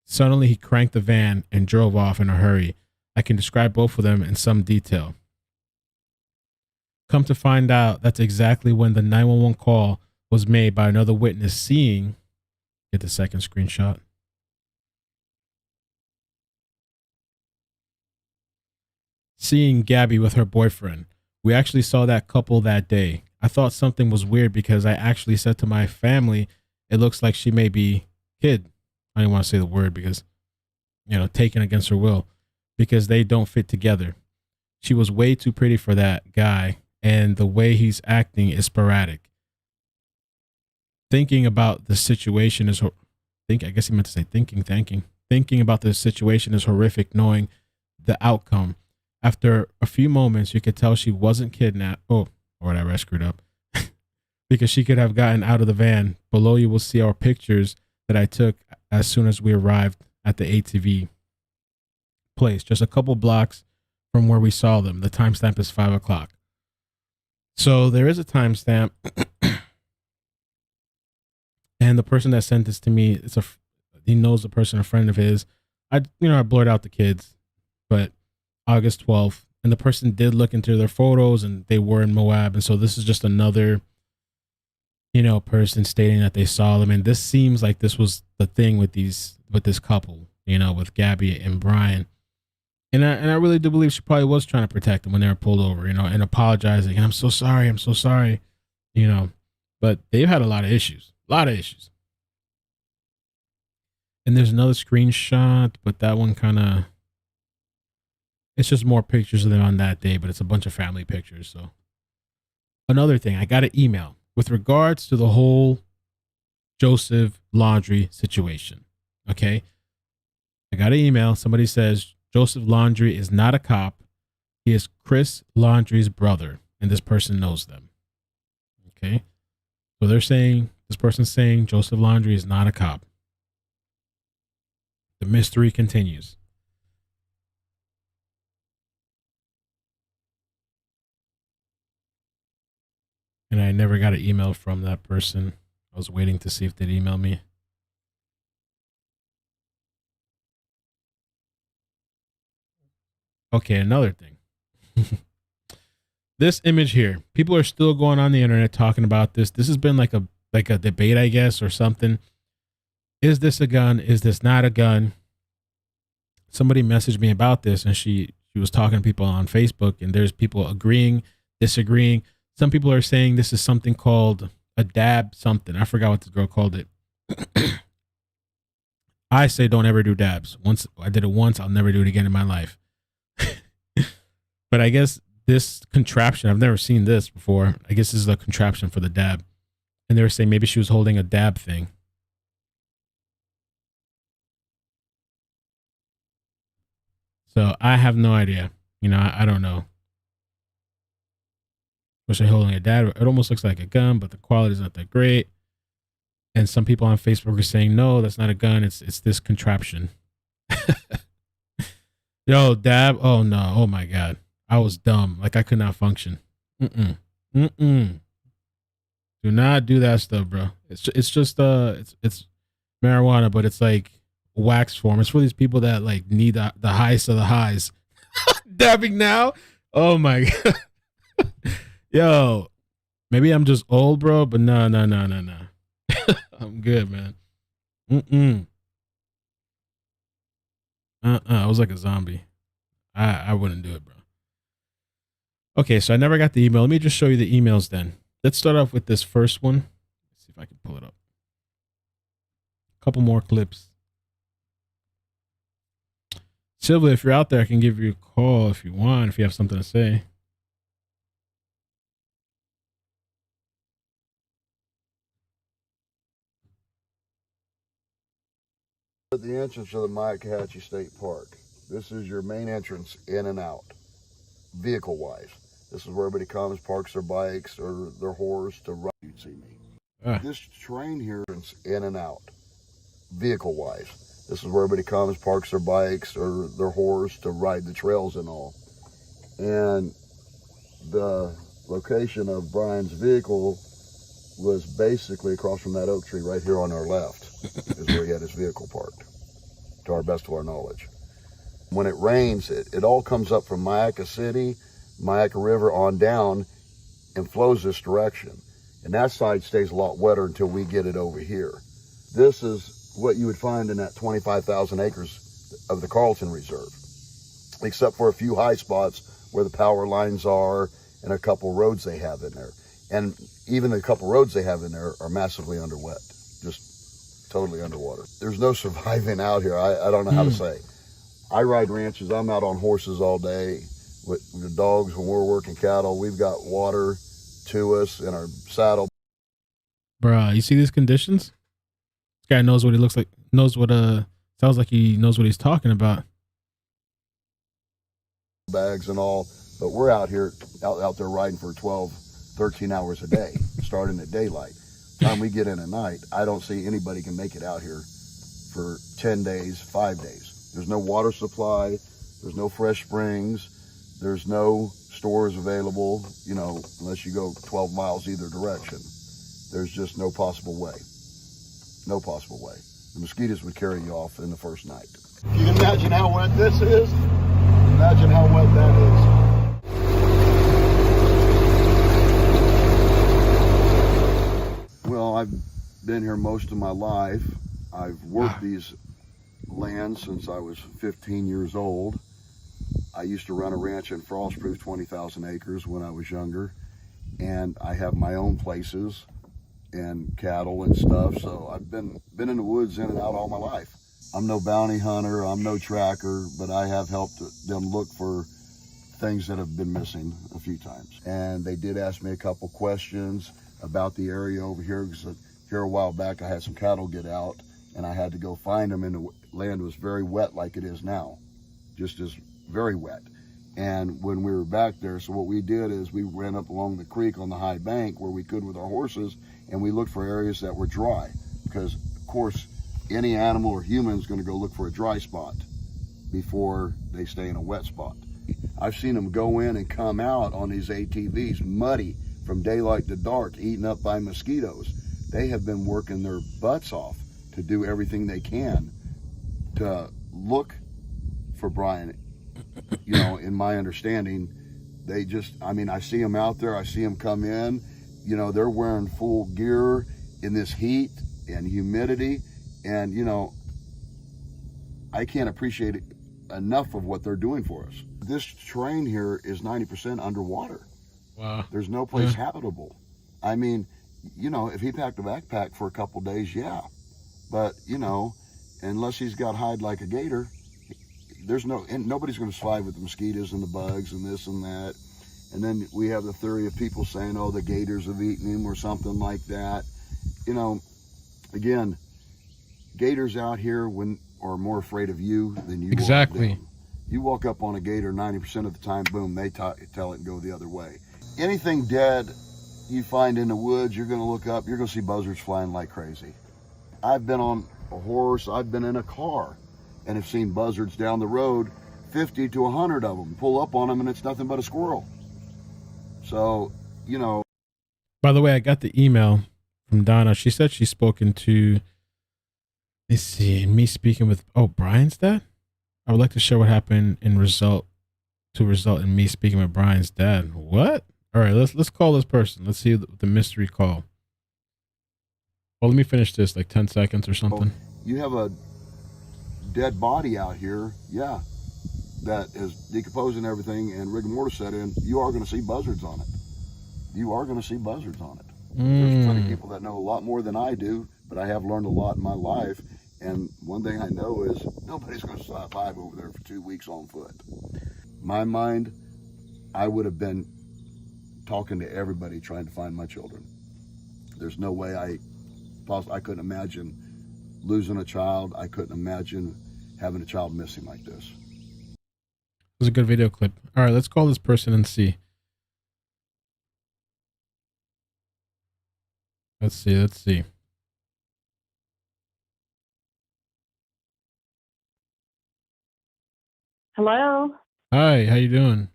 Suddenly, he cranked the van and drove off in a hurry. I can describe both of them in some detail. Come to find out, that's exactly when the 911 call was made by another witness seeing, get the second screenshot. Seeing Gabby with her boyfriend. We actually saw that couple that day. I thought something was weird because I actually said to my family, it looks like she may be kid. I didn't want to say the word because, taken against her will, because they don't fit together. She was way too pretty for that guy, and the way he's acting is sporadic. Thinking about the situation is, I guess he meant to say thinking about the situation is horrific, knowing the outcome. After a few moments, you could tell she wasn't kidnapped. Oh, or whatever, I screwed up. Because she could have gotten out of the van. Below you will see our pictures that I took as soon as we arrived at the ATV place, just a couple blocks from where we saw them. The timestamp is 5 o'clock. So there is a timestamp. And the person that sent this to me, he knows the person, a friend of his. I blurred out the kids, but August 12th, and the person did look into their photos, and they were in Moab, and so this is just another, person stating that they saw them, and this seems like this was the thing with this couple, with Gabby and Brian, and I really do believe she probably was trying to protect them when they were pulled over, and apologizing, and I'm so sorry, but they've had a lot of issues. And there's another screenshot, but that one it's just more pictures of them on that day, but it's a bunch of family pictures. So another thing. I got an email with regards to the whole Joseph Laundrie situation. Okay. I got an email. Somebody says Joseph Laundrie is not a cop. He is Chris Laundrie's brother, and this person knows them. Okay. So they're saying, this person's saying Joseph Laundrie is not a cop. The mystery continues. And I never got an email from that person. I was waiting to see if they'd email me. Okay, another thing. This image here. People are still going on the internet talking about this. This has been like a debate, I guess, or something. Is this a gun? Is this not a gun? Somebody messaged me about this, and she was talking to people on Facebook, and there's people agreeing, disagreeing. Some people are saying this is something called a dab something. I forgot what this girl called it. I say don't ever do dabs. Once I did it once, I'll never do it again in my life. But I guess this contraption, I've never seen this before. I guess this is a contraption for the dab. And they were saying maybe she was holding a dab thing. So I have no idea. You know, I don't know. Was she holding a dab? It almost looks like a gun, but the quality is not that great. And some people on Facebook are saying, no, that's not a gun. It's this contraption. Yo, dab. Oh, no. Oh, my God. I was dumb. Like, I could not function. Do not do that stuff, bro. It's just it's marijuana, but it's like wax form. It's for these people that like need the highest of the highs. Dabbing now? Oh my God. Yo, maybe I'm just old, bro, but no. I'm good, man. I was like a zombie. I wouldn't do it, bro. Okay, so I never got the email. Let me just show you the emails then. Let's start off with this first one. Let's see if I can pull it up. A couple more clips. Sylvia, if you're out there, I can give you a call if you want, if you have something to say. At the entrance of the Myakkahatchee State Park. This is your main entrance in and out, vehicle-wise. This is where everybody comes, parks their bikes or their horse to ride. You'd see me. This train here is in and out, vehicle-wise. This is where everybody comes, parks their bikes or their horse to ride the trails and all. And the location of Brian's vehicle was basically across from that oak tree right here on our left is where he had his vehicle parked, to our best of our knowledge. When it rains, it all comes up from Myakka City, Myakka River on down and flows this direction. And that side stays a lot wetter until we get it over here. This is what you would find in that 25,000 acres of the Carlton Reserve, except for a few high spots where the power lines are and a couple roads they have in there. And even the couple roads they have in there are massively underwet, just totally underwater. There's no surviving out here. I don't know how to say. I ride ranches. I'm out on horses all day with the dogs when we're working cattle. We've got water to us in our saddle. Bruh, you see these conditions? This guy knows what he looks like, knows what, sounds like he knows what he's talking about. Bags and all, but we're out here, out there riding for 12, 13 hours a day, starting at daylight. Time we get in at night, I don't see anybody can make it out here for 10 days, 5 days. There's no water supply. There's no fresh springs. There's no stores available, you know, unless you go 12 miles either direction. There's just no possible way. No possible way. The mosquitoes would carry you off in the first night. If you can imagine how wet this is, imagine how wet that is. Well, I've been here most of my life. I've worked these lands since I was 15 years old. I used to run a ranch in Frostproof, 20,000 acres when I was younger. And I have my own places and cattle and stuff. So I've been in the woods in and out all my life. I'm no bounty hunter, I'm no tracker, but I have helped them look for things that have been missing a few times. And they did ask me a couple questions about the area over here, because here a while back I had some cattle get out and I had to go find them, and the land was very wet like it is now, just as very wet. And when we were back there, so what we did is we ran up along the creek on the high bank where we could with our horses, and we looked for areas that were dry, because of course any animal or human is going to go look for a dry spot before they stay in a wet spot. I've seen them go in and come out on these ATVs muddy from daylight to dark, eaten up by mosquitoes. They have been working their butts off to do everything they can to look for Brian. You know, in my understanding, they just, I mean, I see them out there, I see them come in, you know, they're wearing full gear in this heat and humidity, and, you know, I can't appreciate it enough of what they're doing for us. This terrain here is 90% underwater. Wow. There's no place habitable. I mean, you know, if he packed a backpack for a couple days, yeah. But, you know, unless he's got hide like a gator, nobody's going to survive with the mosquitoes and the bugs and this and that. And then we have the theory of people saying, oh, the gators have eaten him or something like that. You know, again, gators out here are more afraid of you than you are of them. You walk up on a gator 90% of the time, boom, they tell it and go the other way. Anything dead you find in the woods, you're going to look up, you're going to see buzzards flying like crazy. I've been on a horse, I've been in a car, and have seen buzzards down the road, 50 to 100 of them, pull up on them, and it's nothing but a squirrel. So, you know. By the way, I got the email from Donna. She said she's spoken to, let's see, me speaking with, Brian's dad? I would like to share what happened result in me speaking with Brian's dad. What? All right, let's call this person. Let's see the mystery call. Well, let me finish this, like 10 seconds or something. You have a dead body out here, yeah, that is decomposing everything, and rigor mortis set in. You are going to see buzzards on it. You are going to see buzzards on it. There's plenty of people that know a lot more than I do, but I have learned a lot in my life. And one thing I know is nobody's going to survive over there for 2 weeks on foot. My mind, I would have been talking to everybody trying to find my children. There's no way I couldn't imagine losing a child. I couldn't imagine having a child missing like this. It was a good video clip. All right, let's call this person and see. Let's see. Hello. Hi, how you doing?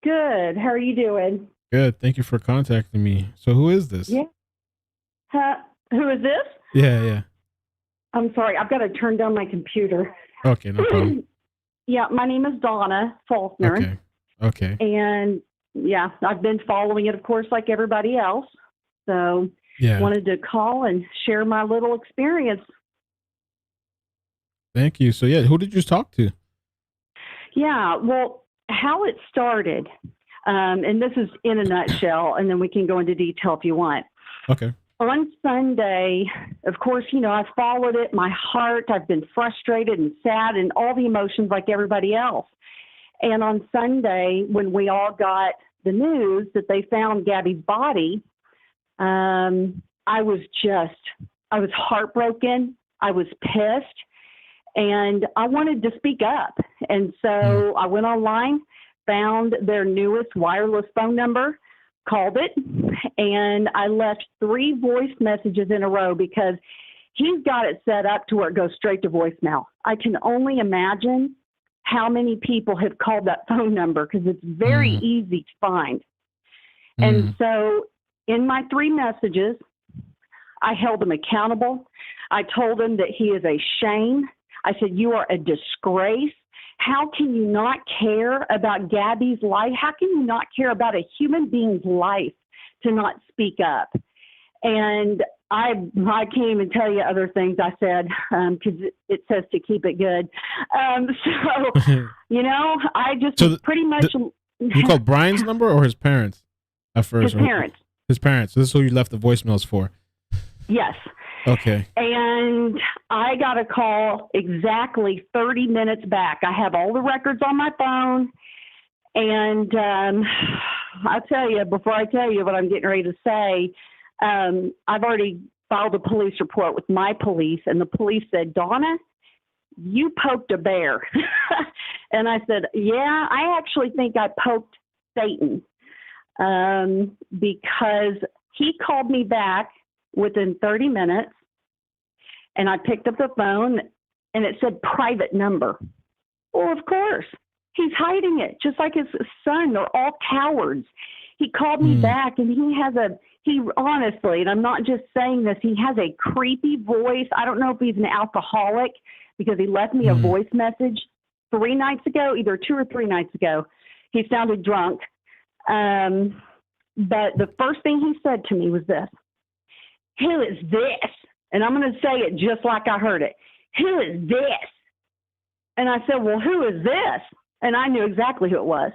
Good. How are you doing? Good. Thank you for contacting me. So who is this? Yeah. Who is this? Yeah. I'm sorry. I've got to turn down my computer. Okay, no problem. Yeah, my name is Donna Faulkner. Okay. And yeah, I've been following it, of course, like everybody else. So wanted to call and share my little experience. Thank you. So who did you talk to? Yeah, well, how it started, and this is in a nutshell, and then we can go into detail if you want. Okay. On Sunday, of course, you know, I followed it, my heart, I've been frustrated and sad and all the emotions like everybody else. And on Sunday, when we all got the news that they found Gabby's body, I was heartbroken. I was pissed. And I wanted to speak up. And so I went online, found their newest wireless phone number, called it, and I left 3 voice messages in a row because he's got it set up to where it goes straight to voicemail. I can only imagine how many people have called that phone number because it's very easy to find. And so in my 3 messages, I held him accountable. I told him that he is a shame. I said, you are a disgrace. How can you not care about Gabby's life? How can you not care about a human being's life to not speak up? And I can't even tell you other things I said because it says to keep it good. So, you know, I just pretty much. You called Brian's number or his parents at first? His parents. His parents. So this is who you left the voicemails for? Yes. Okay. And I got a call exactly 30 minutes back. I have all the records on my phone. And I'll tell you, before I tell you what I'm getting ready to say, I've already filed a police report with my police, and the police said, Donna, you poked a bear. And I said, yeah, I actually think I poked Satan, because he called me back within 30 minutes, and I picked up the phone, and it said private number. Well, of course, he's hiding it, just like his son. They're all cowards. He called me back, and he honestly, and I'm not just saying this, he has a creepy voice. I don't know if he's an alcoholic, because he left me a voice message 3 nights ago, either 2 or 3 nights ago. He sounded drunk. But the first thing he said to me was this: who is this? And I'm going to say it just like I heard it. Who is this? And I said, well, who is this? And I knew exactly who it was.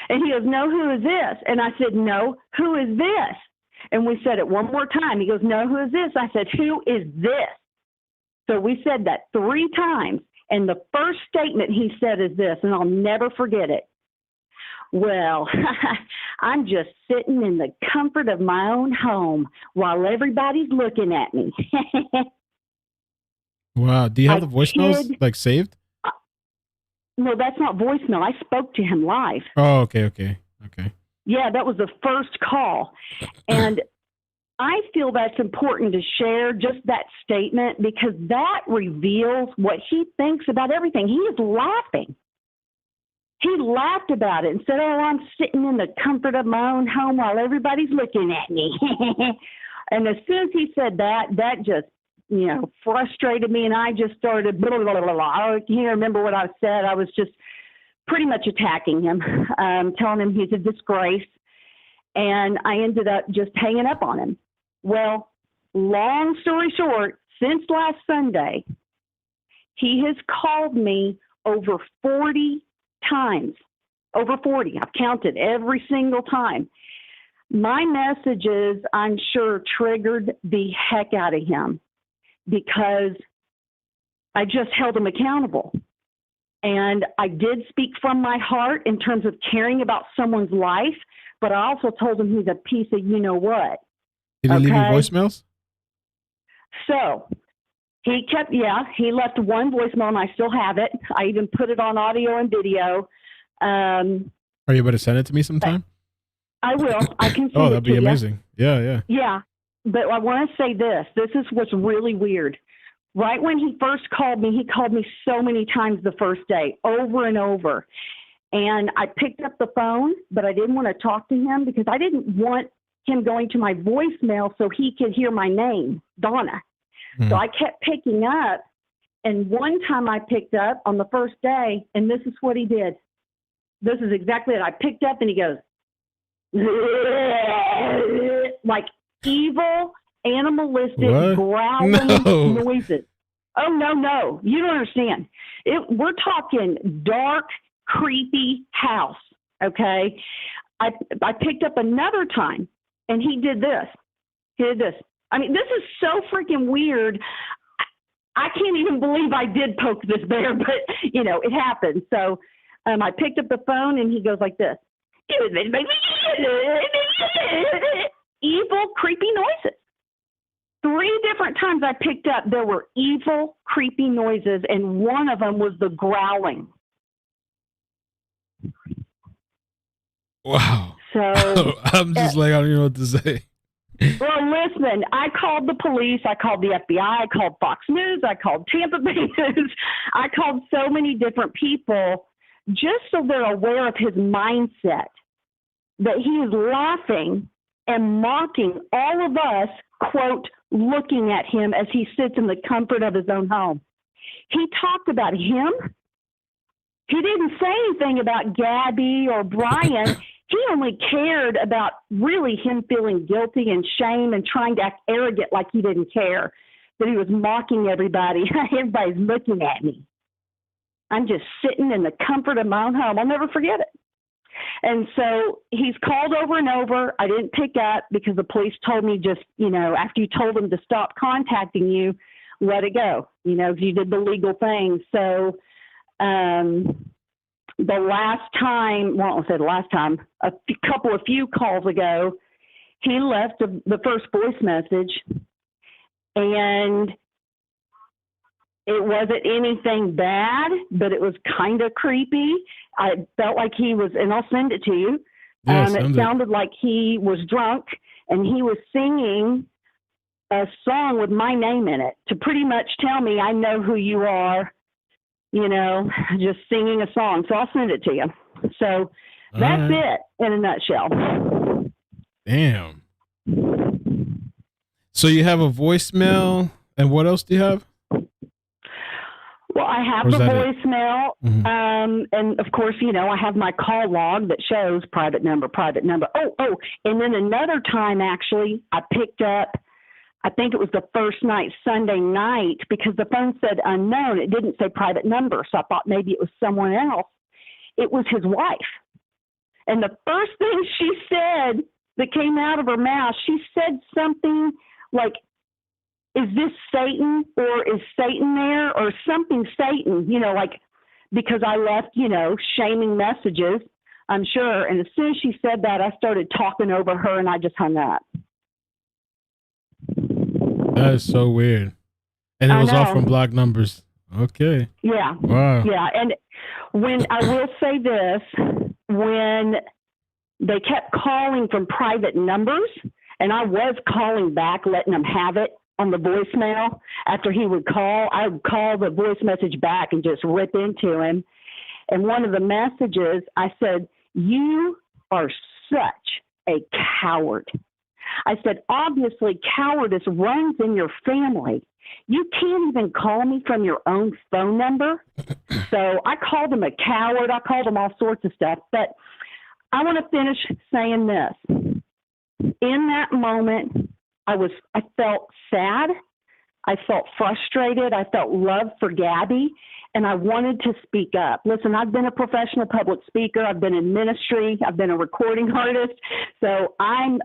And he goes, no, who is this? And I said, no, who is this? And we said it one more time. He goes, no, who is this? I said, who is this? So we said that 3 times. And the first statement he said is this, and I'll never forget it. Well, I'm just sitting in the comfort of my own home while everybody's looking at me. Wow. Do you have the voicemails like saved? No, that's not voicemail. I spoke to him live. Oh, okay. Yeah, that was the first call. And I feel that's important to share, just that statement, because that reveals what he thinks about everything. He is laughing. He laughed about it and said, oh, I'm sitting in the comfort of my own home while everybody's looking at me. And as soon as he said that, that just, frustrated me. And I just started, blah, blah, blah, blah. I can't remember what I said. I was just pretty much attacking him, telling him he's a disgrace. And I ended up just hanging up on him. Well, long story short, since last Sunday, he has called me over 40 times. Over 40. I've counted every single time. My messages, I'm sure, triggered the heck out of him, because I just held him accountable. And I did speak from my heart in terms of caring about someone's life, but I also told him he's a piece of you-know-what. Did he leave you voicemails? So he left one voicemail, and I still have it. I even put it on audio and video. Are you able to send it to me sometime? I will. I can send Oh, it that'd to be you. amazing. Yeah. Yeah, but I want to say this. This is what's really weird. Right when he first called me, he called me so many times the first day, over and over. And I picked up the phone, but I didn't want to talk to him because I didn't want him going to my voicemail so he could hear my name, Donna. So I kept picking up. And one time I picked up on the first day, and this is what he did. This is exactly it. I picked up, and he goes, like evil, animalistic, growling noises. Oh, no. You don't understand. We're talking dark, creepy house, okay? I picked up another time, and he did this. I mean, this is so freaking weird. I can't even believe I did poke this bear, but, it happened. So I picked up the phone, and he goes like this. Evil, creepy noises. 3 different times I picked up, there were evil, creepy noises, and one of them was the growling. Wow. So I'm just I don't even know what to say. Well, listen, I called the police, I called the FBI, I called Fox News, I called Tampa Bay News, I called so many different people just so they're aware of his mindset, that he is laughing and mocking all of us, quote, looking at him as he sits in the comfort of his own home. He talked about him. He didn't say anything about Gabby or Brian. He only cared about really him feeling guilty and shame and trying to act arrogant like he didn't care, that he was mocking everybody. Everybody's looking at me. I'm just sitting in the comfort of my own home. I'll never forget it. And so he's called over and over. I didn't pick up because the police told me just, after you told them to stop contacting you, let it go, if you did the legal thing. So the last time, well, I said last time, a few calls ago, he left the first voice message, and it wasn't anything bad, but it was kind of creepy. I felt like he was, and I'll send it to you. It sounded like he was drunk, and he was singing a song with my name in it to pretty much tell me I know who you are, you know, just singing a song. So I'll send it to you. So that's it in a nutshell. Damn. So you have a voicemail, and what else do you have? Well, I have the voicemail, and of course, you know, I have my call log that shows private number. Oh, and then another time, actually, I picked up, I think it was the first night, Sunday night, because the phone said unknown. It didn't say private number, so I thought maybe it was someone else. It was his wife. And the first thing she said that came out of her mouth, she said something like, is this Satan, or is Satan there, or something Satan, you know, like, because I left, you know, shaming messages, I'm sure. And as soon as she said that, I started talking over her, and I just hung up. That is so weird. And it was all from block numbers. Okay. Yeah. Wow. Yeah. And when I will say this, when they kept calling from private numbers, and I was calling back, letting them have it on the voicemail, after he would call, I would call the voice message back and just rip into him. And one of the messages, I said, you are such a coward. I said, obviously cowardice runs in your family. You can't even call me from your own phone number. So I called him a coward. I called him all sorts of stuff. But I want to finish saying this. In that moment, I felt sad. I felt frustrated. I felt love for Gabby, and I wanted to speak up. Listen, I've been a professional public speaker. I've been in ministry. I've been a recording artist. So I'm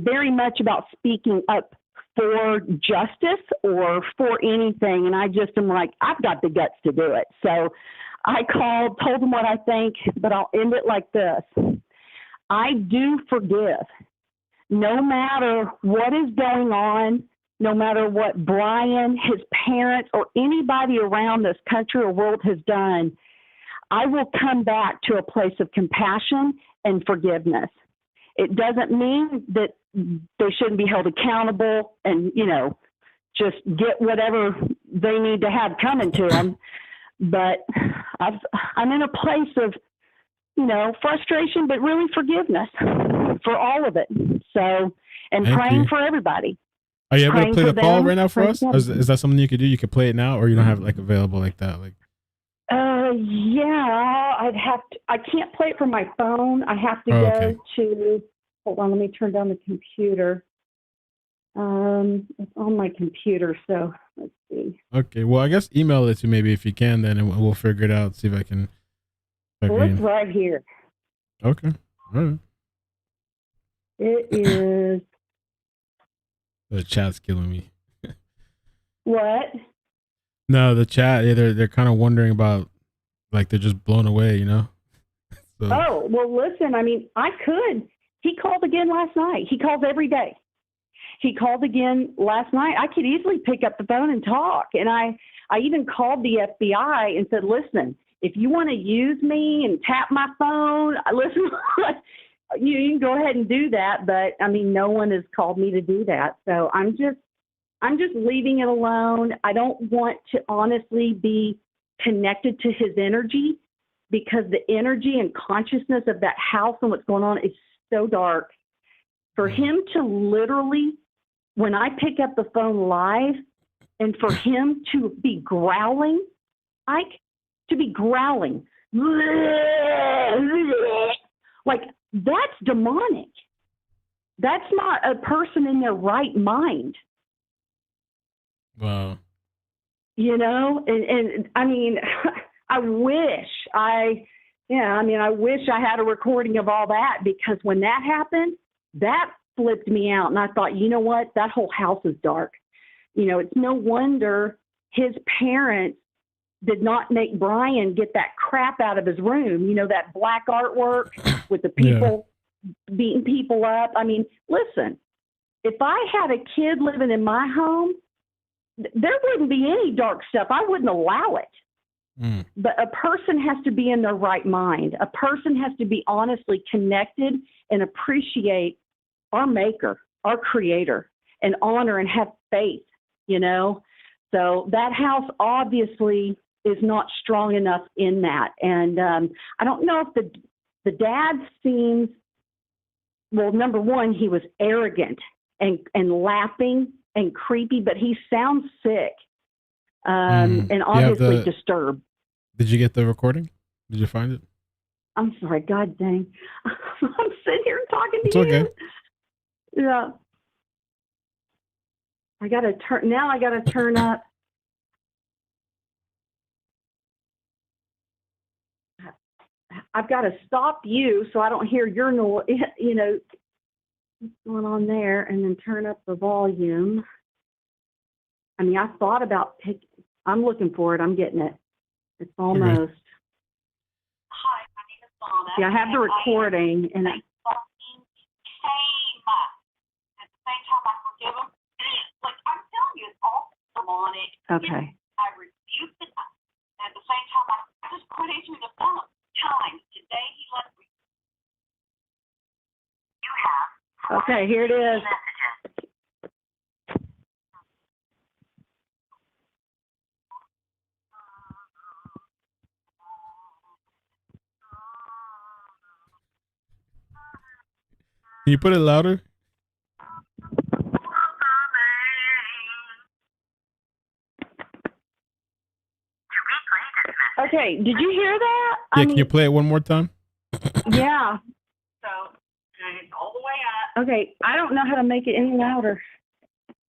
very much about speaking up for justice or for anything. And I just am like, I've got the guts to do it. So I called, told them what I think, but I'll end it like this. I do forgive. No matter what is going on, no matter what Brian, his parents, or anybody around this country or world has done, I will come back to a place of compassion and forgiveness. It doesn't mean that they shouldn't be held accountable and, you know, just get whatever they need to have coming to them. But I'm in a place of, you know, frustration, but really forgiveness for all of it. So, and praying for everybody. Are you able to play the call right now for us? Is that something you could do? You could play it now, or you don't have it like available like that? Like, yeah, I'd have to. I can't play it from my phone. I have to go to. Hold on, let me turn down the computer. It's on my computer, so let's see. Okay, well, I guess email it to maybe if you can, then and we'll figure it out. See if I can. Well, it's right here. Okay. All right. It is. The chat's killing me. What? No, the chat. Yeah, they're kind of wondering about, like, they're just blown away, you know. So. Oh well, listen. I mean, I could. He called again last night. He calls every day. He called again last night. I could easily pick up the phone and talk. And I even called the FBI and said, listen, if you want to use me and tap my phone, listen, you can go ahead and do that. But I mean, no one has called me to do that. So I'm just leaving it alone. I don't want to honestly be connected to his energy, because the energy and consciousness of that house and what's going on is so dark. For him to literally, when I pick up the phone live, and for him to be growling, like, that's demonic. That's not a person in their right mind. Wow. You know, and I mean, I wish I had a recording of all that, because when that happened, that flipped me out. And I thought, you know what? That whole house is dark. You know, it's no wonder his parents did not make Brian get that crap out of his room. You know, that black artwork with the people beating people up. I mean, listen, if I had a kid living in my home, there wouldn't be any dark stuff. I wouldn't allow it. But a person has to be in their right mind. A person has to be honestly connected and appreciate our maker, our creator, and honor and have faith, you know? So that house obviously is not strong enough in that. And I don't know if the dad seems, well, number one, he was arrogant and laughing and creepy, but he sounds sick and obviously disturbed. Did you get the recording? Did you find it? I'm sorry, God dang. I'm sitting here talking It's to okay. you. Yeah. I gotta turn up. I've got to stop you so I don't hear your noise, you know, what's going on there, and then turn up the volume. I mean, I thought about I'm looking for it. I'm getting it. It's almost. Hi, my name is Donna. Yeah, I have the recording, and I fucking came. At the same time, I forgive him. Like, I'm telling you, it's all demonic. Okay. I rebuked it. At the same time, I just quit answering the phone. Times today, he left me. You have. Okay, here it is. Can you put it louder? Okay, did you hear that? Yeah, can you play it one more time? Yeah. So, it's all the way up. Okay, I don't know how to make it any louder.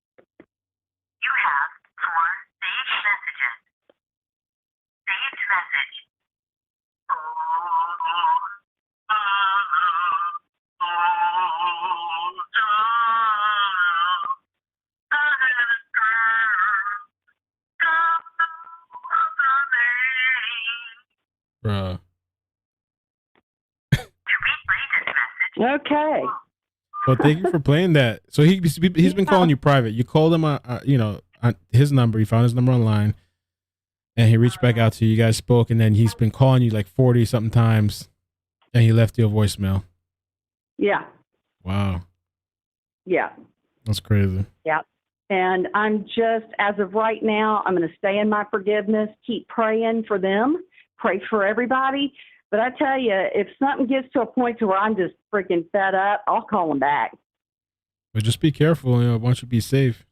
You have 4 saved messages. Saved message. Bruh. Okay. Well, thank you for playing that. So he's been calling you private. You called him, on his number. You found his number online, and he reached back out to you. You guys spoke, and then he's been calling you like 40 something times, and he left you a voicemail. Yeah. Wow. Yeah. That's crazy. Yeah. And I'm just, as of right now, I'm going to stay in my forgiveness, keep praying for them, pray for everybody. But I tell you, if something gets to a point to where I'm just freaking fed up, I'll call them back. But just be careful. I want you to be safe.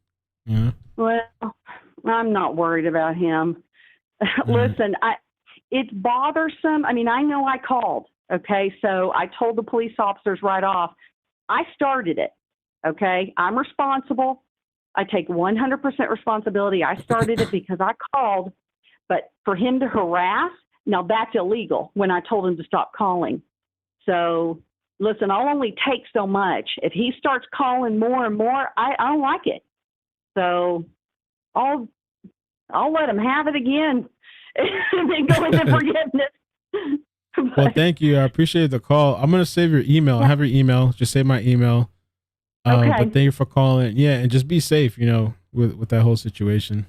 Yeah. Well, I'm not worried about him. Listen, it's bothersome. I mean, I know I called. Okay. So I told the police officers right off, I started it. Okay. I'm responsible. I take 100% responsibility. I started it because I called, but for him to harass, now that's illegal when I told him to stop calling. So listen, I'll only take so much. If he starts calling more and more, I don't like it. So I'll let him have it again and then go into forgiveness. Well, thank you. I appreciate the call. I'm going to save your email. I have your email. Just save my email. Okay. But thank you for calling. Yeah, and just be safe, with that whole situation.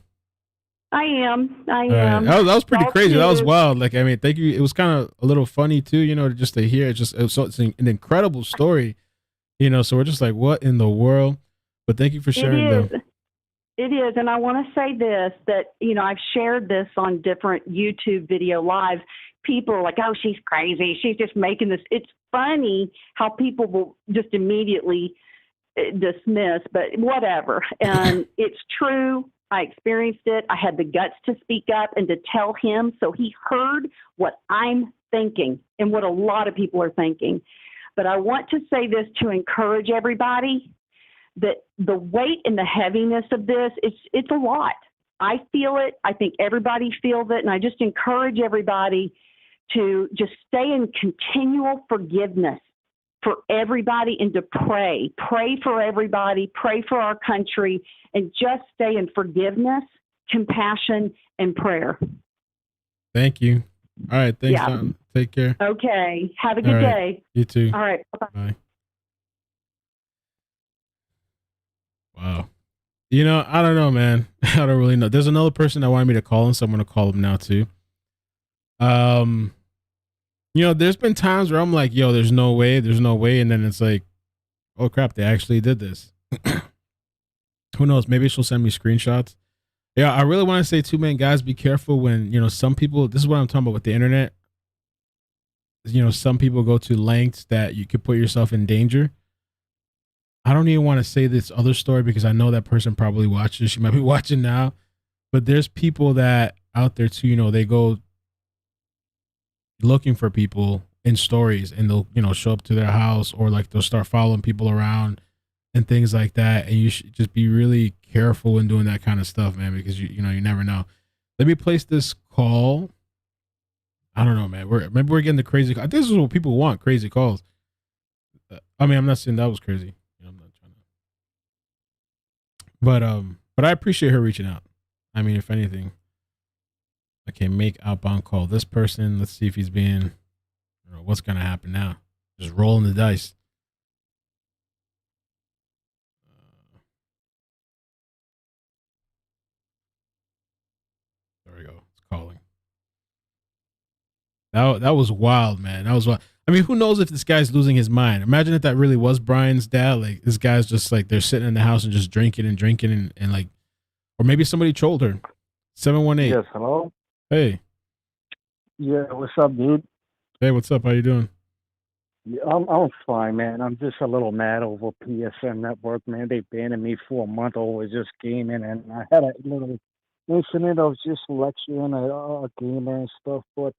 I am. Right. That was pretty crazy. That was wild. Like, I mean, thank you. It was kind of a little funny too, just to hear. It's an incredible story, so we're just like, what in the world? But thank you for sharing them. It is. And I want to say this, that, I've shared this on different YouTube video lives. People are like, oh, she's crazy. She's just making this. It's funny how people will just immediately dismiss, but whatever. And it's true. I experienced it. I had the guts to speak up and to tell him, so he heard what I'm thinking and what a lot of people are thinking. But I want to say this to encourage everybody, that the weight and the heaviness of this, it's a lot. I feel it. I think everybody feels it. And I just encourage everybody to just stay in continual forgiveness for everybody and to pray. Pray for everybody. Pray for our country. And just stay in forgiveness, compassion, and prayer. Thank you. All right. Thanks, Yeah. Don. Take care. Okay. Have a All good right. day. You too. All right. Bye-bye. Bye. Wow. You know, I don't know, man. I don't really know. There's another person that wanted me to call him, so I'm gonna call him now too. You know, there's been times where I'm like, yo, there's no way, and then it's like, oh crap, they actually did this. Who knows? Maybe she'll send me screenshots. Yeah, I really want to say too, man, guys, be careful when, you know, some people, this is what I'm talking about with the internet. You know, some people go to lengths that you could put yourself in danger. I don't even want to say this other story because I know that person probably watches. She might be watching now, but there's people that out there too, you know, they go looking for people in stories and they'll, you know, show up to their house or like they'll start following people around and things like that. And you should just be really careful when doing that kind of stuff, man, because you know, you never know. Let me place this call. I don't know, man. Maybe we're getting the crazy. I think this is what people want, crazy calls. I mean, I'm not saying that was crazy. You know, I'm not trying to. But I appreciate her reaching out. I mean, if anything. Okay, make outbound call. This person, let's see if he's being, I don't know what's going to happen now. Just rolling the dice. There we go. It's calling. That was wild, man. That was wild. I mean, who knows if this guy's losing his mind? Imagine if that really was Brian's dad. Like, this guy's just like, they're sitting in the house and just drinking and like, or maybe somebody trolled her. 718. Yes, hello? Hey. Yeah, what's up, dude? Hey, what's up? How you doing? Yeah, I'm fine, man. I'm just a little mad over PSN Network, man. They banned me for a month over just gaming, and I had a little incident of just lecturing a gamer and stuff, but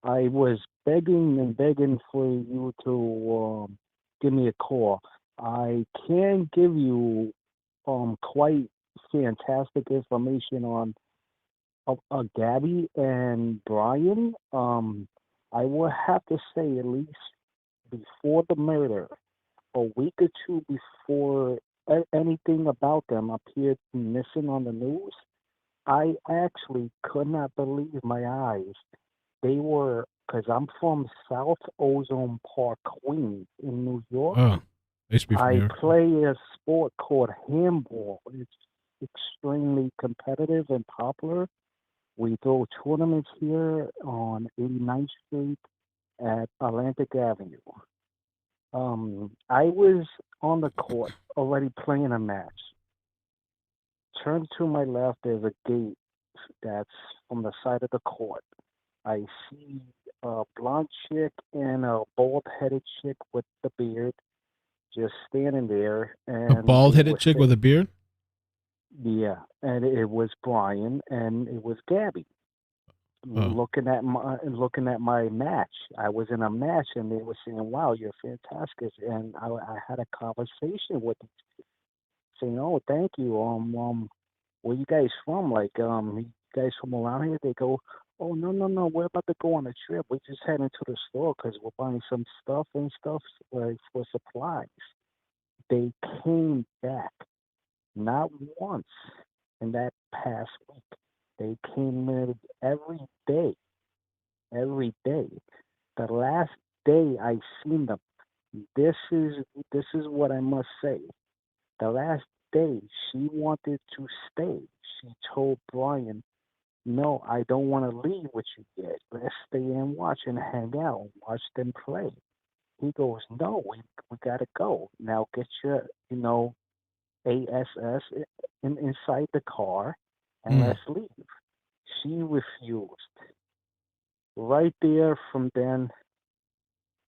I was begging and begging for you to give me a call. I can give you quite fantastic information on Gabby and Brian. I will have to say at least before the murder, a week or two before anything about them appeared missing on the news, I actually could not believe my eyes. They were, because I'm from South Ozone Park, Queens, in New York. Oh, I used to be from I New York. play a sport called handball. It's extremely competitive and popular. We throw tournaments here on 89th Street at Atlantic Avenue. I was on the court already playing a match. Turn to my left, there's a gate that's from the side of the court. I see a blonde chick and a bald-headed chick with the beard just standing there. And A bald-headed chick with a beard? Yeah, and it was Brian and it was Gabby. Looking at my match. I was in a match and they were saying, "Wow, you're fantastic." And I had a conversation with them saying, "Oh, thank you. Where you guys from? Like, you guys from around here?" They go, "Oh, no. We're about to go on a trip. We're just heading to the store because we're buying some stuff for supplies." They came back not once in that past week. They came in every day. Every day. The last day I seen them, this is what I must say. The last day she wanted to stay. She told Brian, "No, I don't want to leave with you yet. Let's stay and watch and hang out and watch them play." He goes, "No, we gotta go. Now get your, ASS inside the car and let's leave." She refused. Right there from then,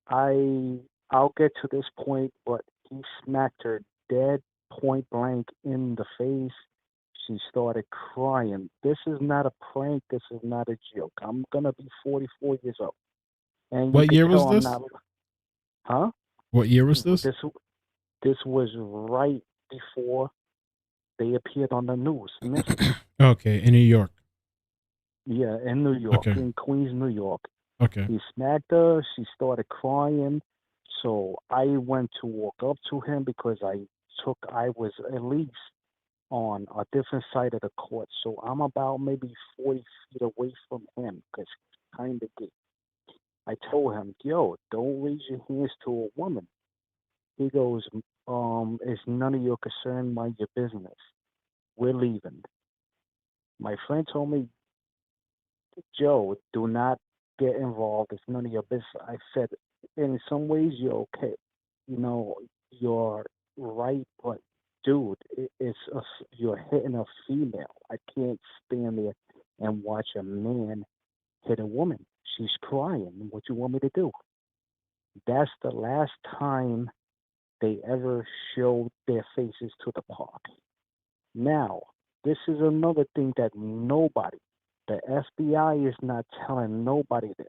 I'll get to this point, but he smacked her dead point blank in the face. She started crying. This is not a prank. This is not a joke. I'm gonna be 44 years old. And What year was this? Huh? What year was this? This was right before they appeared on the news. Missing. Okay, in New York. Yeah, in New York, Okay. in Queens, New York. Okay. He smacked her. She started crying. So I went to walk up to him because I was at least on a different side of the court. So I'm about maybe 40 feet away from him because he's kind of gay. I told him, yo, don't raise your hands to a woman. He goes, it's none of your concern, mind your business. We're leaving. My friend told me, Joe, do not get involved. It's none of your business. I said, in some ways, you're okay. You know, you're right, but dude, you're hitting a female. I can't stand there and watch a man hit a woman. She's crying. What you want me to do? That's the last time they ever showed their faces to the park. Now, this is another thing that the FBI is not telling nobody this.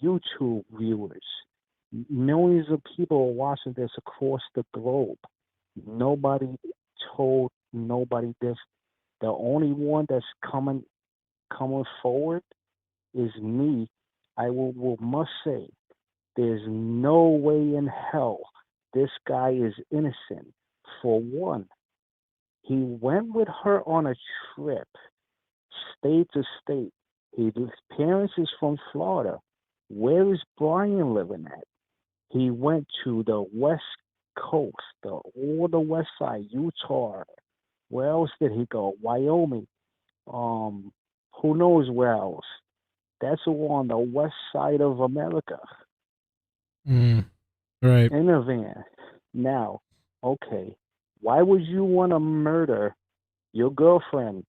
YouTube viewers, millions of people are watching this across the globe. Nobody told nobody this. The only one that's coming forward is me. I must say, there's no way in hell this guy is innocent. For one, he went with her on a trip, state to state. His parents is from Florida. Where is Brian living at? He went to the West Coast, all the West Side, Utah. Where else did he go? Wyoming. Who knows where else? That's all on the west side of America. Right. In a van. Now, okay, why would you want to murder your girlfriend?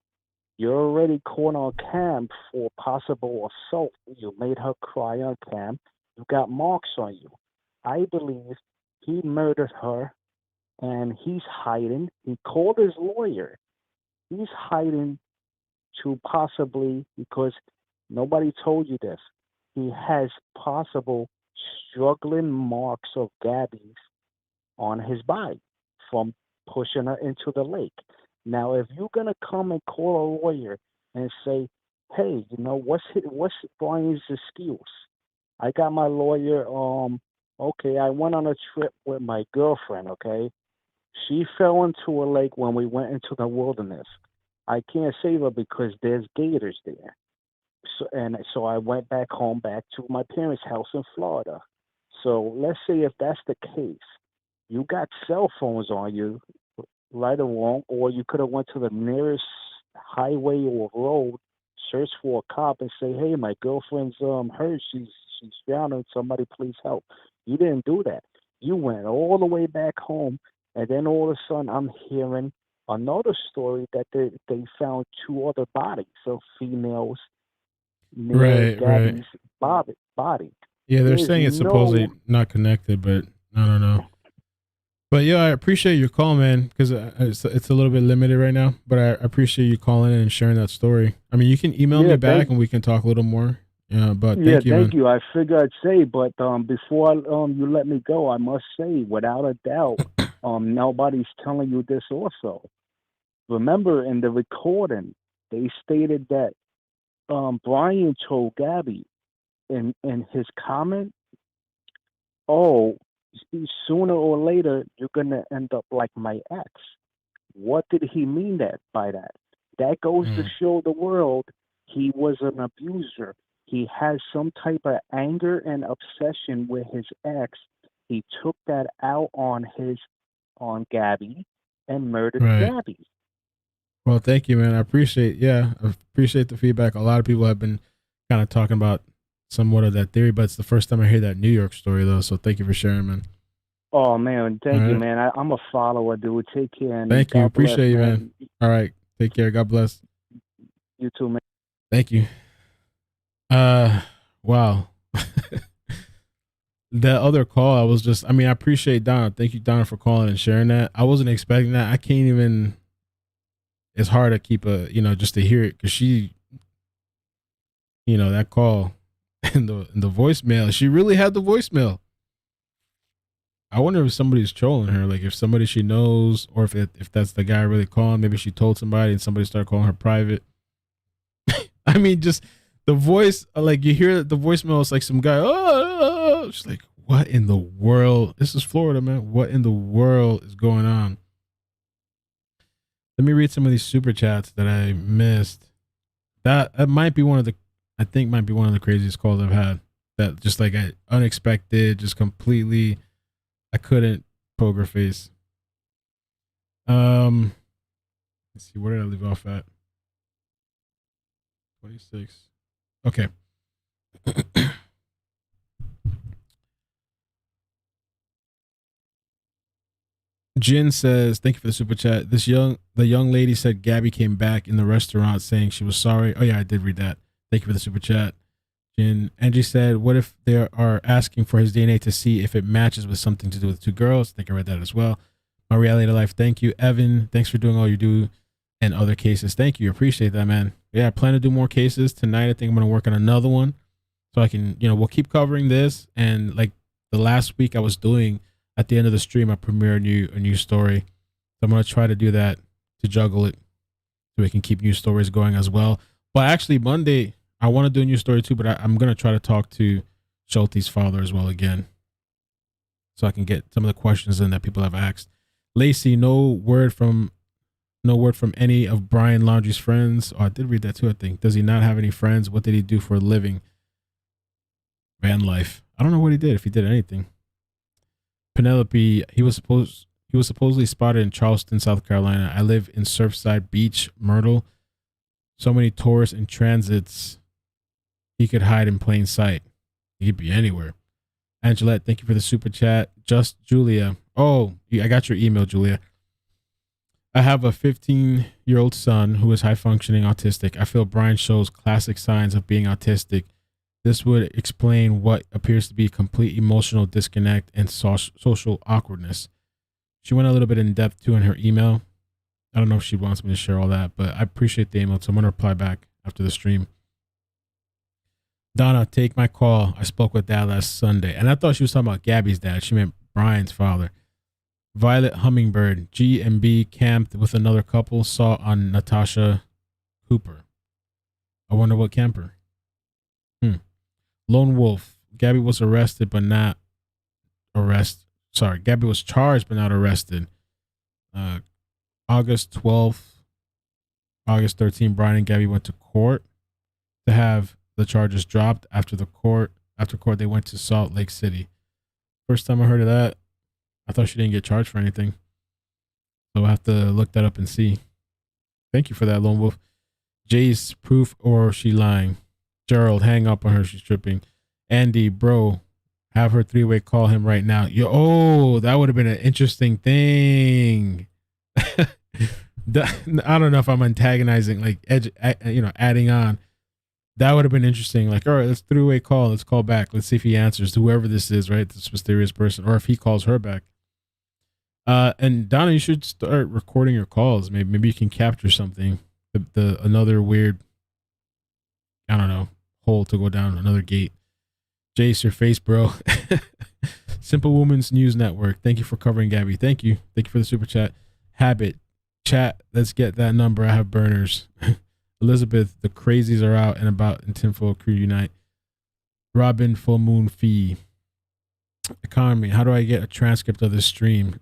You're already caught on cam for possible assault. You made her cry on cam. You got marks on you. I believe he murdered her and he's hiding. He called his lawyer. He's hiding to possibly, because nobody told you this, he has possible struggling marks of Gabby's on his body from pushing her into the lake. Now, if you're going to come and call a lawyer and say, hey, you know, what's Brian's excuse? I got my lawyer, okay, I went on a trip with my girlfriend, okay? She fell into a lake when we went into the wilderness. I can't save her because there's gators there. So I went back to my parents' house in Florida. So let's say if that's the case, you got cell phones on you, right or wrong, or you could have went to the nearest highway or road, search for a cop and say, hey, my girlfriend's hurt, she's drowning, somebody please help. You didn't do that. You went all the way back home, and then all of a sudden I'm hearing another story that they found 2 other bodies of females near Gabby's body. Yeah, they're saying it's supposedly not connected, but I don't know. But yeah, I appreciate your call, man, because it's a little bit limited right now. But I appreciate you calling in and sharing that story. I mean, you can email me back and we can talk a little more. Yeah, but thank you, man. Thank you. I figured I'd say, but before you let me go, I must say, without a doubt, nobody's telling you this also. Remember, in the recording, they stated that Brian told Gabby in his comment, oh, sooner or later, you're going to end up like my ex. What did he mean by that? That goes to show the world he was an abuser. He has some type of anger and obsession with his ex. He took that out on Gabby and murdered Gabby. Well, thank you, man. I appreciate the feedback. A lot of people have been kind of talking about somewhat of that theory, but it's the first time I hear that New York story, though. So thank you for sharing, man. Oh, man. Thank you, man. I'm a follower, dude. Take care. Thank you. Appreciate you, man. All right. Take care. God bless. You too, man. Thank you. Wow. The other call, I appreciate Donna. Thank you, Donna, for calling and sharing that. I wasn't expecting that. I can't even, it's hard to keep just to hear it, because she, that call and the voicemail, she really had the voicemail. I wonder if somebody's trolling her, like if somebody she knows, or if that's the guy really calling. Maybe she told somebody and somebody started calling her private. I mean, just the voice, like you hear the voicemail, it's like some guy, oh, she's like, what in the world? This is Florida, man. What in the world is going on? Let me read some of these super chats that I missed. That might be one of the, I think might be one of the craziest calls I've had. That just like unexpected, just completely, I couldn't poker face. Let's see, where did I leave off at? 26. Okay. Jin says, "Thank you for the super chat. The young lady said Gabby came back in the restaurant saying she was sorry." Oh yeah, I did read that. Thank you for the super chat, Jin. Angie said, "What if they are asking for his DNA to see if it matches with something to do with 2 girls?" I think I read that as well. My reality life. Thank you, Evan. Thanks for doing all you do and other cases. Thank you. Appreciate that, man. Yeah, I plan to do more cases tonight. I think I'm gonna work on another one, so I can, we'll keep covering this. And like the last week I was doing. At the end of the stream, I premiere a new story. So I'm gonna try to do that to juggle it, so we can keep new stories going as well. But actually, Monday I want to do a new story too. But I'm gonna try to talk to Schulte's father as well again, so I can get some of the questions in that people have asked. Lacey, no word from any of Brian Laundrie's friends. Oh, I did read that too. I think. Does he not have any friends? What did he do for a living? Van life. I don't know what he did. If he did anything. Penelope, he was supposedly spotted in Charleston, South Carolina. I live in Surfside Beach, Myrtle. So many tourists and transits. He could hide in plain sight. He could be anywhere. Angelette, thank you for the super chat. Just Julia. Oh, I got your email, Julia. I have a 15-year-old son who is high functioning autistic. I feel Brian shows classic signs of being autistic. This would explain what appears to be complete emotional disconnect and social awkwardness. She went a little bit in depth too in her email. I don't know if she wants me to share all that, but I appreciate the email, so I'm going to reply back after the stream. Donna, take my call. I spoke with Dad last Sunday, and I thought she was talking about Gabby's dad. She meant Brian's father. Violet Hummingbird, G and B camped with another couple, saw on Natasha Cooper. I wonder what camper. Lone Wolf. Gabby was arrested but not arrested. Sorry, Gabby was charged but not arrested. August 12th, August 13th, Brian and Gabby went to court to have the charges dropped. After court, they went to Salt Lake City. First time I heard of that. I thought she didn't get charged for anything. So I'll have to look that up and see. Thank you for that, Lone Wolf. Jay's proof or she lying? Gerald, hang up on her. She's tripping. Andy, bro, have her 3-way call him right now. That would have been an interesting thing. I don't know if I'm antagonizing, like adding on. That would have been interesting. Like, all right, let's 3-way call. Let's call back. Let's see if he answers, whoever this is, right? This mysterious person, or if he calls her back. And Donna, you should start recording your calls. Maybe you can capture something. Another weird, I don't know, hole to go down, another gate. Jace, your face, bro. Simple Women's News Network. Thank you for covering Gabby. Thank you for the super chat. Habit chat. Let's get that number. I have burners. Elizabeth, the crazies are out and about in tinfoil crew unite. Robin, full moon fee. Economy. How do I get a transcript of this stream?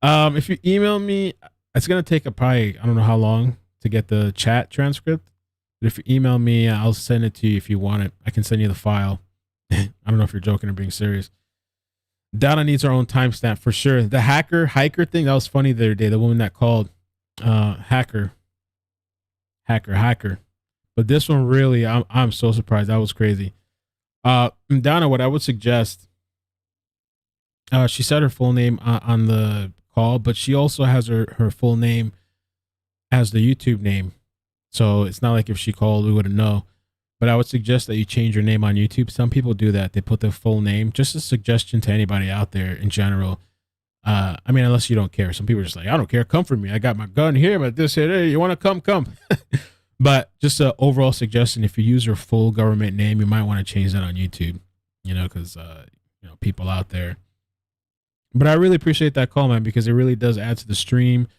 If you email me, it's gonna take probably, I don't know how long to get the chat transcript. But if you email me, I'll send it to you if you want it. I can send you the file. I don't know if you're joking or being serious. Donna needs her own timestamp for sure. The hiker thing, that was funny the other day. The woman that called hacker. But this one really, I'm so surprised. That was crazy. Donna, what I would suggest, she said her full name on the call, but she also has her full name as the YouTube name. So it's not like if she called, we wouldn't know. But I would suggest that you change your name on YouTube. Some people do that. They put their full name. Just a suggestion to anybody out there in general. I mean, unless you don't care. Some people are just like, I don't care. Come for me. I got my gun here, but this here. Hey, you want to come. But just an overall suggestion, if you use your full government name, you might want to change that on YouTube, because, people out there. But I really appreciate that call, man, because it really does add to the stream.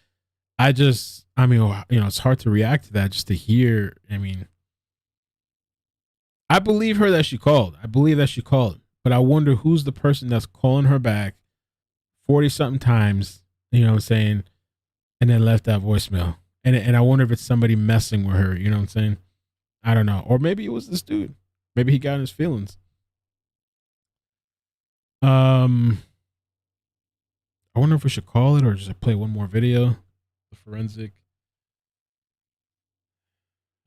It's hard to react to that just to hear. I mean, I believe her that she called. But I wonder who's the person that's calling her back 40-something times, you know what I'm saying, and then left that voicemail. And I wonder if it's somebody messing with her. You know what I'm saying? I don't know. Or maybe it was this dude. Maybe he got in his feelings. I wonder if we should call it or just play one more video. The forensic.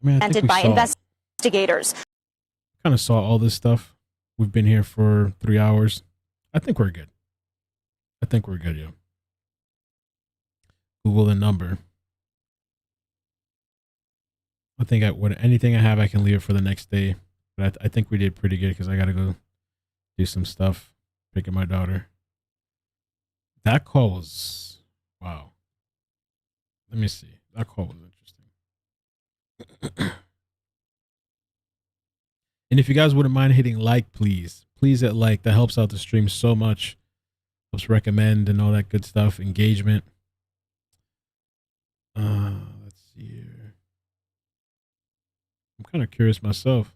I mean, I think we by saw, investigators. kind of saw all this stuff. We've been here for 3 hours. I think we're good. Yeah. Google the number. I think anything I have, I can leave it for the next day. But I think we did pretty good because I got to go do some stuff, picking my daughter. That call was, wow. Let me see. That call was interesting. And if you guys wouldn't mind hitting like, please hit like. That helps out the stream so much. Helps recommend and all that good stuff. Engagement. Let's see here. I'm kind of curious myself.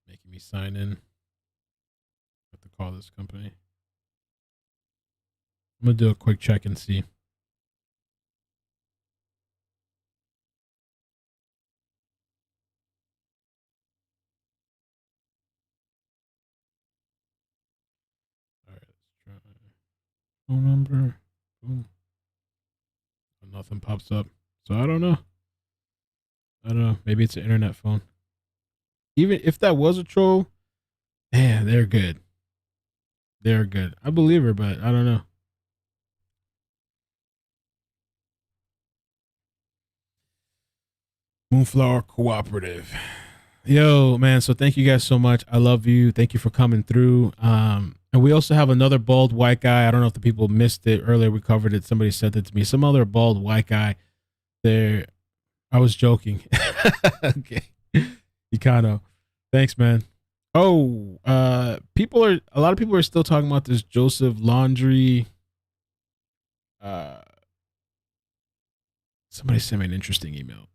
Making me sign in. Have to call this company. I'm gonna do a quick check and see. All right, let's try phone number. Boom. Nothing pops up, so I don't know. Maybe it's an internet phone. Even if that was a troll, man, they're good. They're good. I believe her, but I don't know. Moonflower Cooperative. Yo, man, so thank you guys so much. I love you. Thank you for coming through. And we also have another bald white guy. I don't know if the people missed it earlier. We covered it. Somebody sent it to me. Some other bald white guy there. I was joking. Okay. You kind of. Thanks, man. Oh, a lot of people are still talking about this Joseph Laundrie. Somebody sent me an interesting email.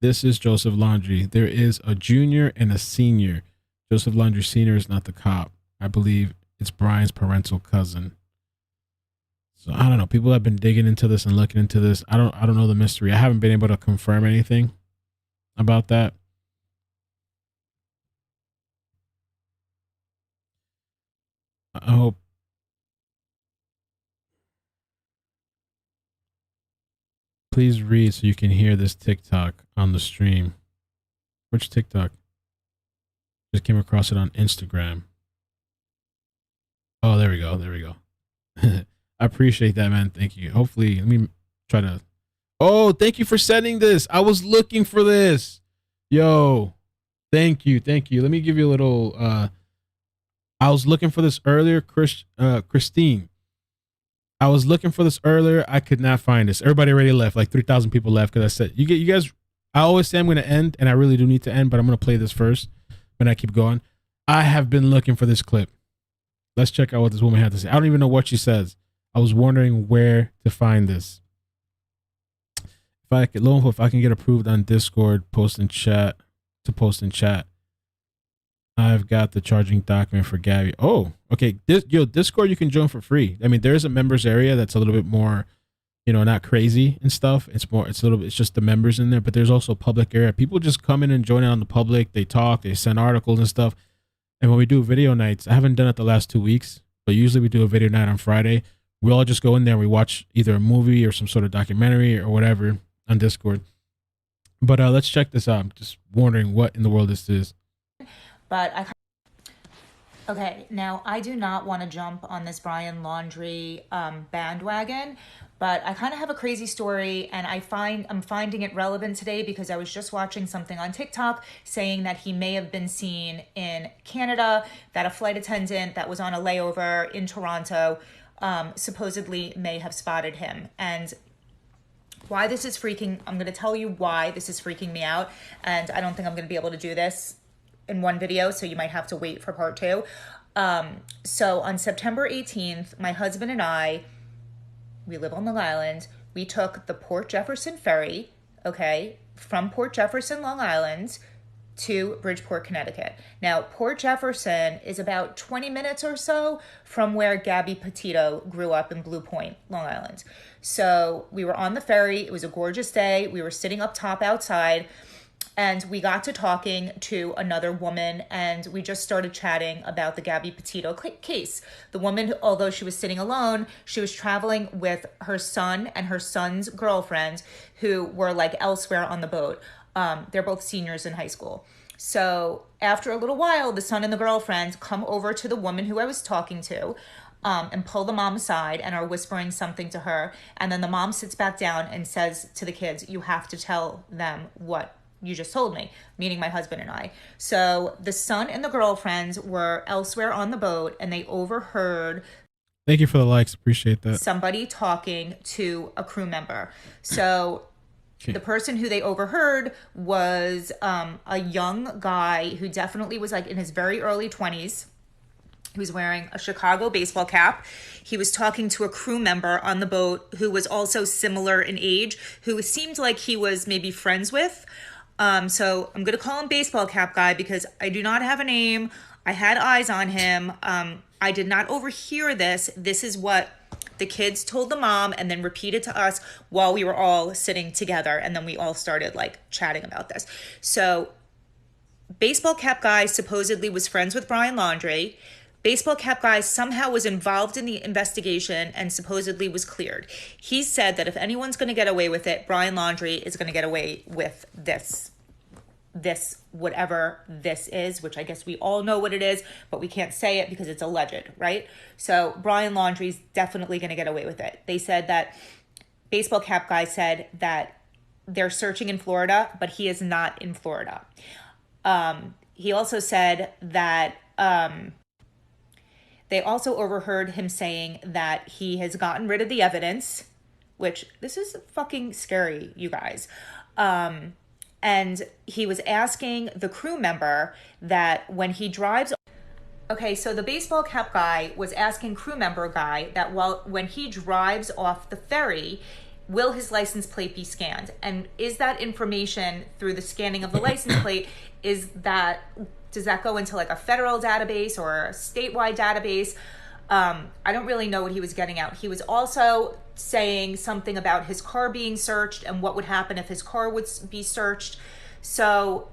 This is Joseph Laundrie. There is a junior and a senior. Joseph Laundrie Sr. is not the cop. I believe it's Brian's parental cousin. So I don't know. People have been digging into this and looking into this. I don't know the mystery. I haven't been able to confirm anything about that. I hope. Please read so you can hear this TikTok on the stream. Which TikTok? Just came across it on Instagram. Oh, there we go. There we go. I appreciate that, man. Thank you. Hopefully, let me try to. Oh, thank you for sending this. I was looking for this. Yo, thank you. Thank you. Let me give you a little. I was looking for this earlier, Christine. I was looking for this earlier. I could not find this. Everybody already left. Like 3,000 people left because I said, you guys, I always say I'm going to end, and I really do need to end, but I'm going to play this first when I keep going. I have been looking for this clip. Let's check out what this woman had to say. I don't even know what she says. I was wondering where to find this. If I can get approved on Discord, post in chat. I've got the charging document for Gabby. Oh, okay. Discord you can join for free. I mean, there is a members area that's a little bit more, not crazy and stuff. It's just the members in there, but there's also a public area. People just come in and join in on the public. They talk, they send articles and stuff. And when we do video nights, I haven't done it the last 2 weeks, but usually we do a video night on Friday. We all just go in there and we watch either a movie or some sort of documentary or whatever on Discord. But let's check this out. I'm just wondering what in the world this is. But okay, now I do not want to jump on this Brian Laundrie bandwagon, but I kind of have a crazy story, and I'm finding it relevant today because I was just watching something on TikTok saying that he may have been seen in Canada, that a flight attendant that was on a layover in Toronto supposedly may have spotted him. And why this is I'm going to tell you why this is freaking me out, and I don't think I'm going to be able to do this in one video, so you might have to wait for part 2. So on September 18th, my husband and I, we live on Long Island, we took the Port Jefferson ferry, okay, from Port Jefferson, Long Island, to Bridgeport, Connecticut. Now, Port Jefferson is about 20 minutes or so from where Gabby Petito grew up in Blue Point, Long Island. So we were on the ferry. It was a gorgeous day. We were sitting up top outside, and we got to talking to another woman, and we just started chatting about the Gabby Petito case. The woman, although she was sitting alone, she was traveling with her son and her son's girlfriend, who were like elsewhere on the boat. They're both seniors in high school. So after a little while, the son and the girlfriend come over to the woman who I was talking to, and pull the mom aside and are whispering something to her. And then the mom sits back down and says to the kids, "You have to tell them what you just told me," meaning my husband and I. So the son and the girlfriends were elsewhere on the boat, and they overheard. Thank you for the likes. Appreciate that. Somebody talking to a crew member. So the person who they overheard was a young guy who definitely was like in his very early 20s. He was wearing a Chicago baseball cap. He was talking to a crew member on the boat who was also similar in age, who seemed like he was maybe friends with. So I'm going to call him baseball cap guy because I do not have a name. I had eyes on him. I did not overhear this. This is what the kids told the mom and then repeated to us while we were all sitting together. And then we all started like chatting about this. So baseball cap guy supposedly was friends with Brian Laundrie. Baseball cap guy somehow was involved in the investigation and supposedly was cleared. He said that if anyone's going to get away with it, Brian Laundrie is going to get away with this whatever this is, which I guess we all know what it is, but we can't say it because it's alleged, right? So Brian Laundrie's definitely going to get away with it. They said that baseball cap guy said that they're searching in Florida, but he is not in Florida. He also said that they also overheard him saying that he has gotten rid of the evidence, which this is fucking scary, you guys. And he was asking the crew member that when he drives. Okay, so the baseball cap guy was asking crew member guy that when he drives off the ferry, will his license plate be scanned? And is that information through the scanning of the license plate, does that go into like a federal database or a statewide database? I don't really know what he was getting at. He was also saying something about his car being searched and what would happen if his car would be searched. So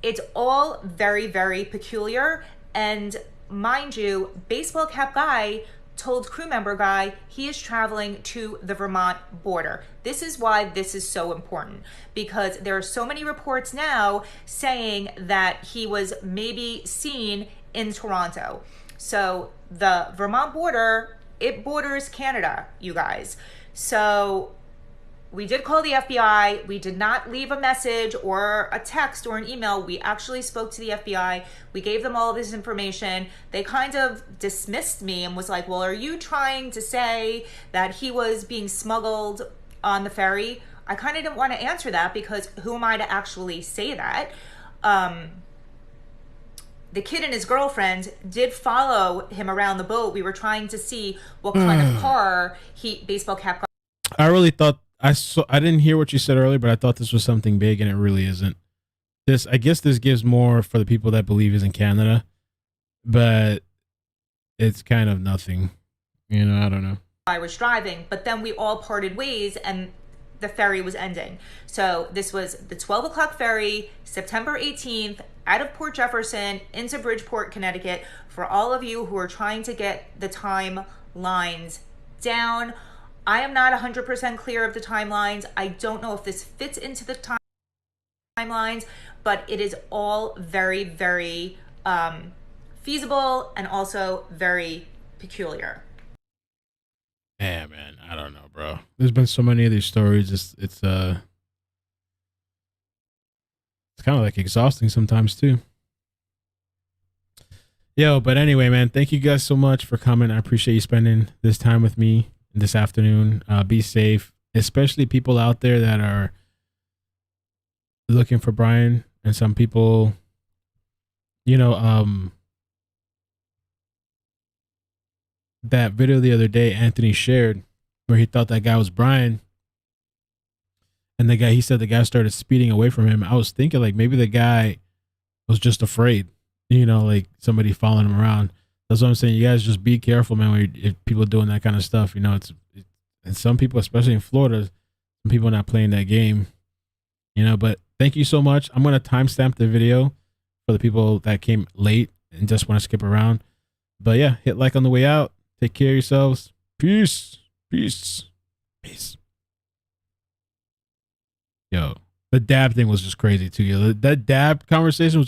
it's all very, very peculiar. And mind you, baseball cap guy told crew member guy he is traveling to the Vermont border. This is why this is so important, because there are so many reports now saying that he was maybe seen in Toronto. So the Vermont border, it borders Canada, you guys. So we did call the FBI. We did not leave a message or a text or an email. We actually spoke to the FBI. We gave them all this information. They kind of dismissed me and was like, well, are you trying to say that he was being smuggled on the ferry? I kind of didn't want to answer that because who am I to actually say that? The kid and his girlfriend did follow him around the boat. We were trying to see what kind of car baseball cap. I really thought I didn't hear what you said earlier, but I thought this was something big, and it really isn't. I guess this gives more for the people that believe he's in Canada, but it's kind of nothing. I don't know. I was driving, but then we all parted ways and the ferry was ending. So this was the 12 o'clock ferry, September 18th, out of Port Jefferson into Bridgeport, Connecticut. For all of you who are trying to get the timelines down, I am not 100% clear of the timelines. I don't know if this fits into the timelines, but it is all very, very feasible and also very peculiar. Yeah, man, I don't know, bro. There's been so many of these stories. It's kind of like exhausting sometimes too. Yo, but anyway, man, thank you guys so much for coming. I appreciate you spending this time with me this afternoon. Be safe, especially people out there that are looking for Brian, and some people, that video the other day Anthony shared where he thought that guy was Brian. And he said the guy started speeding away from him. I was thinking like maybe the guy was just afraid, like somebody following him around. That's what I'm saying. You guys just be careful, man, if people are doing that kind of stuff. And some people, especially in Florida, some people are not playing that game, but thank you so much. I'm going to timestamp the video for the people that came late and just want to skip around. But yeah, hit like on the way out. Take care of yourselves. Peace. Peace. Peace. Yo, the dab thing was just crazy too. Yo, that dab conversation was just